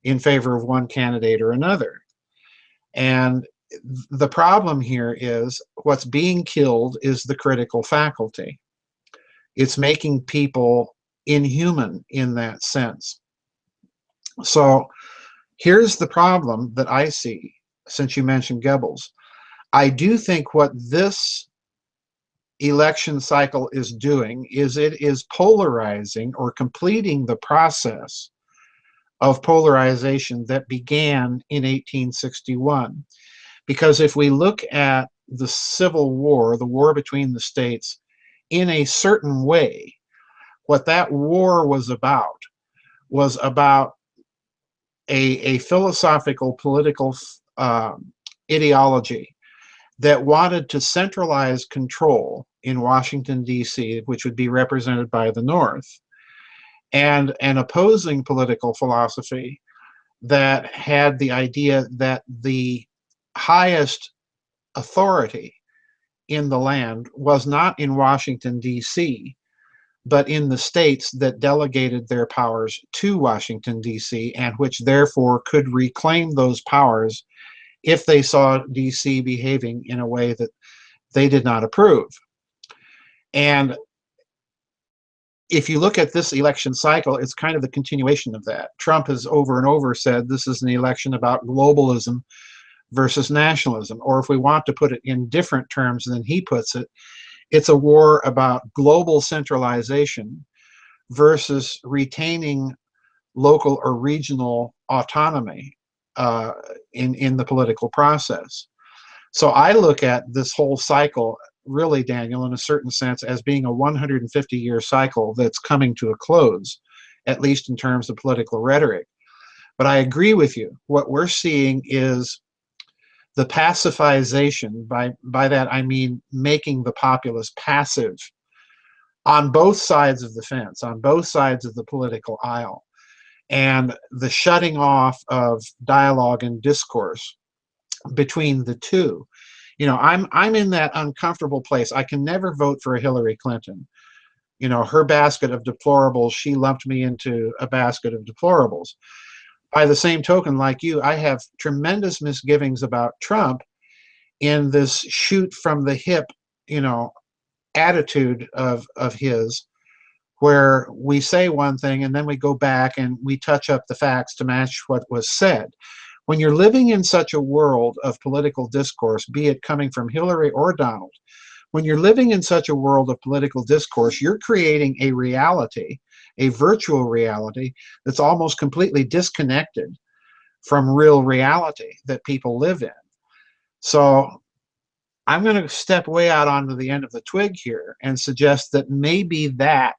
in favor of one candidate or another. And the problem here is what's being killed is the critical faculty. It's making people inhuman in that sense. So here's the problem that I see, since you mentioned Goebbels. I do think what this election cycle is doing is it is polarizing or completing the process of polarization that began in 1861. Because if we look at the Civil War, the war between the states, in a certain way, what that war was about a philosophical political ideology that wanted to centralize control in Washington, D.C., which would be represented by the North, and an opposing political philosophy that had the idea that the highest authority in the land was not in Washington, D.C., but in the states that delegated their powers to Washington, D.C., and which therefore could reclaim those powers if they saw D.C. behaving in a way that they did not approve. And if you look at this election cycle, it's kind of the continuation of that. Trump has over and over said this is an election about globalism versus nationalism, or if we want to put it in different terms than he puts it, it's a war about global centralization versus retaining local or regional autonomy in the political process. So I look at this whole cycle, really, Daniel, in a certain sense, as being a 150-year cycle that's coming to a close, at least in terms of political rhetoric. But I agree with you. What we're seeing is the pacifization. By that I mean making the populace passive on both sides of the fence, on both sides of the political aisle, and the shutting off of dialogue and discourse between the two. I'm in that uncomfortable place. I can never vote for a Hillary Clinton. Her basket of deplorables, she lumped me into a basket of deplorables. By the same token, like you, I have tremendous misgivings about Trump in this shoot from the hip, attitude of his, where we say one thing and then we go back and we touch up the facts to match what was said. When you're living in such a world of political discourse, be it coming from Hillary or Donald, when you're living in such a world of political discourse, you're creating a reality, a virtual reality that's almost completely disconnected from real reality that people live in. So I'm going to step way out onto the end of the twig here and suggest that maybe that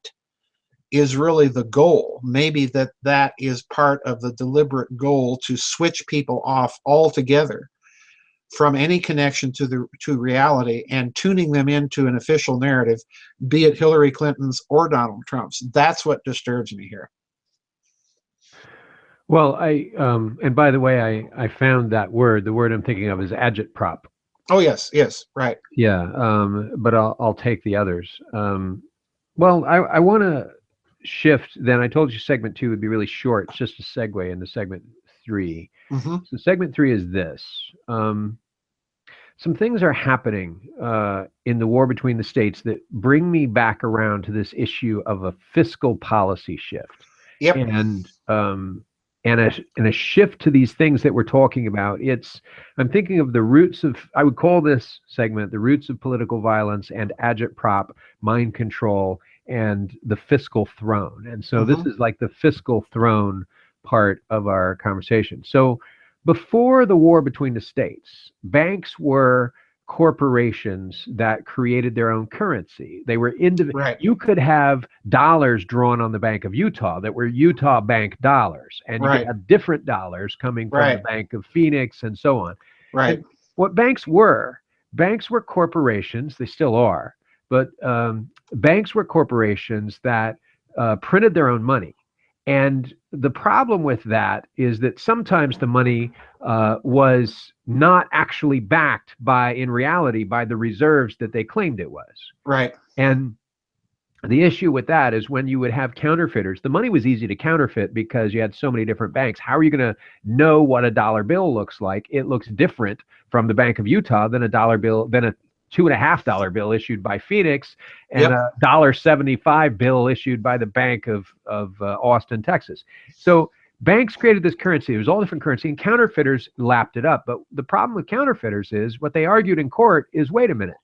is really the goal. Maybe that is part of the deliberate goal to switch people off altogether from any connection to reality and tuning them into an official narrative, be it Hillary Clinton's or Donald Trump's. That's what disturbs me here. Well, and by the way, I found that word. The word I'm thinking of is agitprop. Oh yes, right. Yeah, but I'll take the others. Well, I want to shift. Then I told you segment 2 would be really short. It's just a segue into segment 3. Mm-hmm. So segment 3 is this. Some things are happening in the war between the states that bring me back around to this issue of a fiscal policy shift. Yep. And a shift to these things that we're talking about. I'm thinking of the roots of, I would call this segment, the roots of political violence and agitprop, mind control, and the fiscal throne. And so this is like the fiscal throne part of our conversation. So before the war between the states, banks were corporations that created their own currency. They were Right. You could have dollars drawn on the Bank of Utah that were Utah bank dollars, and you Right. could have different dollars coming from Right. the Bank of Phoenix and so on. Right. And what banks were corporations. They still are, but banks were corporations that printed their own money. And the problem with that is that sometimes the money was not actually backed in reality, by the reserves that they claimed it was. Right. And the issue with that is when you would have counterfeiters, the money was easy to counterfeit because you had so many different banks. How are you going to know what a dollar bill looks like? It looks different from the Bank of Utah than a dollar bill, than a $2.50 bill issued by Phoenix, and a $1.75 bill issued by the Bank of Austin, Texas. So banks created this currency. It was all different currency, and counterfeiters lapped it up. But the problem with counterfeiters is what they argued in court is, wait a minute,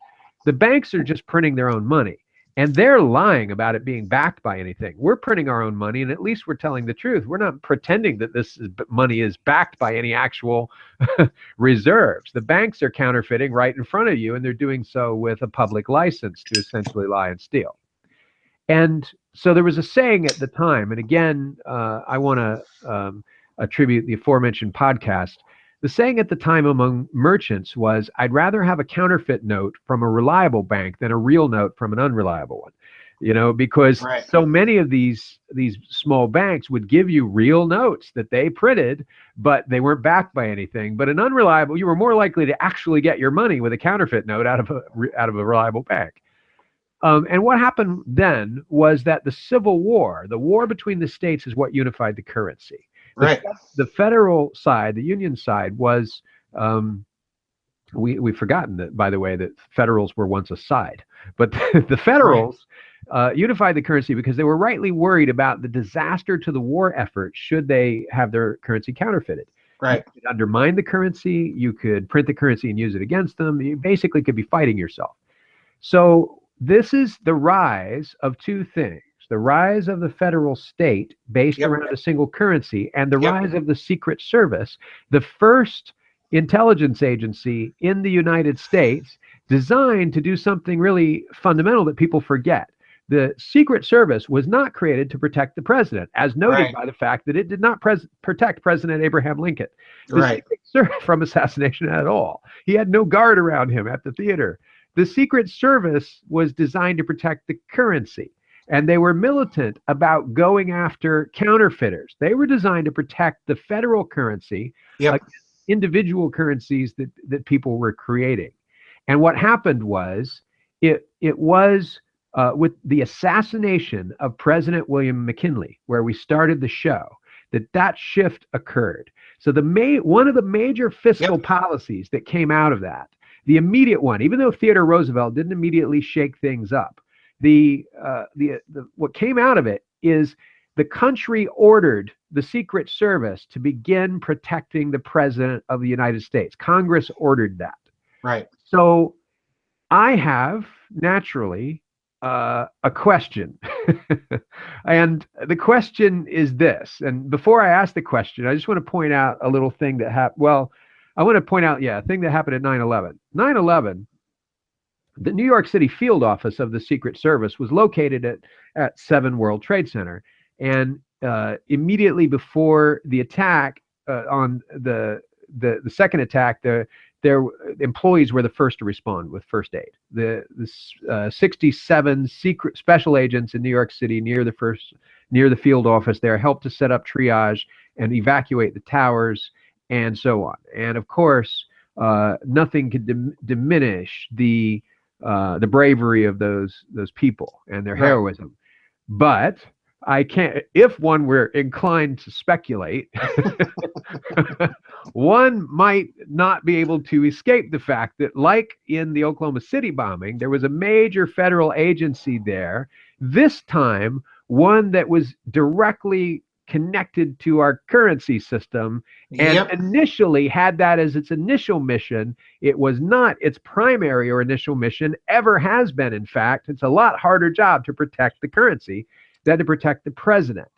the banks are just printing their own money, and they're lying about it being backed by anything. We're printing our own money, and at least we're telling the truth. We're not pretending that money is backed by any actual reserves. The banks are counterfeiting right in front of you, and they're doing so with a public license to essentially lie and steal. And so there was a saying at the time, and again, I want to attribute the aforementioned podcast. The saying at the time among merchants was, I'd rather have a counterfeit note from a reliable bank than a real note from an unreliable one. Because Right. so many of these small banks would give you real notes that they printed, but they weren't backed by anything. But an unreliable, you were more likely to actually get your money with a counterfeit note out of a reliable bank. And what happened then was that the Civil War, the war between the states, is what unified the currency. Right. The federal side, the Union side, was we've forgotten that, by the way, that Federals were once a side, but the Federals unified the currency because they were rightly worried about the disaster to the war effort should they have their currency counterfeited. Right. You could undermine the currency, you could print the currency and use it against them. You basically could be fighting yourself. So this is the rise of two things. The rise of the federal state based around a single currency, and the rise of the Secret Service, the first intelligence agency in the United States designed to do something really fundamental that people forget. The Secret Service was not created to protect the president, as noted by the fact that it did not protect President Abraham Lincoln from assassination at all. He had no guard around him at the theater. The Secret Service was designed to protect the currency. And they were militant about going after counterfeiters. They were designed to protect the federal currency against individual currencies that people were creating. And what happened was, it was with the assassination of President William McKinley, where we started the show, that shift occurred. So one of the major fiscal policies that came out of that, the immediate one, even though Theodore Roosevelt didn't immediately shake things up, what came out of it is the country ordered the Secret Service to begin protecting the President of the United States. Congress ordered that. Right. So I have, naturally, a question. And the question is this. And before I ask the question, I just want to point out a little thing that happened. Well, I want to point out, a thing that happened at 9/11. 9/11, the New York City field office of the Secret Service was located at 7 World Trade Center. And immediately before the attack, on the second attack, their employees were the first to respond with first aid. The 67 secret special agents in New York City near the field office there helped to set up triage and evacuate the towers and so on. And of course, nothing could diminish the bravery of those people and their heroism. But I can't, if one were inclined to speculate, one might not be able to escape the fact that, like in the Oklahoma City bombing, there was a major federal agency there, this time one that was directly connected to our currency system, and initially had that as its initial mission. It was not its primary or initial mission, ever has been. In fact, it's a lot harder job to protect the currency than to protect the president.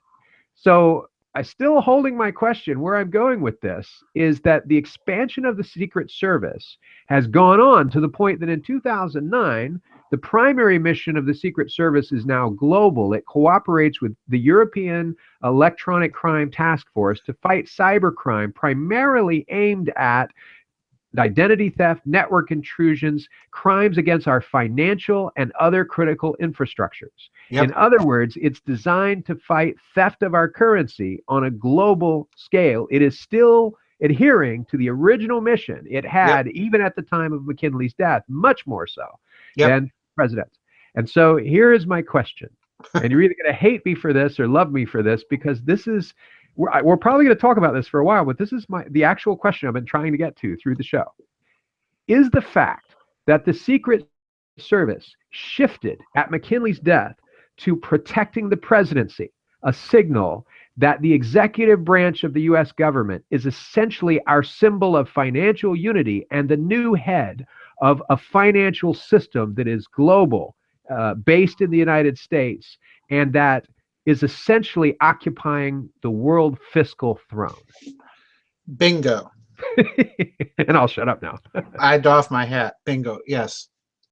So I still holding my question. Where I'm going with this is that the expansion of the Secret Service has gone on to the point that in 2009, the primary mission of the Secret Service is now global. It cooperates with the European Electronic Crime Task Force to fight cybercrime, primarily aimed at identity theft, network intrusions, crimes against our financial and other critical infrastructures. In other words, it's designed to fight theft of our currency on a global scale. It is still adhering to the original mission it had, even at the time of McKinley's death, much more so than presidents. And so here is my question. And you're either going to hate me for this or love me for this, because this is, we're probably going to talk about this for a while, but this is the actual question I've been trying to get to through the show. Is the fact that the Secret Service shifted at McKinley's death to protecting the presidency a signal that the executive branch of the U.S. government is essentially our symbol of financial unity and the new head of a financial system that is global, based in the United States, and that is essentially occupying the world fiscal throne? Bingo. And I'll shut up now. I doff my hat. Bingo. Yes,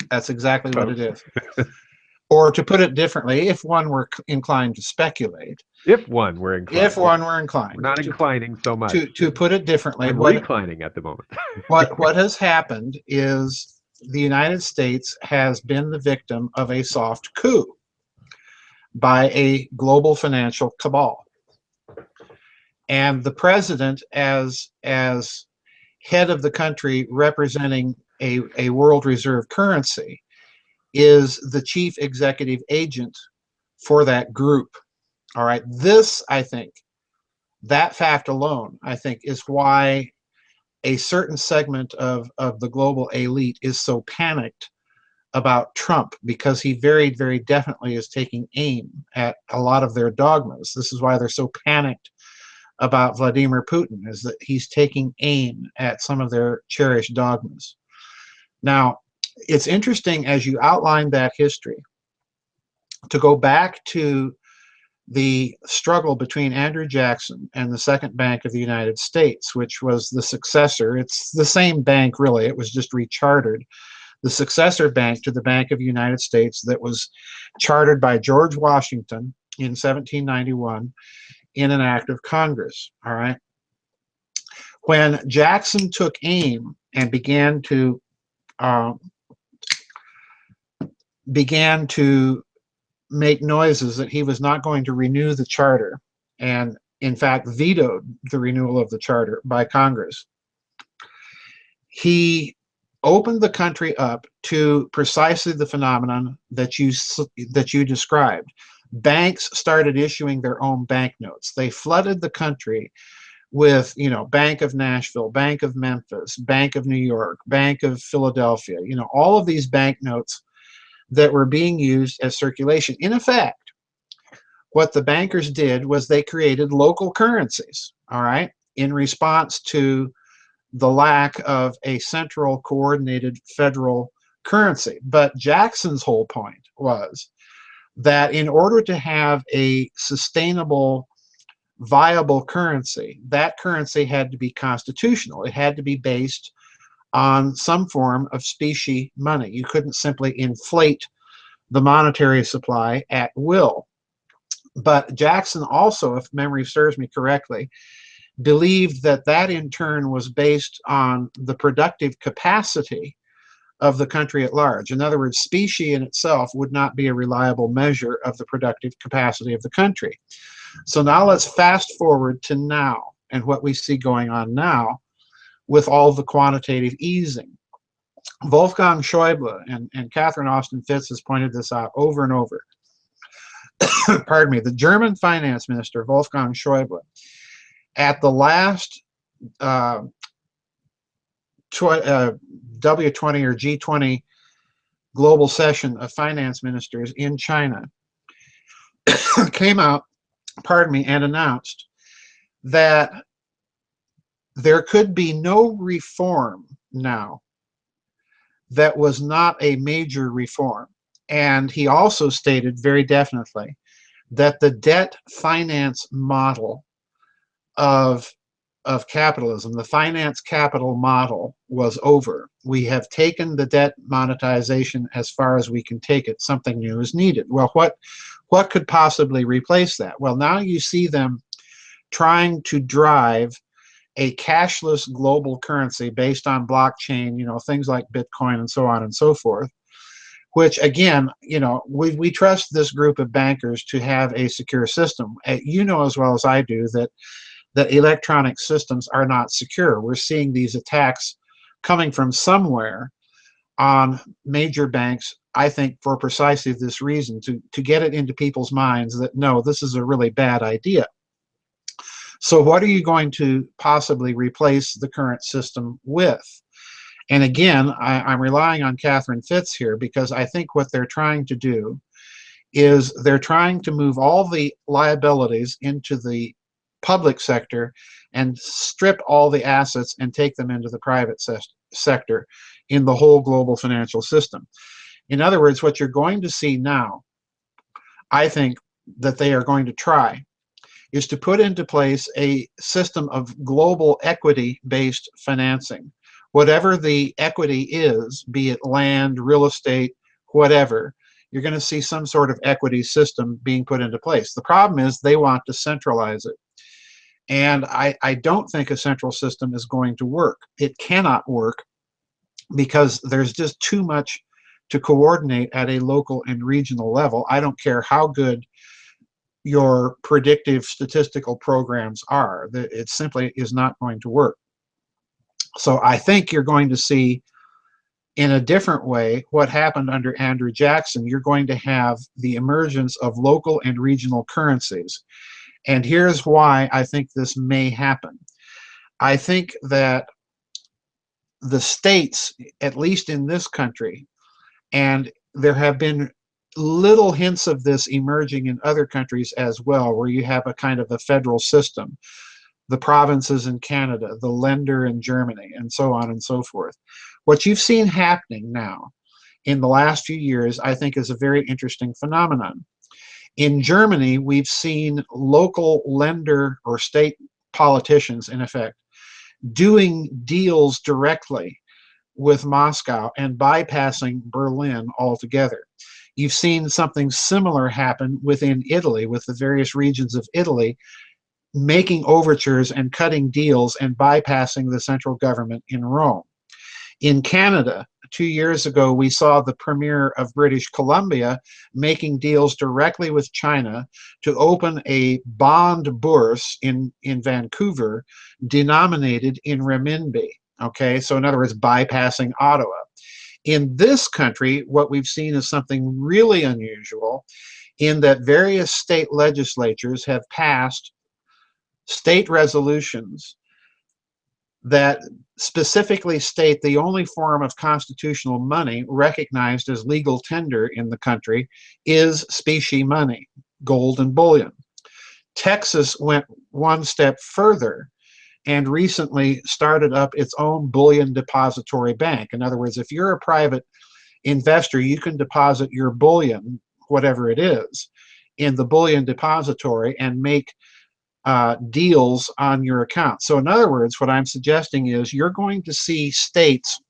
that's exactly what it is. Or to put it differently, if one were inclined to speculate. If one were inclined. If one were inclined. We're not inclining so much. To put it differently. I'm reclining at the moment. what has happened is the United States has been the victim of a soft coup by a global financial cabal. And the president, as head of the country representing a world reserve currency, is the chief executive agent for that group. All right. This, I think, that fact alone, I think, is why a certain segment of the global elite is so panicked about Trump, because he very, very definitely is taking aim at a lot of their dogmas. This is why they're so panicked about Vladimir Putin, is that he's taking aim at some of their cherished dogmas. Now, it's interesting, as you outline that history, to go back to the struggle between Andrew Jackson and the Second Bank of the United States, which was the successor. It's the same bank, really. It was just rechartered. The successor bank to the Bank of the United States that was chartered by George Washington in 1791 in an act of Congress. All right. When Jackson took aim and began to make noises that he was not going to renew the charter, and in fact vetoed the renewal of the charter by Congress, he opened the country up to precisely the phenomenon that you described. Banks started issuing their own banknotes. They flooded the country with, Bank of Nashville, Bank of Memphis, Bank of New York, Bank of Philadelphia, all of these banknotes that were being used as circulation. In effect, what the bankers did was they created local currencies, all right, in response to the lack of a central coordinated federal currency. But Jackson's whole point was that in order to have a sustainable, viable currency, that currency had to be constitutional. It had to be based on some form of specie money. You couldn't simply inflate the monetary supply at will. But Jackson also, if memory serves me correctly, believed that that in turn was based on the productive capacity of the country at large. In other words, specie in itself would not be a reliable measure of the productive capacity of the country. So now let's fast forward to now and what we see going on now with all the quantitative easing. Wolfgang Schäuble and Catherine Austin Fitts has pointed this out over and over. Pardon me, the German finance minister, Wolfgang Schäuble, at the last W20 or G20 global session of finance ministers in China, came out, pardon me, and announced that there could be no reform now that was not a major reform. And he also stated very definitely that the debt finance model of capitalism, the finance capital model, was over. We have taken the debt monetization as far as we can take it. Something new is needed. Well, what could possibly replace that? Well, now you see them trying to drive a cashless global currency based on blockchain, you know, things like Bitcoin and so on and so forth, which again, you know, we trust this group of bankers to have a secure system. You know as well as I do that electronic systems are not secure. We're seeing these attacks coming from somewhere on major banks, I think for precisely this reason, to get it into people's minds that no, this is a really bad idea. So what are you going to possibly replace the current system with? And again, I'm relying on Catherine Fitts here because I think what they're trying to do is they're trying to move all the liabilities into the public sector and strip all the assets and take them into the private sector in the whole global financial system. In other words, what you're going to see now, I think that they are going to try, is to put into place a system of global equity-based financing. Whatever the equity is, be it land, real estate, whatever, you're going to see some sort of equity system being put into place. The problem is they want to centralize it. And I don't think a central system is going to work. It cannot work because there's just too much to coordinate at a local and regional level. I don't care how good your predictive statistical programs are. It simply is not going to work. So I think you're going to see in a different way what happened under Andrew Jackson. You're going to have the emergence of local and regional currencies. And here's why I think this may happen. I think that the states, at least in this country, and there have been little hints of this emerging in other countries as well, where you have a kind of a federal system, the provinces in Canada, the Länder in Germany, and so on and so forth. What you've seen happening now in the last few years, I think, is a very interesting phenomenon. In Germany, we've seen local Länder or state politicians, in effect, doing deals directly with Moscow and bypassing Berlin altogether. You've seen something similar happen within Italy, with the various regions of Italy making overtures and cutting deals and bypassing the central government in Rome. In Canada, 2 years ago, we saw the Premier of British Columbia making deals directly with China to open a bond bourse in Vancouver denominated in renminbi. Okay, so in other words, bypassing Ottawa. In this country, what we've seen is something really unusual in that various state legislatures have passed state resolutions that specifically state the only form of constitutional money recognized as legal tender in the country is specie money. gold and bullion. Texas went one step further and recently started up its own bullion depository bank. In other words, if you're a private investor, you can deposit your bullion, whatever it is, in the bullion depository and make deals on your account. So in other words, what I'm suggesting is you're going to see states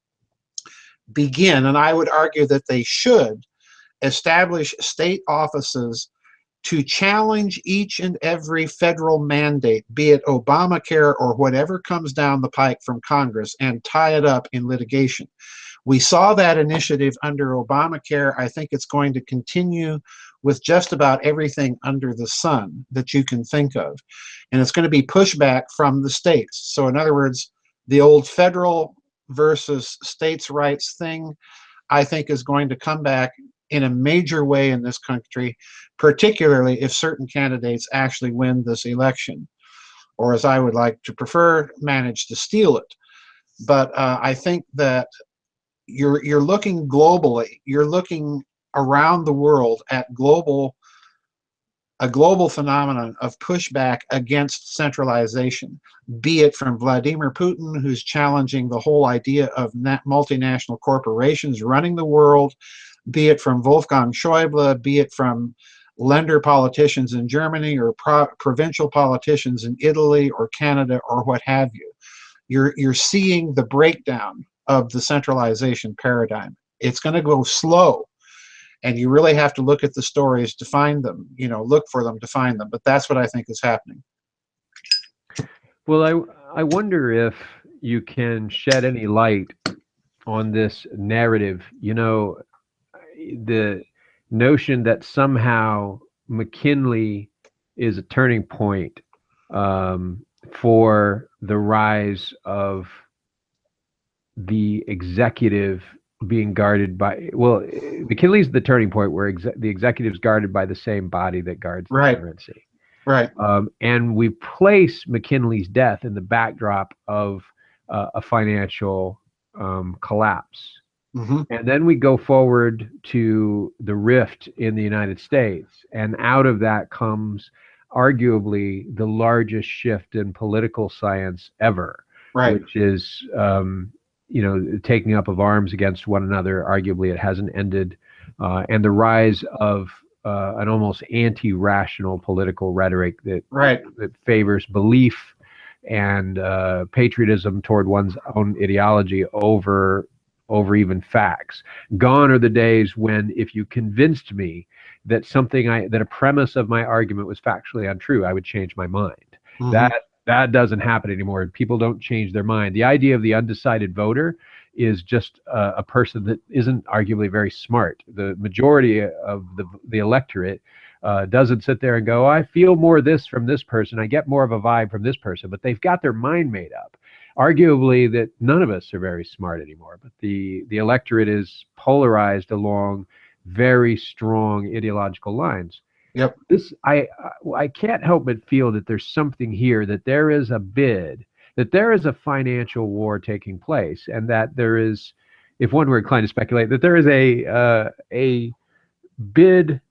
begin, and I would argue that they should, establish state offices to challenge each and every federal mandate, be it Obamacare or whatever comes down the pike from Congress, and tie it up in litigation. We saw that initiative under Obamacare. I think it's going to continue with just about everything under the sun that you can think of. And it's going to be pushback from the states. So in other words, the old federal versus states' rights thing, I think, is going to come back in a major way in this country, particularly if certain candidates actually win this election, or as I would like to prefer, manage to steal it. But I think that you're looking globally, you're looking around the world at a global phenomenon of pushback against centralization, be it from Vladimir Putin, who's challenging the whole idea of multinational corporations running the world, be it from Wolfgang Schäuble, be it from lender politicians in Germany or provincial politicians in Italy or Canada or what have you. You're seeing the breakdown of the centralization paradigm. It's going to go slow, and you really have to look at the stories to find them, look for them to find them. But that's what I think is happening. Well, I wonder if you can shed any light on this narrative. The notion that somehow McKinley is a turning point for the rise of the executive being guarded by, McKinley's the turning point where the executive's guarded by the same body that guards the currency. Right. And we place McKinley's death in the backdrop of a financial collapse. Mm-hmm. And then we go forward to the rift in the United States, and out of that comes arguably the largest shift in political science ever, which is taking up of arms against one another. Arguably, it hasn't ended, and the rise of an almost anti-rational political rhetoric that favors belief and patriotism toward one's own ideology over even facts. Gone are the days when, if you convinced me that that a premise of my argument was factually untrue, I would change my mind. Mm-hmm. That doesn't happen anymore. People don't change their mind. The idea of the undecided voter is just a person that isn't arguably very smart. The majority of the electorate doesn't sit there and go, I feel more this from this person, I get more of a vibe from this person, but they've got their mind made up. Arguably that none of us are very smart anymore, but the electorate is polarized along very strong ideological lines. Yep. I can't help but feel that there's something here, that there is a bid, that there is a financial war taking place, and that there is, if one were inclined to speculate, that there is a bid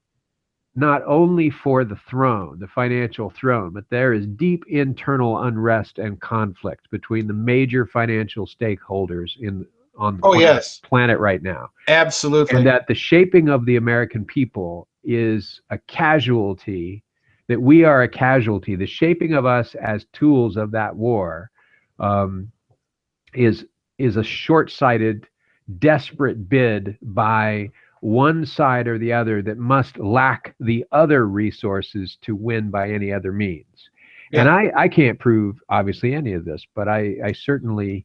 not only for the throne, the financial throne, but there is deep internal unrest and conflict between the major financial stakeholders on the planet right now. Absolutely. And that the shaping of the American people is a casualty, that we are a casualty. The shaping of us as tools of that war is a short-sighted, desperate bid by one side or the other that must lack the other resources to win by any other means. Yeah. And I can't prove, obviously, any of this, but I certainly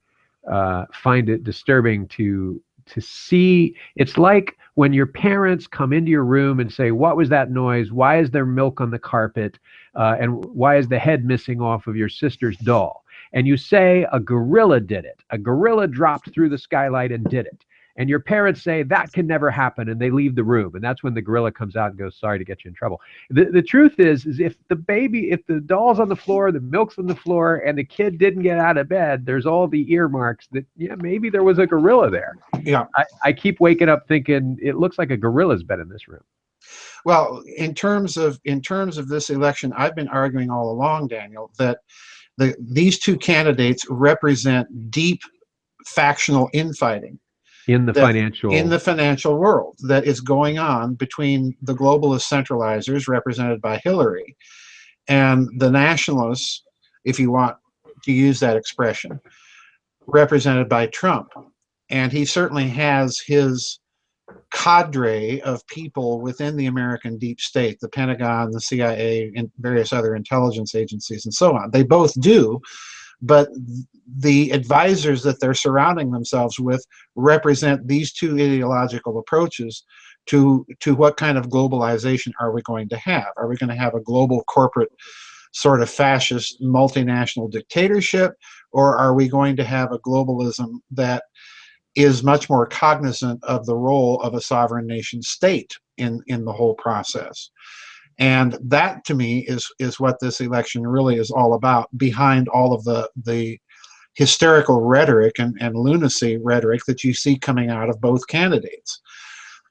find it disturbing to see. It's like when your parents come into your room and say, what was that noise? Why is there milk on the carpet? And why is the head missing off of your sister's doll? And you say, a gorilla did it. A gorilla dropped through the skylight and did it. And your parents say, that can never happen, and they leave the room. And that's when the gorilla comes out and goes, sorry to get you in trouble. The truth is if the doll's on the floor, the milk's on the floor, and the kid didn't get out of bed, there's all the earmarks that, maybe there was a gorilla there. Yeah. I keep waking up thinking, it looks like a gorilla's been in this room. Well, in terms of this election, I've been arguing all along, Daniel, that these two candidates represent deep factional infighting In the that in financial, the financial world that is going on between the globalist centralizers represented by Hillary and the nationalists, if you want to use that expression, represented by Trump. And he certainly has his cadre of people within the American deep state, the Pentagon, the CIA, and various other intelligence agencies, and so on. They both do, but the advisors that they're surrounding themselves with represent these two ideological approaches to what kind of globalization are we going to have? Are we going to have a global corporate sort of fascist multinational dictatorship, or are we going to have a globalism that is much more cognizant of the role of a sovereign nation state in the whole process? And that, to me, is what this election really is all about, behind all of the hysterical rhetoric and lunacy rhetoric that you see coming out of both candidates.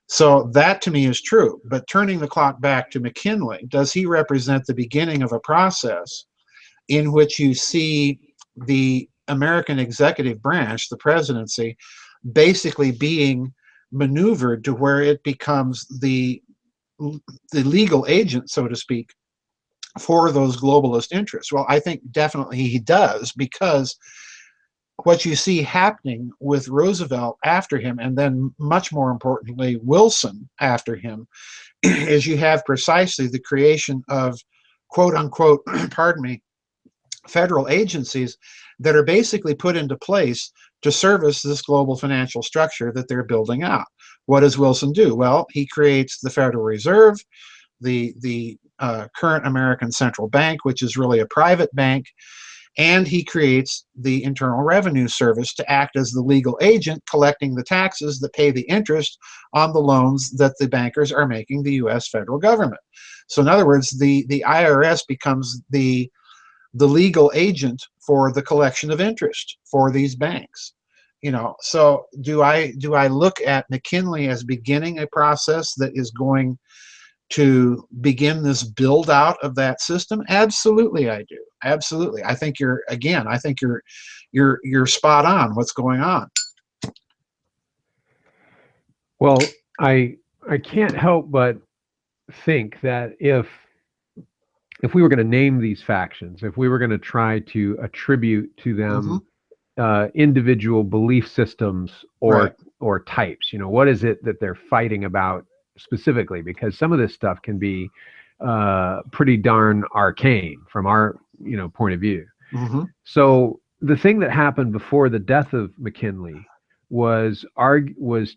So that, to me, is true. But turning the clock back to McKinley, does he represent the beginning of a process in which you see the American executive branch, the presidency, basically being maneuvered to where it becomes the legal agent, so to speak, for those globalist interests? Well, I think definitely he does, because what you see happening with Roosevelt after him, and then much more importantly Wilson after him, is you have precisely the creation of quote unquote pardon me, federal agencies that are basically put into place to service this global financial structure that they're building out. What does Wilson do? Well, he creates the Federal Reserve, the current American Central Bank, which is really a private bank, and he creates the Internal Revenue Service to act as the legal agent, collecting the taxes that pay the interest on the loans that the bankers are making the U.S. federal government. So in other words, the IRS becomes the legal agent for the collection of interest for these banks. So do I look at McKinley as beginning a process that is going to begin this build out of that system? Absolutely, I do. Absolutely. I think you're spot on what's going on. well, I can't help but think that if we were going to name these factions, if we were going to try to attribute to them individual belief systems Right. or types, what is it that they're fighting about specifically? Because some of this stuff can be pretty darn arcane from our point of view. Mm-hmm. So the thing that happened before the death of McKinley was arguably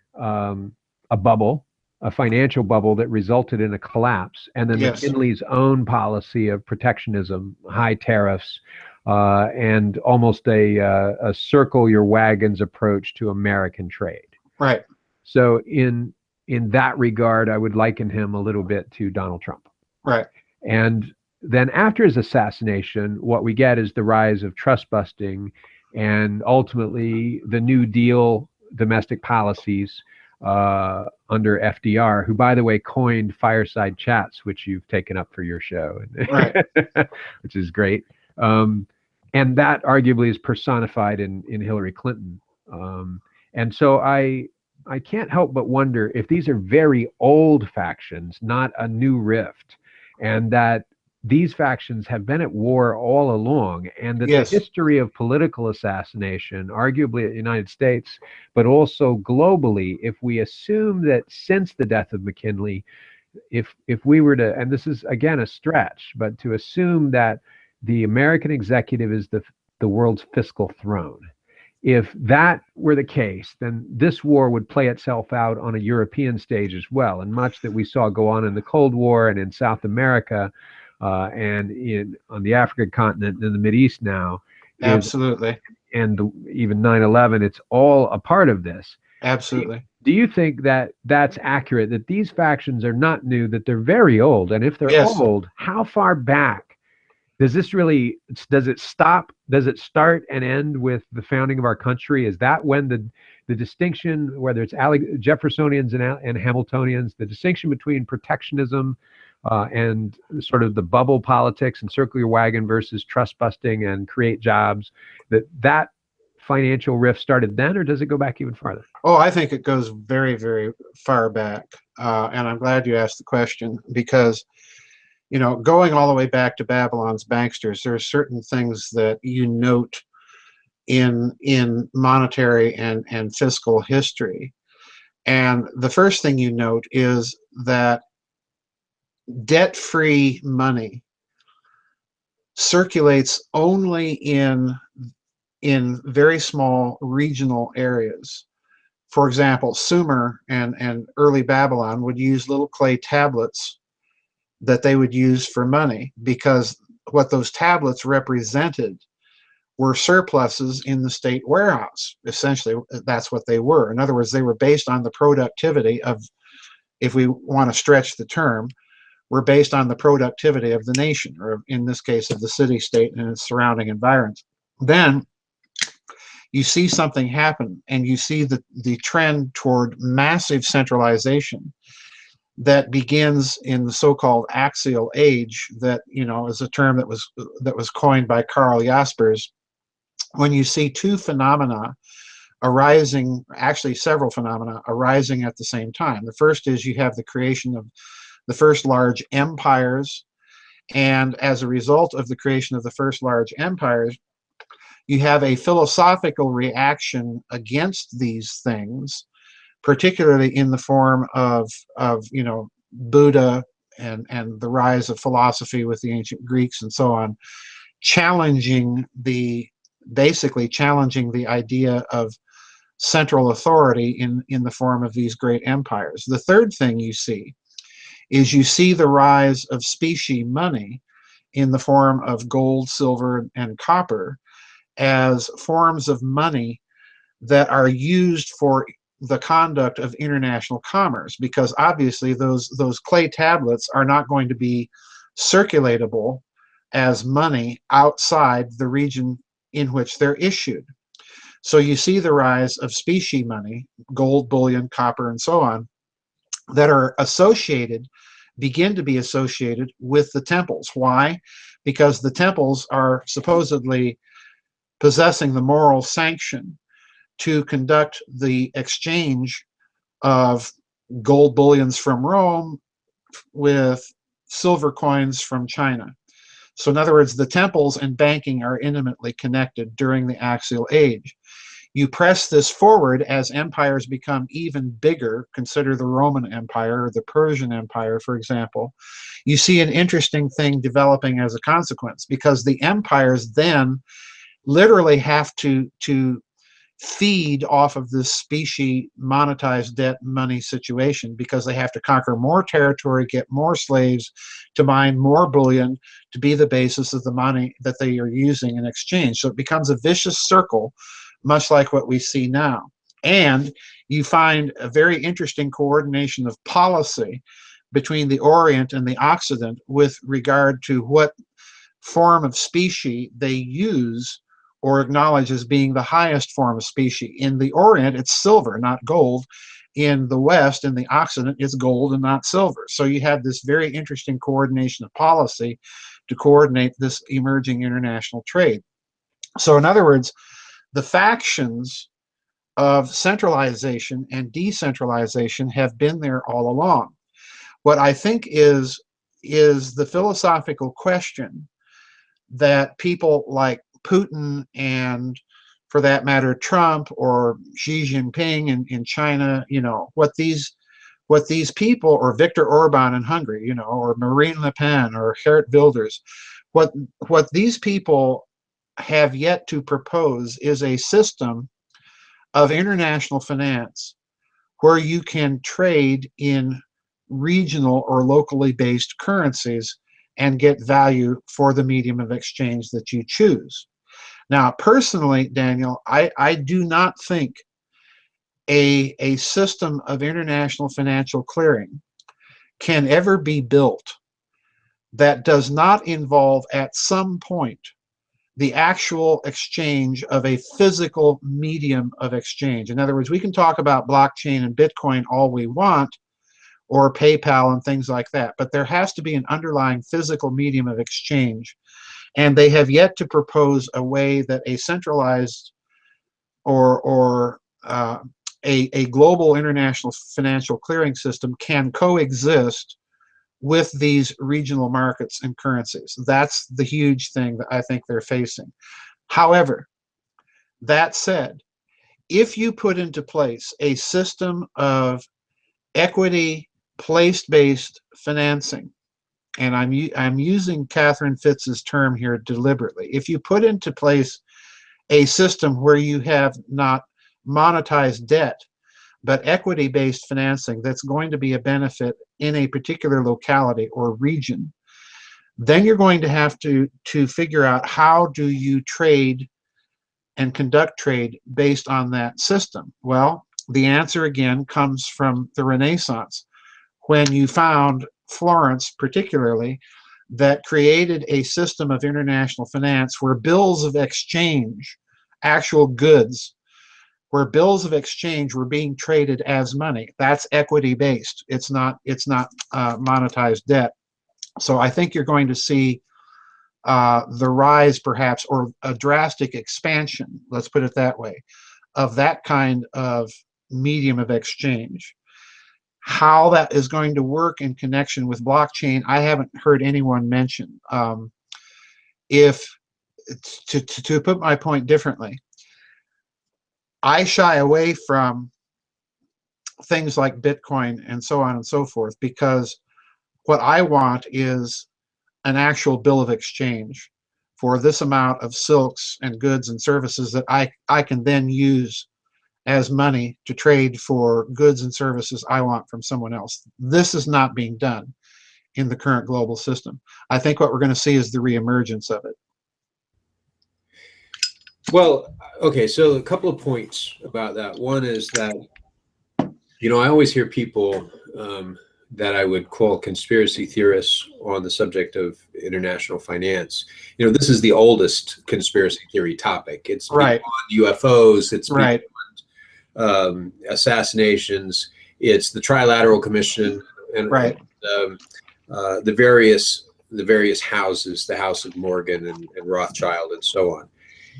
a bubble, a financial bubble that resulted in a collapse, and then Yes. McKinley's own policy of protectionism, high tariffs, and almost a circle your wagons approach to American trade. Right. So in that regard, I would liken him a little bit to Donald Trump. Right. And then after his assassination, what we get is the rise of trust busting and ultimately the New Deal domestic policies under FDR, who, by the way, coined fireside chats, which you've taken up for your show, Right. which is great. And that arguably is personified in Hillary Clinton. And so I can't help but wonder if these are very old factions, not a new rift, and that these factions have been at war all along, and that Yes. the history of political assassination, arguably in the United States, but also globally, if we assume that since the death of McKinley, if we were to, and this is again a stretch, but to assume that the American executive is the world's fiscal throne, if that were the case, then this war would play itself out on a European stage as well, and much that we saw go on in the Cold War and in South America and on the African continent and in the Mideast now. Absolutely. And even 9/11, it's all a part of this. Absolutely. Do you think that that's accurate, that these factions are not new, that they're very old? And if they're Yes. old, how far back does it start and end with the founding of our country? Is that when the distinction, whether it's Jeffersonians and Hamiltonians, the distinction between protectionism and sort of the bubble politics and circle your wagon versus trust busting and create jobs, that financial rift started then, or does it go back even farther? Oh, I think it goes very, very far back. And I'm glad you asked the question, because, you know, going all the way back to Babylon's banksters, there are certain things that you note in monetary and fiscal history. And the first thing you note is that debt-free money circulates only in very small regional areas. For example, Sumer and early Babylon would use little clay tablets that they would use for money, because what those tablets represented were surpluses in the state warehouse. Essentially, that's what they were. In other words, they were based on the productivity of, if we want to stretch the term, were based on the productivity of the nation, or in this case of the city-state and its surrounding environs. Then you see something happen, and you see the trend toward massive centralization that begins in the so-called axial age, that, you know, is a term that was coined by Karl Jaspers, when you see two phenomena arising, actually several phenomena arising at the same time. The first is you have the creation of the first large empires, and as a result of the creation of the first large empires, you have a philosophical reaction against these things, particularly in the form of you know, Buddha and the rise of philosophy with the ancient Greeks and so on, basically challenging the idea of central authority in the form of these great empires. The third thing you see is you see the rise of specie money in the form of gold, silver, and copper as forms of money that are used for the conduct of international commerce, because obviously those clay tablets are not going to be circulatable as money outside the region in which they're issued. So you see the rise of specie money, gold, bullion, copper, and so on, that are begin to be associated with the temples. Why? Because the temples are supposedly possessing the moral sanction to conduct the exchange of gold bullions from Rome with silver coins from China. So in other words, the temples and banking are intimately connected during the axial age. You press this forward as empires become even bigger. Consider the Roman Empire or the Persian Empire, for example. You see an interesting thing developing as a consequence, because the empires then literally have to feed off of this specie monetized debt money situation, because they have to conquer more territory, get more slaves, to mine more bullion, to be the basis of the money that they are using in exchange. So it becomes a vicious circle, much like what we see now. And you find a very interesting coordination of policy between the Orient and the Occident with regard to what form of specie they use or acknowledge as being the highest form of specie. In the Orient, it's silver, not gold. In the West, in the Occident, it's gold and not silver. So you have this very interesting coordination of policy to coordinate this emerging international trade. So in other words, the factions of centralization and decentralization have been there all along. What I think is the philosophical question that people like Putin and, for that matter, Trump or Xi Jinping in China, you know, what these people, or Viktor Orban in Hungary, you know, or Marine Le Pen or Geert Wilders, what these people have yet to propose is a system of international finance where you can trade in regional or locally based currencies and get value for the medium of exchange that you choose. Now, personally, Daniel, I do not think a system of international financial clearing can ever be built that does not involve at some point the actual exchange of a physical medium of exchange. In other words, we can talk about blockchain and Bitcoin all we want, or PayPal and things like that, but there has to be an underlying physical medium of exchange. And they have yet to propose a way that a centralized or a global international financial clearing system can coexist with these regional markets and currencies. That's the huge thing that I think they're facing. However, that said, if you put into place a system of equity place-based financing, and I'm using Catherine Fitz's term here deliberately, if you put into place a system where you have not monetized debt, but equity-based financing that's going to be a benefit in a particular locality or region, then you're going to have to figure out how do you trade and conduct trade based on that system. Well, the answer again comes from the Renaissance, when you found Florence particularly, that created a system of international finance where bills of exchange, actual goods, where bills of exchange were being traded as money. That's equity based. It's not monetized debt. So I think you're going to see the rise, perhaps, or a drastic expansion, let's put it that way, of that kind of medium of exchange. How that is going to work in connection with blockchain, I haven't heard anyone mention. If to put my point differently, I shy away from things like Bitcoin and so on and so forth, because what I want is an actual bill of exchange for this amount of silks and goods and services that I can then use as money to trade for goods and services I want from someone else. This is not being done in the current global system. I think what we're going to see is the reemergence of it. Well, okay, so a couple of points about that. One is that, I always hear people that I would call conspiracy theorists on the subject of international finance. This is the oldest conspiracy theory topic. It's right. beyond UFOs, it's right. beyond assassinations, it's the Trilateral Commission, and right. The various houses, the House of Morgan and Rothschild and so on.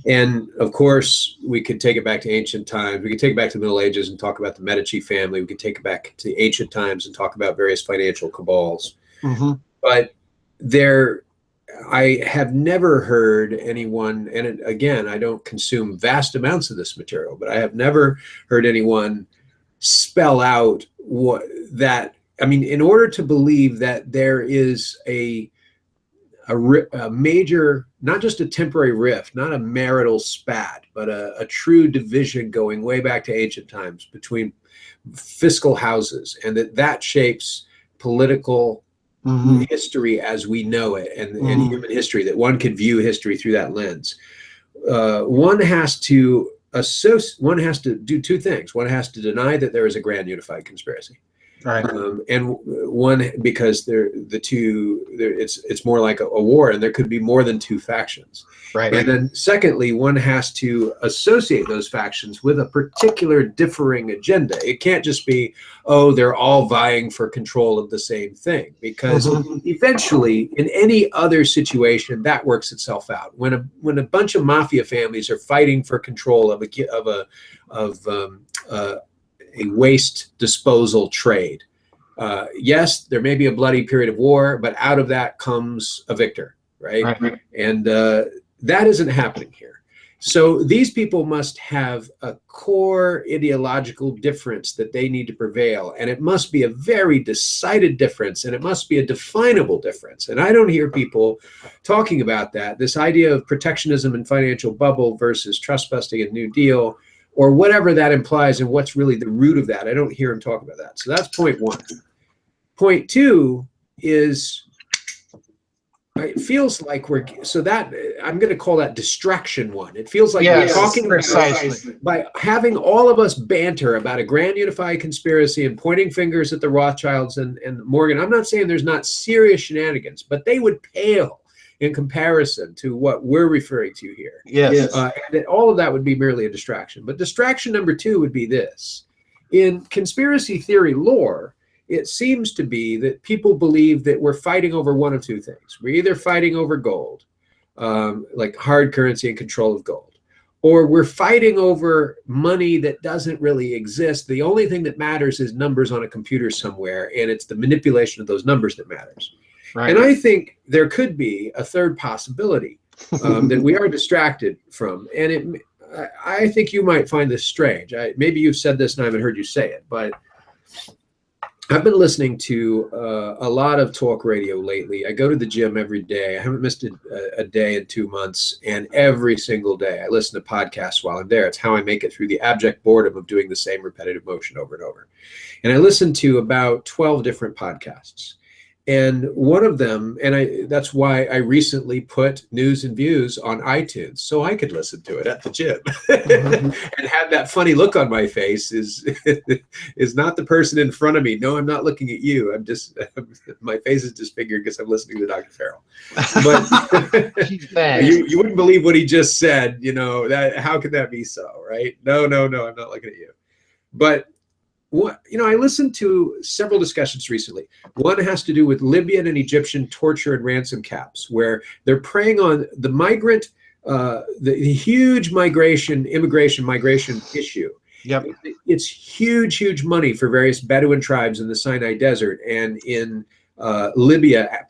And of course, we could take it back to ancient times. We could take it back to the Middle Ages and talk about the Medici family. We could take it back to ancient times and talk about various financial cabals. Mm-hmm. But I have never heard anyone, and again, I don't consume vast amounts of this material, but I have never heard anyone spell out in order to believe that there is a major, not just a temporary rift, not a marital spat, but a true division going way back to ancient times between fiscal houses, and that shapes political history as we know it, and human history, that one could view history through that lens. One has to do two things. One has to deny that there is a grand unified conspiracy. Right. And one, because it's more like a war, and there could be more than two factions. Right. And then secondly, one has to associate those factions with a particular differing agenda. It can't just be, they're all vying for control of the same thing, because eventually, in any other situation, that works itself out. When a bunch of mafia families are fighting for control of a waste disposal trade. Yes, there may be a bloody period of war, but out of that comes a victor, right? And that isn't happening here. So these people must have a core ideological difference that they need to prevail, and it must be a very decided difference, and it must be a definable difference. And I don't hear people talking about that. This idea of protectionism and financial bubble versus trust busting and New Deal, or whatever that implies, and what's really the root of that. I don't hear him talk about that. So that's point one. Point two is, it feels like I'm going to call that distraction one. It feels like we're talking precisely by having all of us banter about a grand unified conspiracy and pointing fingers at the Rothschilds and Morgan. I'm not saying there's not serious shenanigans, but they would pale in comparison to what we're referring to here. Yes. And that all of that would be merely a distraction. But distraction number two would be this. In conspiracy theory lore, it seems to be that people believe that we're fighting over one of two things. We're either fighting over gold, like hard currency and control of gold, or we're fighting over money that doesn't really exist. The only thing that matters is numbers on a computer somewhere, and it's the manipulation of those numbers that matters. Right. And I think there could be a third possibility that we are distracted from. And I think you might find this strange. Maybe you've said this and I haven't heard you say it, but I've been listening to a lot of talk radio lately. I go to the gym every day. I haven't missed a day in 2 months. And every single day I listen to podcasts while I'm there. It's how I make it through the abject boredom of doing the same repetitive motion over and over. And I listen to about 12 different podcasts. And one of them, and that's why I recently put News and Views on iTunes so I could listen to it at the gym. And have that funny look on my face is not the person in front of me. No, I'm not looking at you. My face is disfigured because I'm listening to Dr. Farrell. But you wouldn't believe what he just said. You know, how could that be so, right? No, I'm not looking at you. But I listened to several discussions recently. One has to do with Libyan and Egyptian torture and ransom caps, where they're preying on the migrant, the huge immigration issue. Yep. It's huge money for various Bedouin tribes in the Sinai Desert and in Libya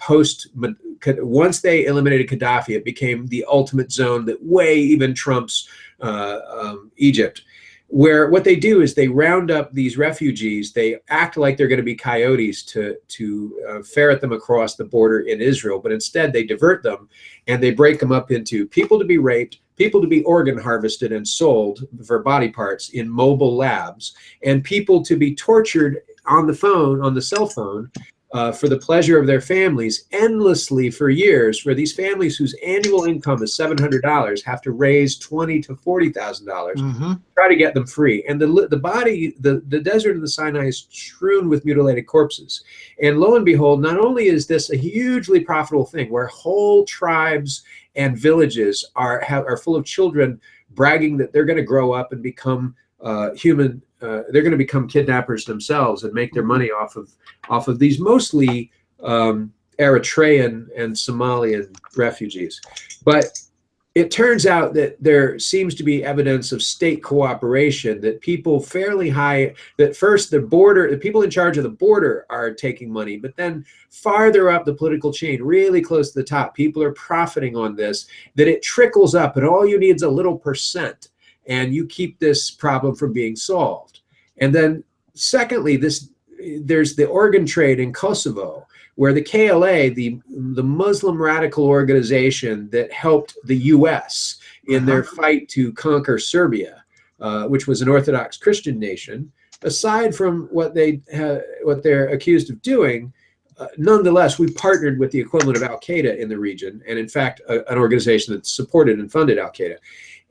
once they eliminated Gaddafi, it became the ultimate zone that way even trumps Egypt. Where what they do is they round up these refugees, they act like they're going to be coyotes to ferret them across the border in Israel, but instead they divert them and they break them up into people to be raped, people to be organ harvested and sold for body parts in mobile labs, and people to be tortured on the cell phone, for the pleasure of their families endlessly for years, where these families whose annual income is $700 have to raise $20,000 to $40,000 try to get them free. And the desert of the Sinai is strewn with mutilated corpses. And lo and behold, not only is this a hugely profitable thing where whole tribes and villages are full of children bragging that they're going to grow up and become they're going to become kidnappers themselves and make their money off of these mostly Eritrean and Somalian refugees. But it turns out that there seems to be evidence of state cooperation, that people that first the people in charge of the border are taking money, but then farther up the political chain, really close to the top, people are profiting on this, that it trickles up and all you need is a little percent. And you keep this problem from being solved. And then secondly, there's the organ trade in Kosovo, where the KLA, the Muslim radical organization that helped the US in their fight to conquer Serbia, which was an Orthodox Christian nation, aside from what they're accused of doing, nonetheless, we partnered with the equivalent of Al-Qaeda in the region, and in fact, an organization that supported and funded Al-Qaeda.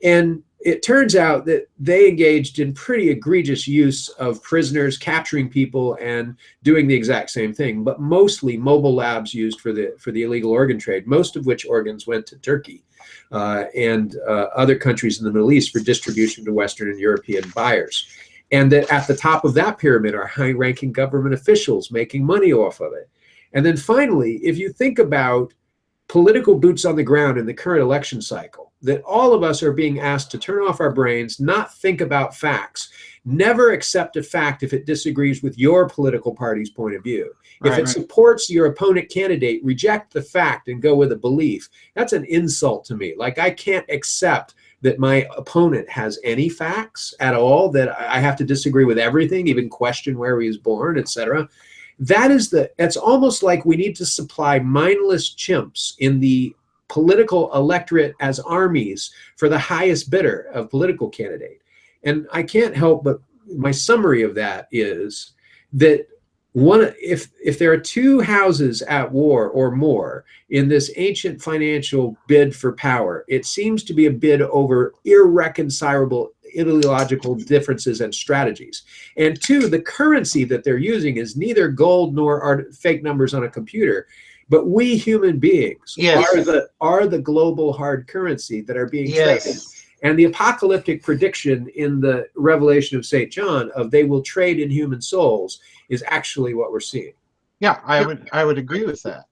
And it turns out that they engaged in pretty egregious use of prisoners, capturing people and doing the exact same thing, but mostly mobile labs used for the illegal organ trade, most of which organs went to Turkey and other countries in the Middle East for distribution to Western and European buyers. And that at the top of that pyramid are high-ranking government officials making money off of it. And then finally, if you think about political boots on the ground in the current election cycle, that all of us are being asked to turn off our brains, not think about facts, never accept a fact if it disagrees with your political party's point of view. If it supports your opponent candidate, reject the fact and go with a belief. That's an insult to me. Like, I can't accept that my opponent has any facts at all, that I have to disagree with everything, even question where he was born, etc. That's almost like we need to supply mindless chimps in the political electorate as armies for the highest bidder of political candidate. And I can't help but my summary of that is that if there are two houses at war or more in this ancient financial bid for power, it seems to be a bid over irreconcilable ideological differences and strategies. And two, the currency that they're using is neither gold nor fake numbers on a computer, But we human beings Yes. are the global hard currency that are being Yes. traded. And the apocalyptic prediction in the Revelation of St. John of they will trade in human souls is actually what we're seeing. Yeah, I would agree with that.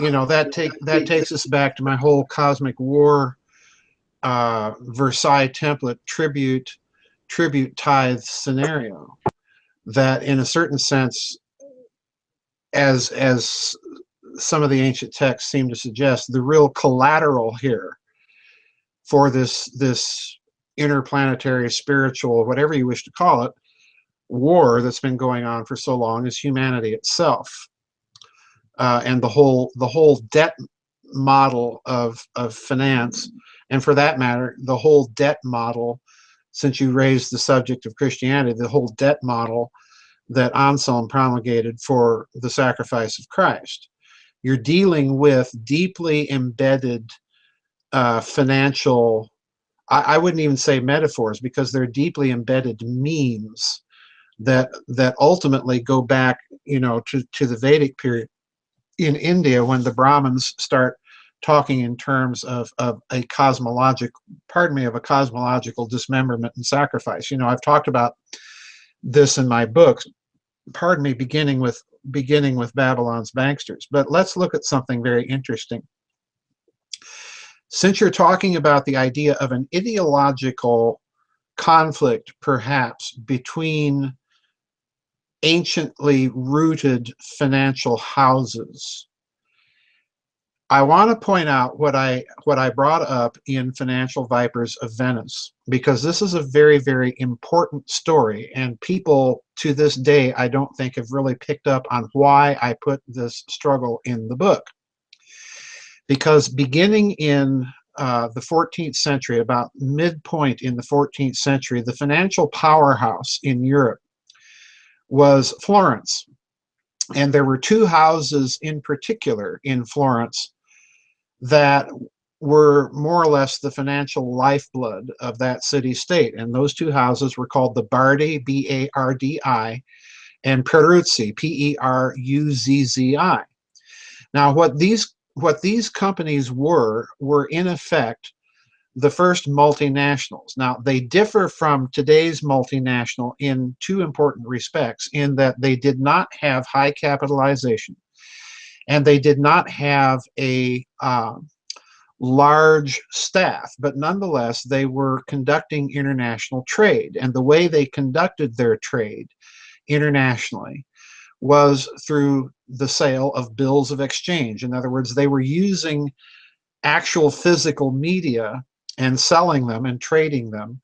You know, that takes us back to my whole cosmic war, Versailles template tribute tithe scenario. That in a certain sense, as some of the ancient texts seem to suggest, the real collateral here for this interplanetary, spiritual, whatever you wish to call it, war that's been going on for so long is humanity itself, and the whole debt model of finance, and for that matter, the whole debt model. Since you raised the subject of Christianity, the whole debt model that Anselm promulgated for the sacrifice of Christ. You're dealing with deeply embedded financial, I wouldn't even say metaphors, because they're deeply embedded memes that ultimately go back, you know, to the Vedic period in India, when the Brahmins start talking in terms of a cosmological dismemberment and sacrifice. You know, I've talked about this in my books, beginning with Babylon's banksters. But let's look at something very interesting. Since you're talking about the idea of an ideological conflict, perhaps, between anciently rooted financial houses, I want to point out what I brought up in Financial Vipers of Venice, because this is a very, very important story, and people to this day I don't think have really picked up on why I put this struggle in the book. Because beginning in the 14th century, about midpoint in the 14th century, the financial powerhouse in Europe was Florence. And there were two houses in particular in Florence that were more or less the financial lifeblood of that city-state. And those two houses were called the Bardi, B-A-R-D-I, and Peruzzi, P-E-R-U-Z-Z-I. Now, what these companies were in effect the first multinationals. Now, they differ from today's multinational in two important respects, in that they did not have high capitalization, and they did not have a large staff, but nonetheless, they were conducting international trade. And the way they conducted their trade internationally was through the sale of bills of exchange. In other words, they were using actual physical media and selling them and trading them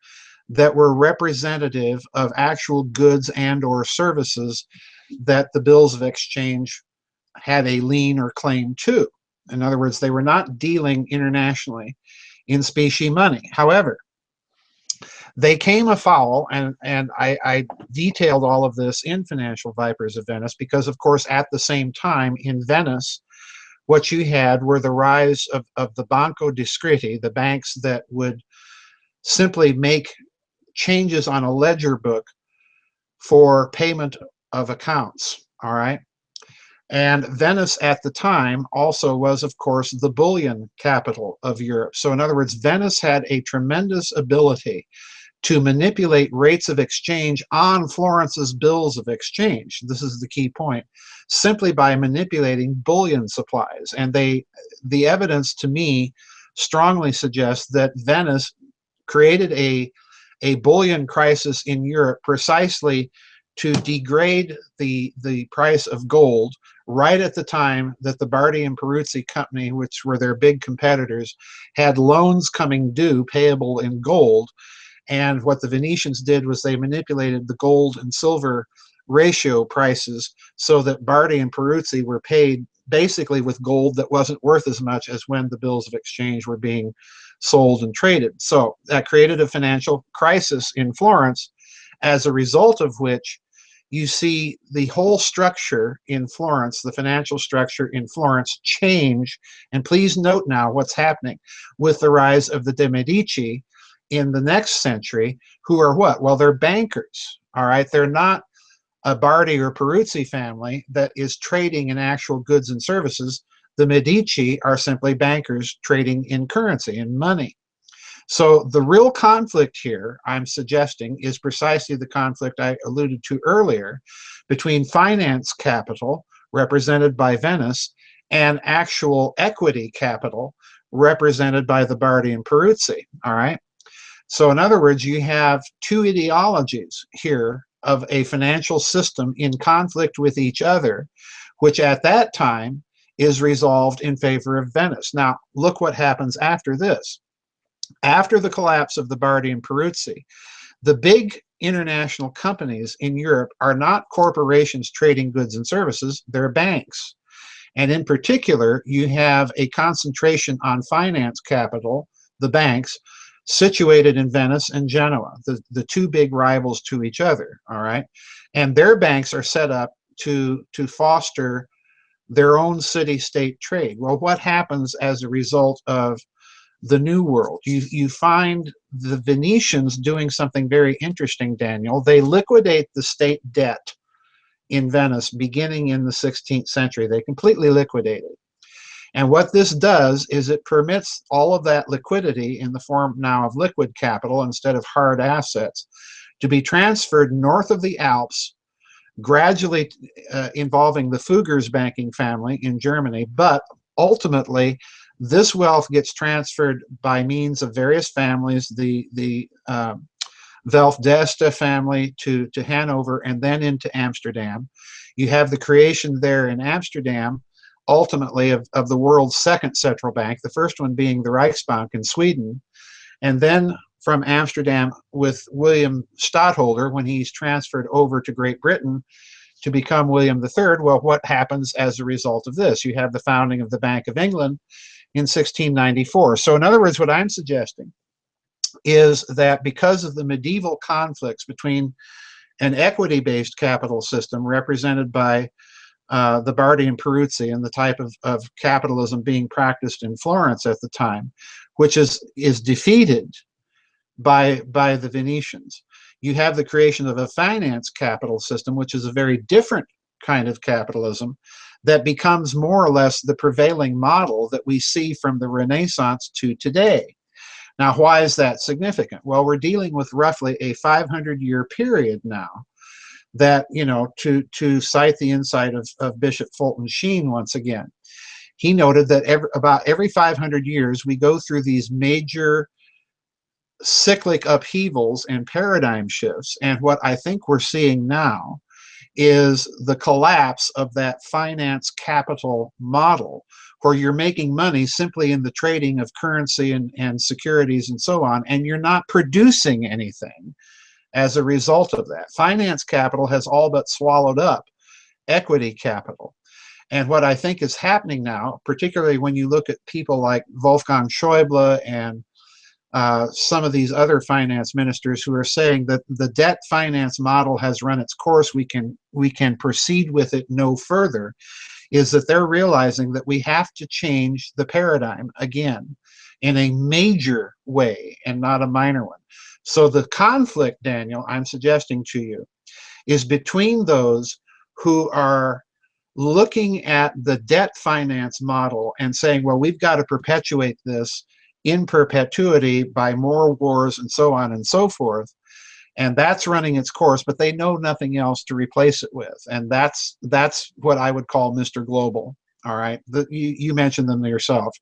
that were representative of actual goods and or services that the bills of exchange had a lien or claim to. In other words, they were not dealing internationally in specie money. However, they came afoul, and I detailed all of this in Financial Vipers of Venice, because, of course, at the same time in Venice, what you had were the rise of the Banco Discreti, the banks that would simply make changes on a ledger book for payment of accounts, all right? And Venice at the time also was, of course, the bullion capital of Europe. So in other words, Venice had a tremendous ability to manipulate rates of exchange on Florence's bills of exchange. This is the key point, simply by manipulating bullion supplies. And the evidence to me strongly suggests that Venice created a bullion crisis in Europe precisely to degrade the price of gold right at the time that the Bardi and Peruzzi company, which were their big competitors, had loans coming due payable in gold. And what the Venetians did was they manipulated the gold and silver ratio prices so that Bardi and Peruzzi were paid basically with gold that wasn't worth as much as when the bills of exchange were being sold and traded. So that created a financial crisis in Florence, as a result of which you see the whole structure in Florence, the financial structure in Florence, change. And please note now what's happening with the rise of the De Medici in the next century, who are what? Well, they're bankers, all right? They're not a Bardi or Peruzzi family that is trading in actual goods and services. The Medici are simply bankers trading in currency and money. So the real conflict here, I'm suggesting, is precisely the conflict I alluded to earlier between finance capital, represented by Venice, and actual equity capital, represented by the Bardi and Peruzzi, all right? So in other words, you have two ideologies here of a financial system in conflict with each other, which at that time is resolved in favor of Venice. Now, look what happens after this. After the collapse of the Bardi and Peruzzi, the big international companies in Europe are not corporations trading goods and services, they're banks. And in particular, you have a concentration on finance capital, the banks, situated in Venice and Genoa, the two big rivals to each other, all right? And their banks are set up to foster their own city-state trade. Well, what happens as a result of the New World? You find the Venetians doing something very interesting, Daniel. They liquidate the state debt in Venice beginning in the 16th century. They completely liquidate it. And what this does is it permits all of that liquidity in the form now of liquid capital instead of hard assets to be transferred north of the Alps, gradually involving the Fugger's banking family in Germany. But ultimately, this wealth gets transferred by means of various families, the Welf d'Este family to Hanover and then into Amsterdam. You have the creation there in Amsterdam, ultimately, of the world's second central bank, the first one being the Reichsbank in Sweden. And then from Amsterdam with William Stadtholder, when he's transferred over to Great Britain to become William III, well, what happens as a result of this? You have the founding of the Bank of England in 1694. So in other words, what I'm suggesting is that because of the medieval conflicts between an equity-based capital system represented by the Bardi and Peruzzi and the type of capitalism being practiced in Florence at the time, which is defeated by the Venetians. You have the creation of a finance capital system, which is a very different kind of capitalism that becomes more or less the prevailing model that we see from the Renaissance to today. Now, why is that significant? Well, we're dealing with roughly a 500-year period now that, you know, to cite the insight of Bishop Fulton Sheen once again, he noted that about every 500 years we go through these major cyclic upheavals and paradigm shifts. And what I think we're seeing now is the collapse of that finance capital model, where you're making money simply in the trading of currency and securities and so on, and you're not producing anything as a result of that. Finance capital has all but swallowed up equity capital. And what I think is happening now, particularly when you look at people like Wolfgang Schäuble and some of these other finance ministers who are saying that the debt finance model has run its course, we can proceed with it no further, is that they're realizing that we have to change the paradigm again in a major way and not a minor one. So the conflict, Daniel, I'm suggesting to you, is between those who are looking at the debt finance model and saying, well, we've got to perpetuate this in perpetuity by more wars and so on and so forth. And that's running its course, but they know nothing else to replace it with. And that's what I would call Mr. Global. All right. You mentioned them yourself,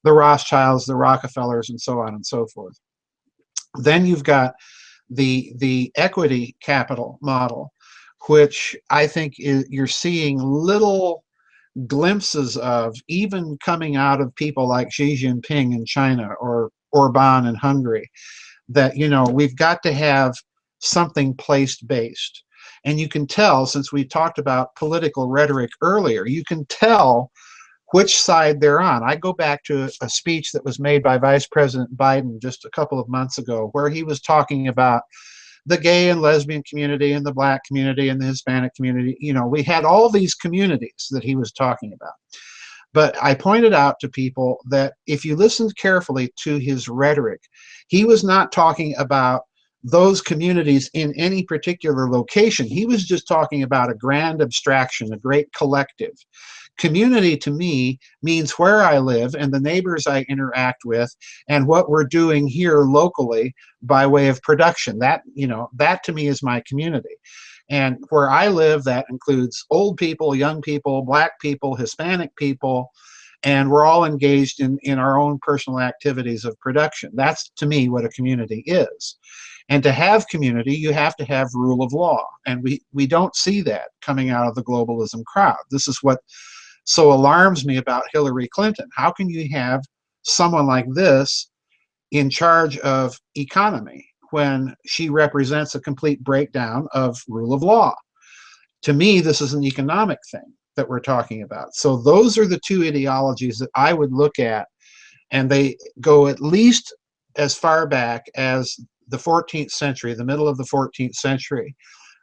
the Rothschilds, the Rockefellers, and so on and so forth. Then you've got the equity capital model, which I think you're seeing little glimpses of, even coming out of people like Xi Jinping in China or Orban in Hungary, that, you know, we've got to have something place-based. And you can tell, since we talked about political rhetoric earlier, you can tell which side they're on. I go back to a speech that was made by Vice President Biden just a couple of months ago, where he was talking about the gay and lesbian community and the black community and the Hispanic community. You know, we had all these communities that he was talking about. But I pointed out to people that if you listened carefully to his rhetoric, he was not talking about those communities in any particular location. He was just talking about a grand abstraction, a great collective. Community to me means where I live and the neighbors I interact with and what we're doing here locally by way of production. That, you know, that to me is my community. And where I live, that includes old people, young people, black people, Hispanic people, and we're all engaged in our own personal activities of production. That's to me what a community is. And to have community, you have to have rule of law. And we don't see that coming out of the globalism crowd. This is what so alarms me about Hillary Clinton. How can you have someone like this in charge of economy when she represents a complete breakdown of rule of law? To me, this is an economic thing that we're talking about. So those are the two ideologies that I would look at, and they go at least as far back as the 14th century, the middle of the 14th century,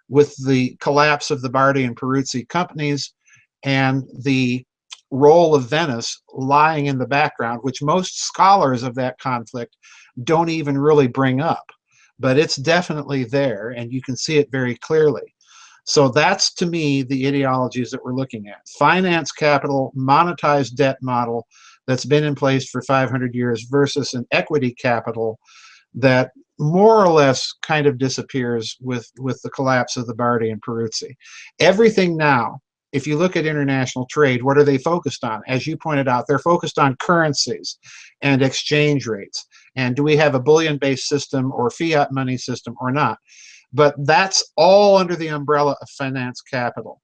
with the collapse of the Bardi and Peruzzi companies and the role of Venice lying in the background, which most scholars of that conflict don't even really bring up. But it's definitely there, and you can see it very clearly. So that's, to me, the ideologies that we're looking at. Finance capital, monetized debt model that's been in place for 500 years versus an equity capital that more or less kind of disappears with the collapse of the Bardi and Peruzzi. Everything now, if you look at international trade, what are they focused on? As you pointed out, they're focused on currencies and exchange rates. And do we have a bullion-based system or fiat money system or not? But that's all under the umbrella of finance capital.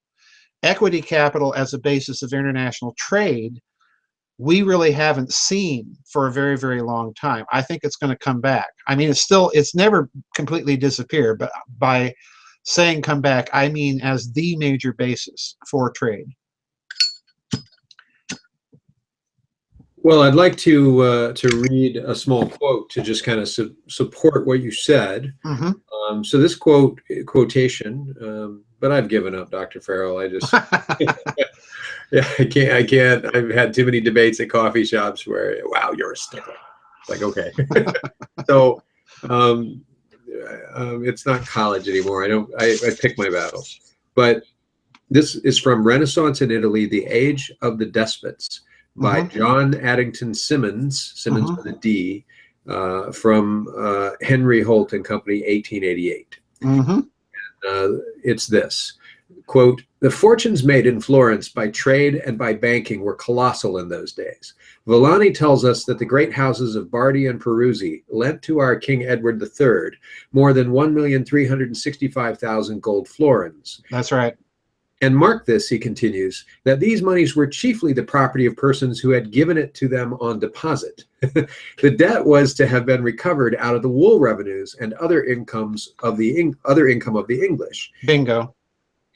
Equity capital as a basis of international trade, we really haven't seen for a very, very long time. I think it's going to come back. I mean, it's never completely disappeared, but by saying come back, I mean as the major basis for trade. Well, I'd like to read a small quote to just kind of support what you said. Mm-hmm. So this quotation, but I've given up, Dr. Farrell. I just, yeah, I can't. I've had too many debates at coffee shops where, wow, you're a stickler. Like, okay. So it's not college anymore. I pick my battles. But this is from Renaissance in Italy, The Age of the Despots, by John Addington Symonds with a D, from Henry Holt and Company, 1888. It's this, quote, "The fortunes made in Florence by trade and by banking were colossal in those days. Villani tells us that the great houses of Bardi and Peruzzi lent to our King Edward III more than 1,365,000 gold florins." That's right. "And mark this," he continues, "that these monies were chiefly the property of persons who had given it to them on deposit. The debt was to have been recovered out of the wool revenues and other incomes of the income of the English. Bingo.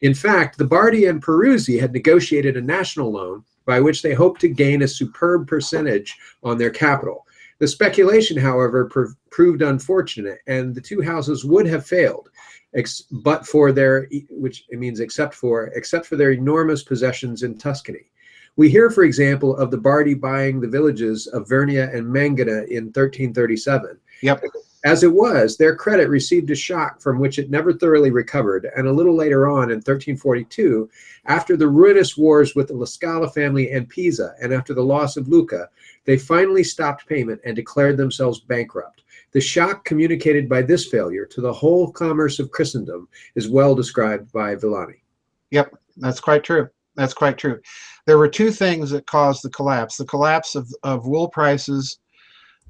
In fact, the Bardi and Peruzzi had negotiated a national loan by which they hoped to gain a superb percentage on their capital. The speculation, however, proved unfortunate, and the two houses would have failed, except for their enormous possessions in Tuscany. We hear, for example, of the Bardi buying the villages of Vernia and Mangana in 1337. Yep. As it was, their credit received a shock from which it never thoroughly recovered, and a little later on, in 1342, after the ruinous wars with the La Scala family and Pisa, and after the loss of Lucca, they finally stopped payment and declared themselves bankrupt. The shock communicated by this failure to the whole commerce of Christendom is well described by Villani." Yep, that's quite true. That's quite true. There were two things that caused the collapse of wool prices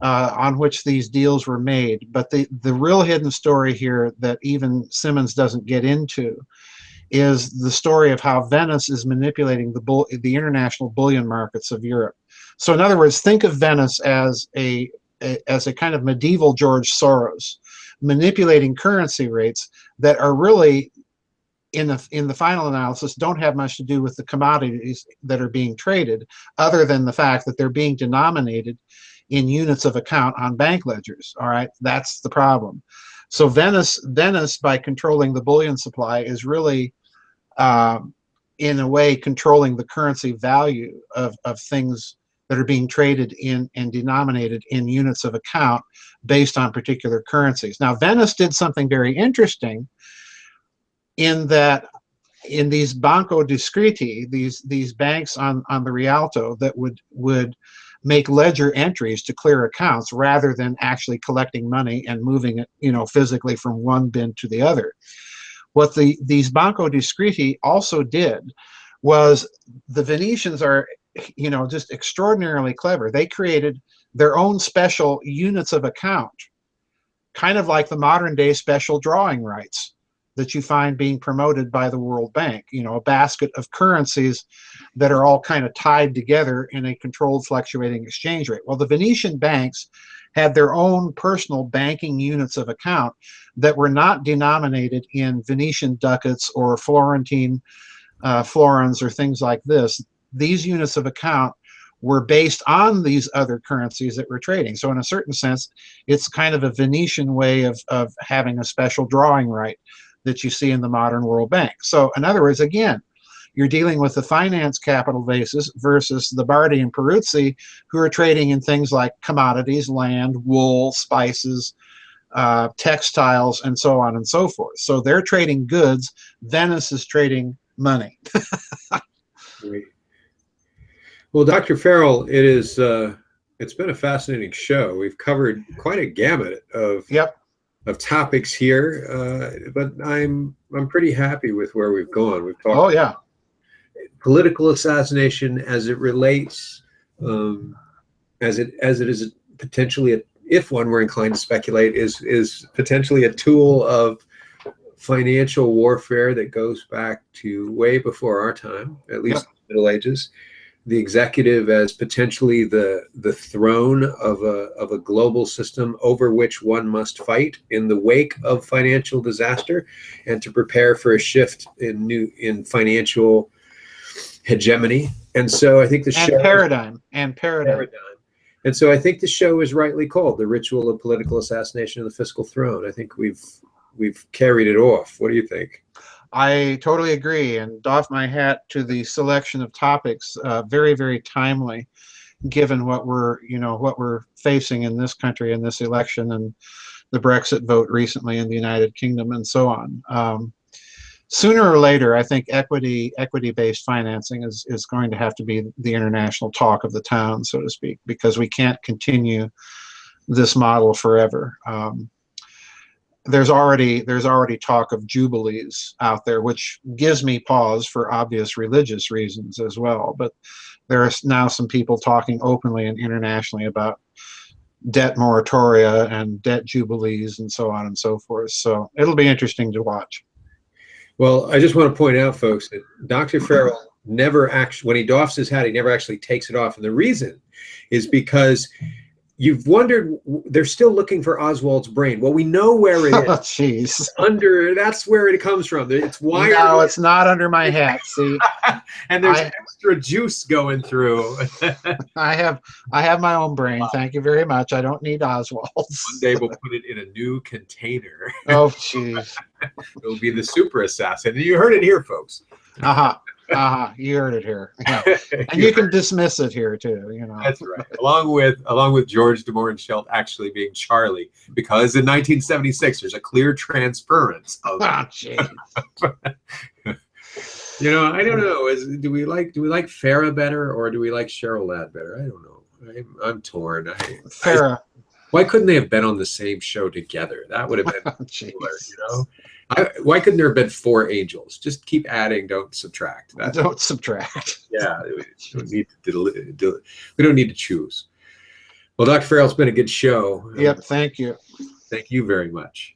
on which these deals were made. But the real hidden story here that even Symonds doesn't get into is the story of how Venice is manipulating the international bullion markets of Europe. So in other words, think of Venice as a kind of medieval George Soros, manipulating currency rates that are really, in the final analysis, don't have much to do with the commodities that are being traded, other than the fact that they're being denominated in units of account on bank ledgers. All right, that's the problem. So Venice, by controlling the bullion supply, is really, in a way, controlling the currency value of things that are being traded in and denominated in units of account based on particular currencies. Now, Venice did something very interesting in that in these Banco Discreti, these banks on the Rialto that would make ledger entries to clear accounts rather than actually collecting money and moving it, you know, physically from one bin to the other. What these Banco Discreti also did was, the Venetians are, you know, just extraordinarily clever. They created their own special units of account, kind of like the modern day special drawing rights that you find being promoted by the World Bank, you know, a basket of currencies that are all kind of tied together in a controlled fluctuating exchange rate. Well, the Venetian banks had their own personal banking units of account that were not denominated in Venetian ducats or Florentine florins or things like this. These units of account were based on these other currencies that we're trading. So in a certain sense, it's kind of a Venetian way of having a special drawing right that you see in the modern World Bank. So in other words, again, you're dealing with the finance capital basis versus the Bardi and Peruzzi, who are trading in things like commodities, land, wool, spices, textiles, and so on and so forth. So they're trading goods. Venice is trading money. Great. Well, Dr. Farrell, it's been a fascinating show. We've covered quite a gamut of topics here, but I'm pretty happy with where we've gone. We've talked political assassination as it relates, as it is potentially, if one were inclined to speculate, is potentially a tool of financial warfare that goes back to way before our time, at least the Middle Ages. The executive as potentially the throne of a global system over which one must fight in the wake of financial disaster, and to prepare for a shift in financial hegemony. And so I think the show paradigm. And so I think the show is rightly called The Ritual of Political Assassination of the Fiscal Throne. I think we've carried it off. What do you think? I totally agree, and doff my hat to the selection of topics. Very, very timely, given what we're facing in this country in this election and the Brexit vote recently in the United Kingdom and so on. Sooner or later, I think equity-based financing is going to have to be the international talk of the town, so to speak, because we can't continue this model forever. There's already talk of jubilees out there, which gives me pause for obvious religious reasons as well. But there are now some people talking openly and internationally about debt moratoria and debt jubilees and so on and so forth. So it'll be interesting to watch. Well, I just want to point out, folks, that Dr. Farrell never actually, when he doffs his hat, he never actually takes it off. And the reason is because you've wondered, they're still looking for Oswald's brain. Well, we know where it is. Oh, jeez. That's where it comes from. It's wired. No, it's not under my hat. See, and there's extra juice going through. I have my own brain. Thank you very much. I don't need Oswald's. One day we'll put it in a new container. Oh, jeez. It'll be the super assassin. You heard it here, folks. You heard it here. Yeah. And you can dismiss it here too, you know. That's right. Along with George de Mohrenschildt actually being Charlie, because in 1976 there's a clear transference of You know, I don't know. Do we like Farah better, or do we like Cheryl Ladd better? I don't know. I'm torn. Farah. Why couldn't they have been on the same show together? That would have been cooler, you know? Why couldn't there have been 4 angels? Just keep adding, don't subtract. Don't subtract. Yeah, we don't need to choose. Well, Dr. Farrell, it's been a good show. Yep, thank you. Thank you very much.